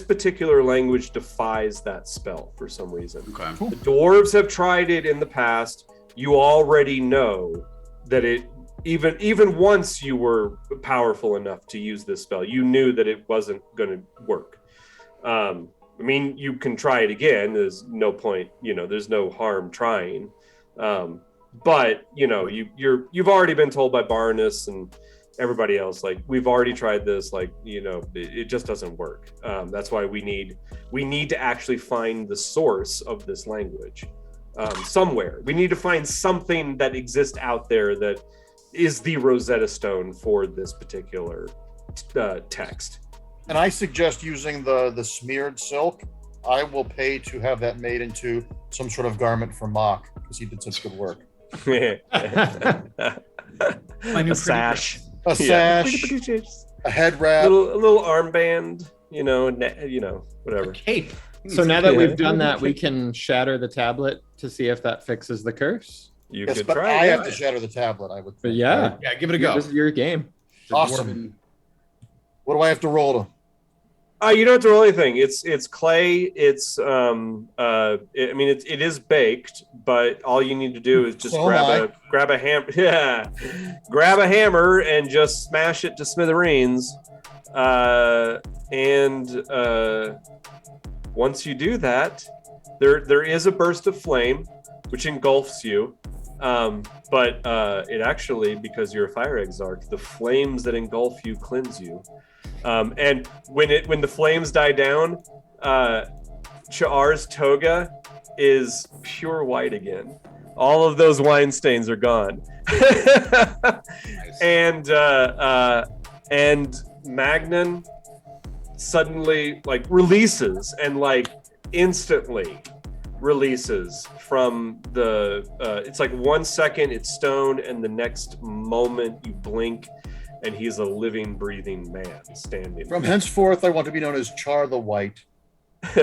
particular language defies that spell for some reason. Okay. Cool. The dwarves have tried it in the past. You already know that it, even once you were powerful enough to use this spell, you knew that it wasn't going to work. I mean, you can try it again. There's no point, there's no harm trying. But you've already been told by Barnus and everybody else, like, we've already tried this, like, it just doesn't work. That's why we need to actually find the source of this language somewhere. We need to find something that exists out there that is the Rosetta Stone for this particular text. And I suggest using the smeared silk. I will pay to have that made into some sort of garment for Mock, because he did such good work. My new sash. A sash, a head wrap, a little armband, whatever. Cape. So now that we've done that, we can shatter the tablet to see if that fixes the curse. You yes, could but try I it. have to shatter the tablet, I would think. But yeah, right? Yeah, give it a go. This is your game. Awesome. What do I have to roll to? You don't have to roll anything. It's clay. It's it is baked, but all you need to do is just grab a hammer. Yeah, grab a hammer and just smash it to smithereens. And once you do that, there is a burst of flame, which engulfs you. But it actually, because you're a fire exarch, the flames that engulf you cleanse you. And when the flames die down, Cha'ar's toga is pure white again. All of those wine stains are gone. And Magnan suddenly releases and instantly releases from the it's 1 second it's stone, and the next moment you blink and he's a living, breathing man standing. From henceforth, I want to be known as Char the White. You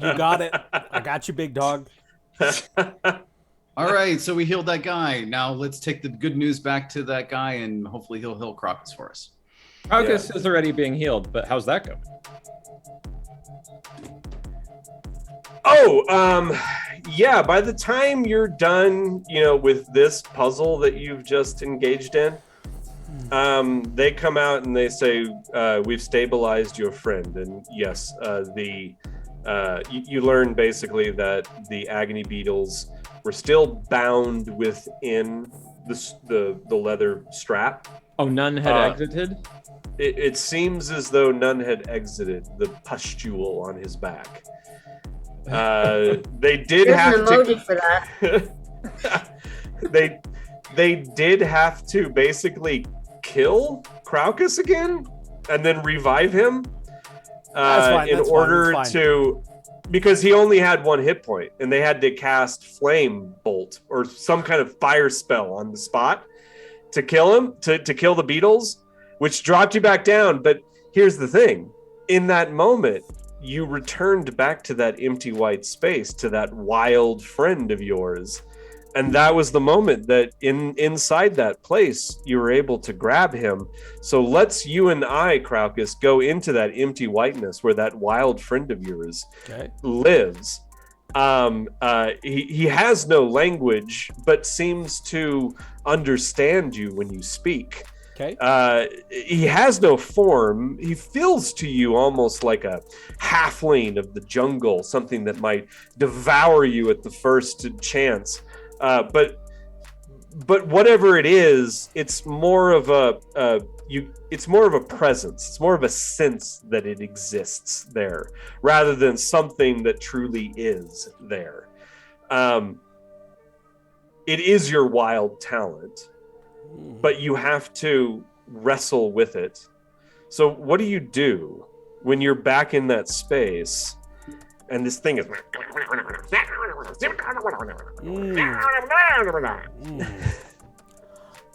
got it. I got you, big dog. All right, so we healed that guy. Now let's take the good news back to that guy, and hopefully he'll heal Crocus for us. Crocus is already being healed, but how's that going? Yeah, by the time you're done, with this puzzle that you've just engaged in, they come out and they say, we've stabilized your friend. And yes, you learn basically that the agony beetles were still bound within the leather strap. Oh, none had exited? It seems as though none had exited the pustule on his back. They did There's have an emoji for that. they did have to basically kill Crocus again and then revive him because he only had 1 hit point, and they had to cast flame bolt or some kind of fire spell on the spot to kill him, to kill the beetles, which dropped you back down. But here's the thing: in that moment, you returned back to that empty white space, to that wild friend of yours. And that was the moment that inside that place, you were able to grab him. So let's you and I, Crocus, go into that empty whiteness where that wild friend of yours lives. He has no language, but seems to understand you when you speak. Okay. He has no form. He feels to you almost like a halfling of the jungle, something that might devour you at the first chance. But whatever it is, it's more of a presence. It's more of a sense that it exists there, rather than something that truly is there. it is your wild talent, but you have to wrestle with it. So what do you do when you're back in that space and this thing is...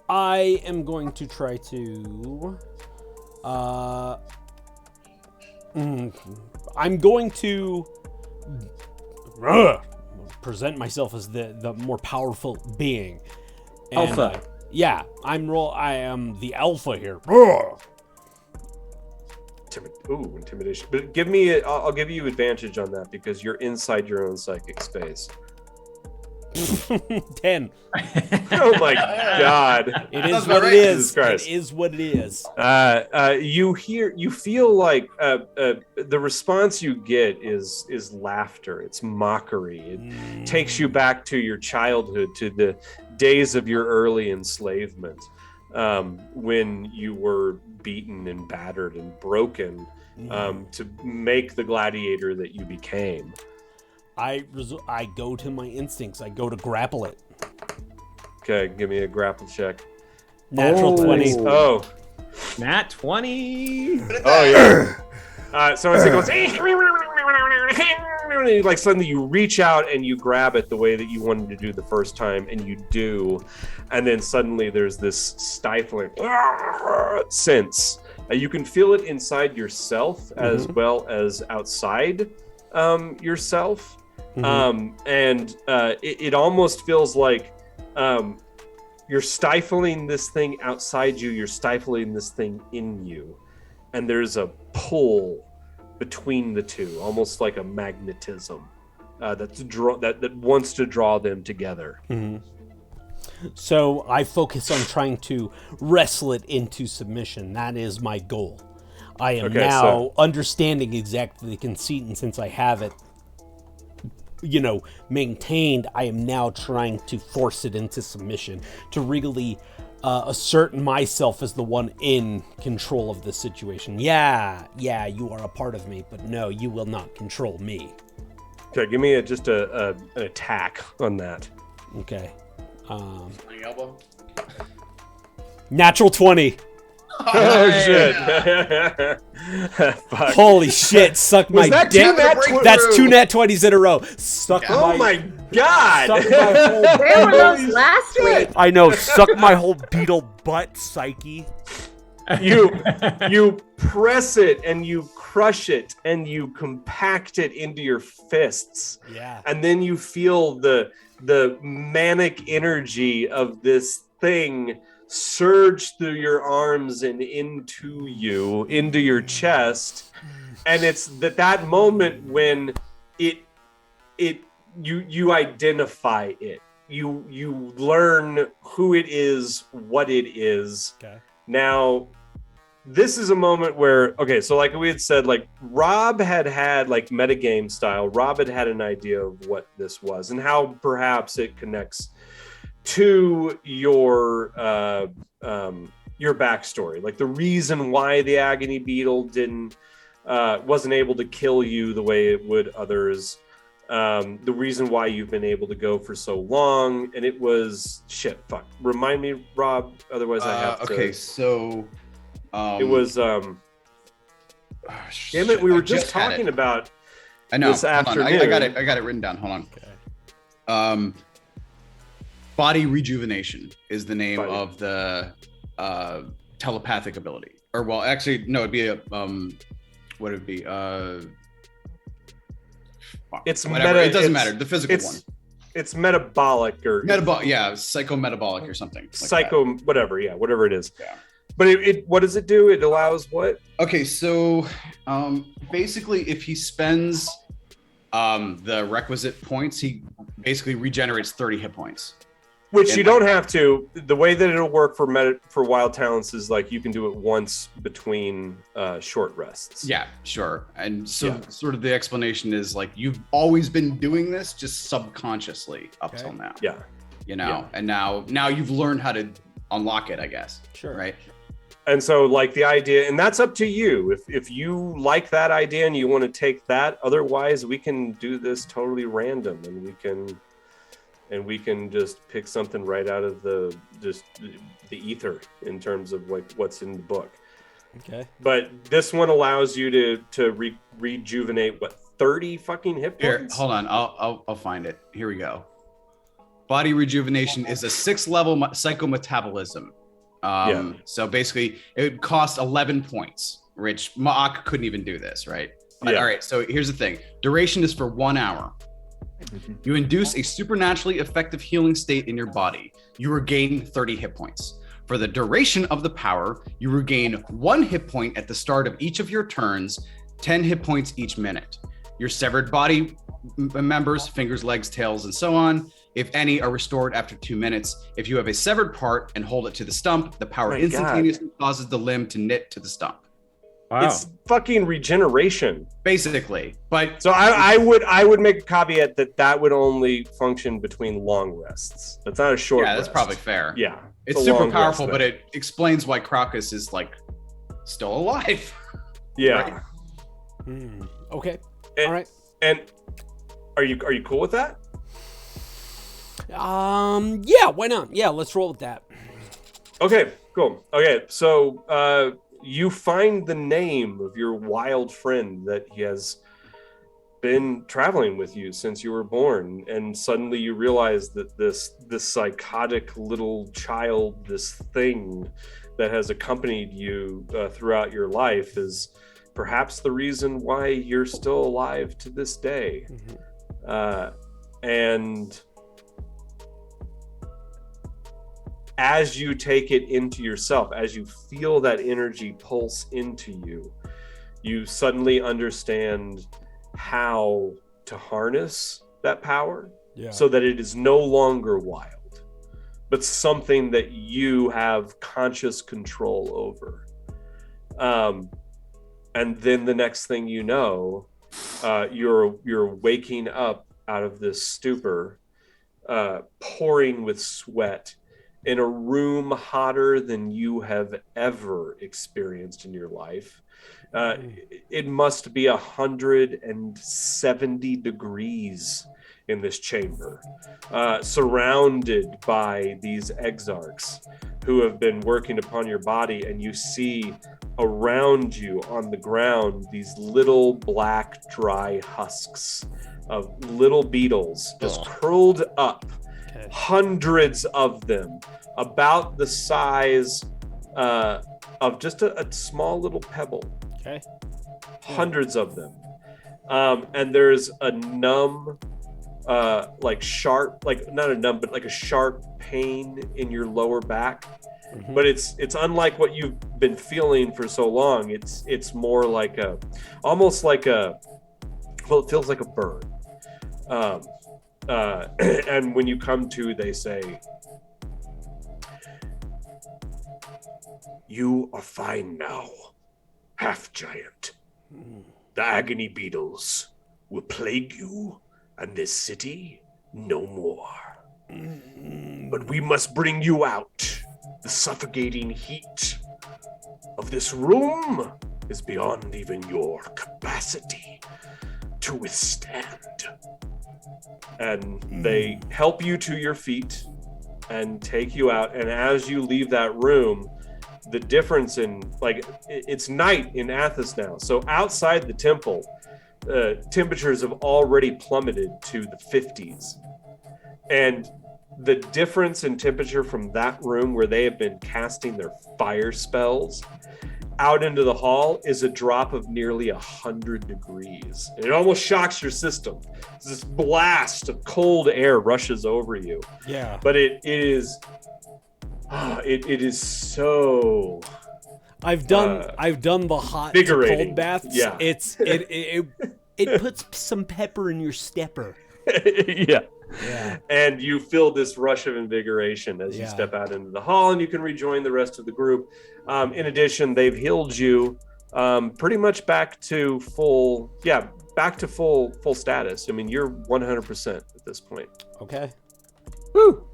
I am going to try to... I'm going to present myself as the more powerful being. And, Alpha. Yeah, I am the alpha here. Intimidation. But I'll give you advantage on that because you're inside your own psychic space. 10. Oh my God! It is what it is. It is what it is. You feel like the response you get is laughter. It's mockery. It takes you back to your childhood, to the days of your early enslavement, when you were beaten and battered and broken to make the gladiator that you became. I go to my instincts. I go to grapple it. Okay, give me a grapple check. Natural 20. Oh. Nat 20. Oh, yeah. So as it goes, like suddenly you reach out and you grab it the way that you wanted to do the first time, and you do. And then suddenly there's this stifling sense. You can feel it inside yourself as well as outside yourself. It almost feels like you're stifling this thing outside you, you're stifling this thing in you, and there's a pull between the two, almost like a magnetism that wants to draw them together. So I focus on trying to wrestle it into submission. That is my goal. I am understanding exactly the conceit, and since I have it maintained, I am now trying to force it into submission, to really assert myself as the one in control of the situation. Yeah, you are a part of me, but no, you will not control me. Okay, give me just an attack on that. Okay. Natural 20. Oh shit! Fuck. Holy shit! Suck my that dick. That's 2 nat 20s in a row. Oh my God! Where were those last week? I know. Suck my whole beetle butt, Psyche. You press it and you crush it and you compact it into your fists. Yeah. And then you feel the manic energy of this thing surge through your arms and into your chest, and it's that moment when you identify it, you learn who it is, what it is. Okay. Now this is a moment where, so like we had said, like Rob had like metagame style, Rob had an idea of what this was and how perhaps it connects to your backstory, like the reason why the agony beetle wasn't able to kill you the way it would others, the reason why you've been able to go for so long, and it was remind me, Rob, otherwise I have to. Okay, so it was damn it, we were just talking about this afternoon. I got it written down. Hold on. Okay. Body rejuvenation is the name of the telepathic ability. Or well, actually, no, it'd be what would it be? It's whatever. It doesn't matter. The physical one. It's metabolic or psychometabolic or something. Whatever it is. Yeah. But it what does it do? It allows what? Okay, so basically, if he spends the requisite points, he basically regenerates 30 hit points. Which you don't have to. The way that it'll work for wild talents is like you can do it once between short rests. Yeah, sure. And so sort of the explanation is like you've always been doing this just subconsciously up till now. Yeah. And now you've learned how to unlock it, I guess. Sure. Right. And so like the idea, and that's up to you. If you like that idea and you want to take that, otherwise we can do this totally random and we can and we can just pick something right out of the ether in terms of like what's in the book. Okay. But this one allows you to rejuvenate 30 fucking hit points. Here, hold on. I'll find it. Here we go. Body rejuvenation is a 6th level psychometabolism. So basically, it costs 11 points, which Ma'ak couldn't even do this, right? But, all right, so here's the thing. Duration is for 1 hour. You induce a supernaturally effective healing state in your body. You regain 30 hit points. For the duration of the power, you regain 1 hit point at the start of each of your turns, 10 hit points each minute. Your severed body members, fingers, legs, tails, and so on, if any, are restored after 2 minutes. If you have a severed part and hold it to the stump, the power instantaneously causes the limb to knit to the stump. Wow. It's fucking regeneration, basically. But so I would make a caveat that would only function between long rests. That's not a short. Yeah, that's rest. probably fair. Yeah, it's super powerful, but it explains why Crocus is like still alive. Yeah. Right? Okay. And, all right. And are you cool with that? Yeah. Why not? Yeah. Let's roll with that. Okay. Cool. Okay. So you find the name of your wild friend that he has been traveling with you since you were born, and suddenly you realize that this psychotic little child, this thing that has accompanied you throughout your life, is perhaps the reason why you're still alive to this day. And as you take it into yourself, as you feel that energy pulse into you, you suddenly understand how to harness that power so that it is no longer wild, but something that you have conscious control over. And then the next thing you know, you're waking up out of this stupor, pouring with sweat, in a room hotter than you have ever experienced in your life. It must be 170 degrees in this chamber, surrounded by these exarchs who have been working upon your body, and you see around you on the ground these little black dry husks of little beetles just curled up. Hundreds of them, about the size of just a small little pebble. Okay. Hundreds of them. And there's a numb, like sharp, like not a numb, but like a sharp pain in your lower back. But it's unlike what you've been feeling for so long. It's more like almost like it feels like a burn. And when you come to, they say, "You are fine now, half-giant. The agony beetles will plague you and this city no more. But we must bring you out. The suffocating heat of this room is beyond even your capacity to withstand." And they help you to your feet and take you out. And as you leave that room, the difference in, like, it's night in Athens now. So outside the temple, temperatures have already plummeted to the 50s. And the difference in temperature from that room where they have been casting their fire spells out into the hall is a drop of nearly 100 degrees. And it almost shocks your system. This blast of cold air rushes over you. Yeah. But it is so. I've done the hot to cold baths. Yeah. It puts some pepper in your stepper. Yeah. Yeah. And you feel this rush of invigoration as you step out into the hall, and you can rejoin the rest of the group. In addition, they've healed you pretty much back to full status. I mean, you're 100% at this point. Okay. Woo!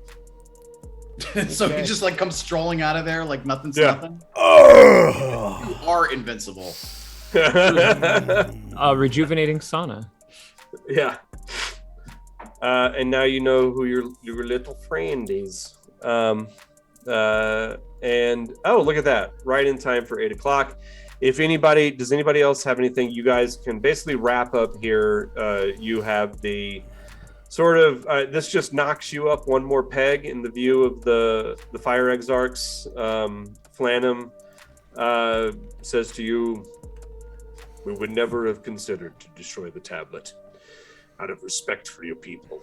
So he just like comes strolling out of there like nothing's nothing. You are invincible. Rejuvenating sauna. Yeah. And now you know who your little friend is. And look at that! Right in time for 8 o'clock. Does anybody else have anything? You guys can basically wrap up here. You have the sort of this just knocks you up one more peg in the view of the Fire Exarchs. Flanham says to you, "We would never have considered to destroy the tablet out of respect for your people.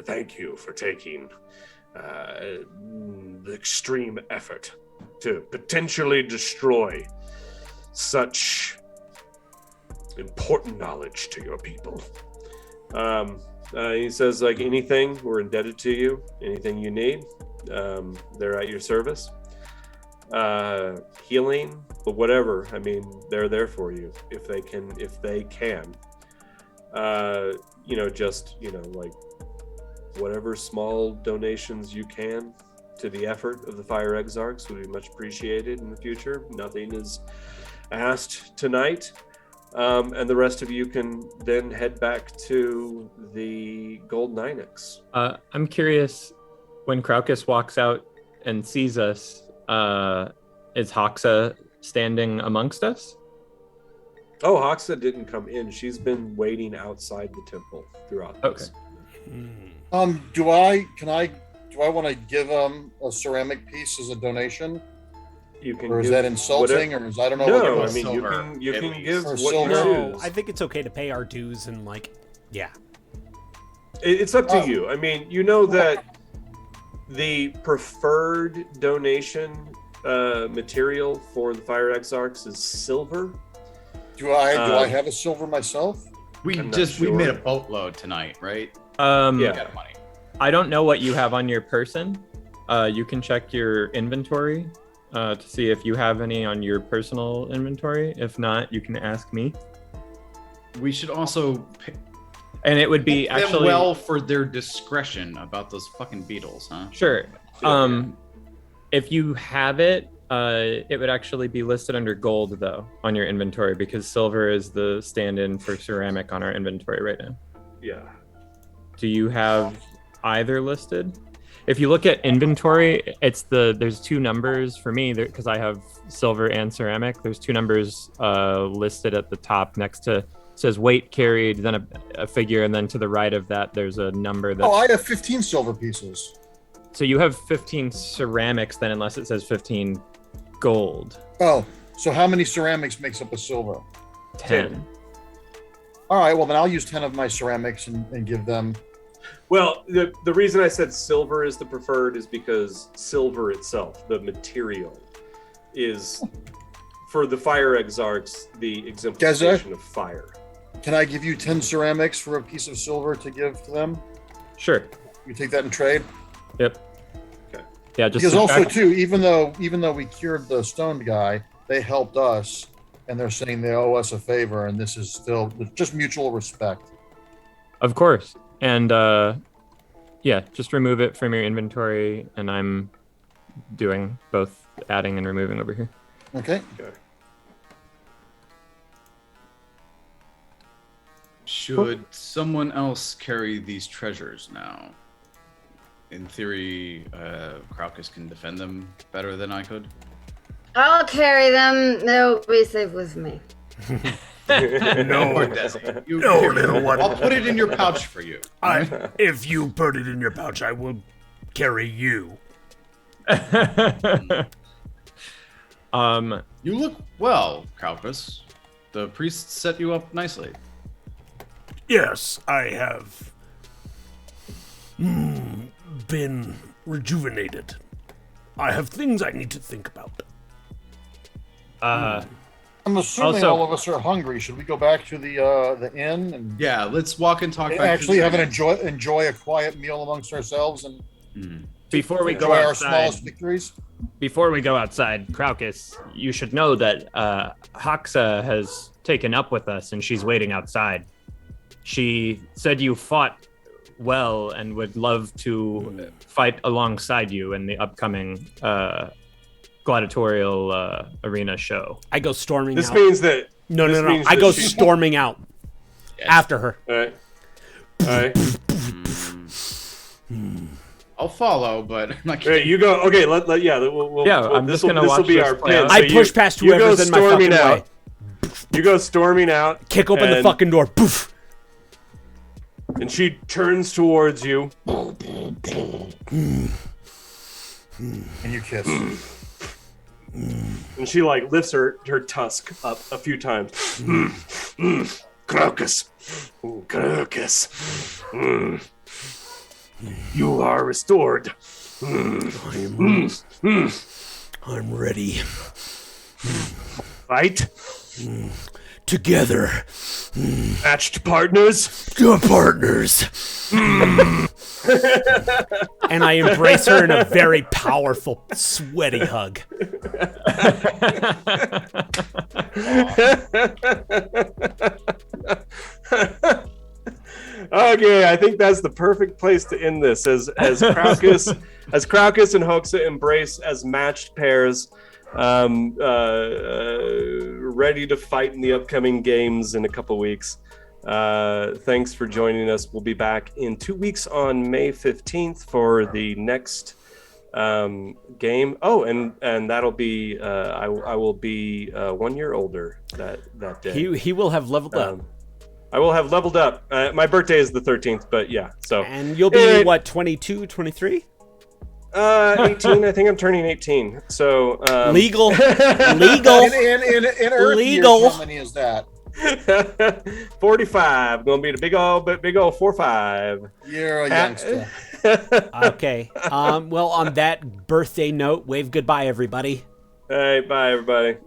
Thank you for taking the extreme effort to potentially destroy such important knowledge to your people." He says, like, anything, we're indebted to you. Anything you need, they're at your service. Healing, but whatever. I mean, they're there for you if they can. Like whatever small donations you can to the effort of the Fire Exarchs would be much appreciated in the future. Nothing is asked tonight. And the rest of you can then head back to the Gold Ninex. I'm curious, when Craucus walks out and sees us, is Hoxa standing amongst us? Oh, Hoxa didn't come in. She's been waiting outside the temple throughout this. Do I want to give him a ceramic piece as a donation? You can. Or is that insulting? Whatever. Or is I don't know. No, what I mean you can give or what silver. you No, choose. I think it's okay to pay our dues and It's up to you. I mean, you know that the preferred donation material for the Fire Exarchs is silver. Do I have a silver myself? We made a boatload tonight, right? Yeah. Got money. I don't know what you have on your person. You can check your inventory to see if you have any on your personal inventory. If not, you can ask me. We should also And it would be them actually well for their discretion about those fucking beetles, huh? Sure. If you have it, it would actually be listed under gold though on your inventory, because silver is the stand-in for ceramic on our inventory right now. Yeah. Do you have either listed? If you look at inventory, there's two numbers for me because I have silver and ceramic. There's two numbers listed at the top next to, says weight carried, then a figure, and then to the right of that there's a number that. Oh, I have 15 silver pieces. So you have 15 ceramics then, unless it says 15 gold. Oh, so how many ceramics makes up a silver? 10. All right, well then I'll use 10 of my ceramics and give them. Well, the reason I said silver is the preferred is because silver itself, the material, is for the Fire Exarchs the exemplification of fire. Can I give you 10 ceramics for a piece of silver to give to them? Sure. You take that in trade? Yep. Okay. Yeah, just because also too, even though we cured the stoned guy, they helped us, and they're saying they owe us a favor, and this is still just mutual respect. Of course. And yeah, just remove it from your inventory, and I'm doing both adding and removing over here. Okay. Should someone else carry these treasures now? In theory, Craucus can defend them better than I could. I'll carry them. They'll be safe with me. No, Desi, you no, carry little them. one. I'll put it in your pouch for you. If you put it in your pouch, I will carry you. You look well, Craucus. The priest set you up nicely. Yes, I have been rejuvenated. I have things I need to think about. I'm assuming Also- all of us are hungry. Should we go back to the inn and Yeah, let's walk and talk. actually back have to enjoy a quiet meal amongst ourselves and Before we go enjoy our outside, smallest victories? before we go outside, Craucus, you should know that Hoxa has taken up with us, and she's waiting outside. She said you fought well and would love to fight alongside you in the upcoming gladiatorial arena show. I go storming This out. means that. No. means I that go she- storming out after her. All right. All right. I'll follow, but I'm not. All right, you go. Okay, I'm just gonna watch be this our play pin. out. I push past whoever's in my fucking way. You go storming out. Kick open the fucking door. Poof. And she turns towards you. And you kiss. And she like lifts her tusk up a few times. Crocus. Crocus. You are restored. I'm ready. Fight. Together. Matched partners. Good partners. And I embrace her in a very powerful, sweaty hug. Okay, I think that's the perfect place to end this. As Crocus and Hoaxa embrace as matched pairs, ready to fight in the upcoming games in a couple weeks. Thanks for joining us. We'll be back in 2 weeks on May 15th for the next game. Oh, and that'll be I will be 1 year older that day. He will have leveled up. I will have leveled up. My birthday is the 13th, but yeah. So and you'll be what, 22, 23? 18. I think I'm turning 18. So legal. In Earth legal. years, how many is that? 45. Gonna be the big old 4-5. You're a youngster. Okay. Well, on that birthday note, wave goodbye, everybody. All right, bye, everybody.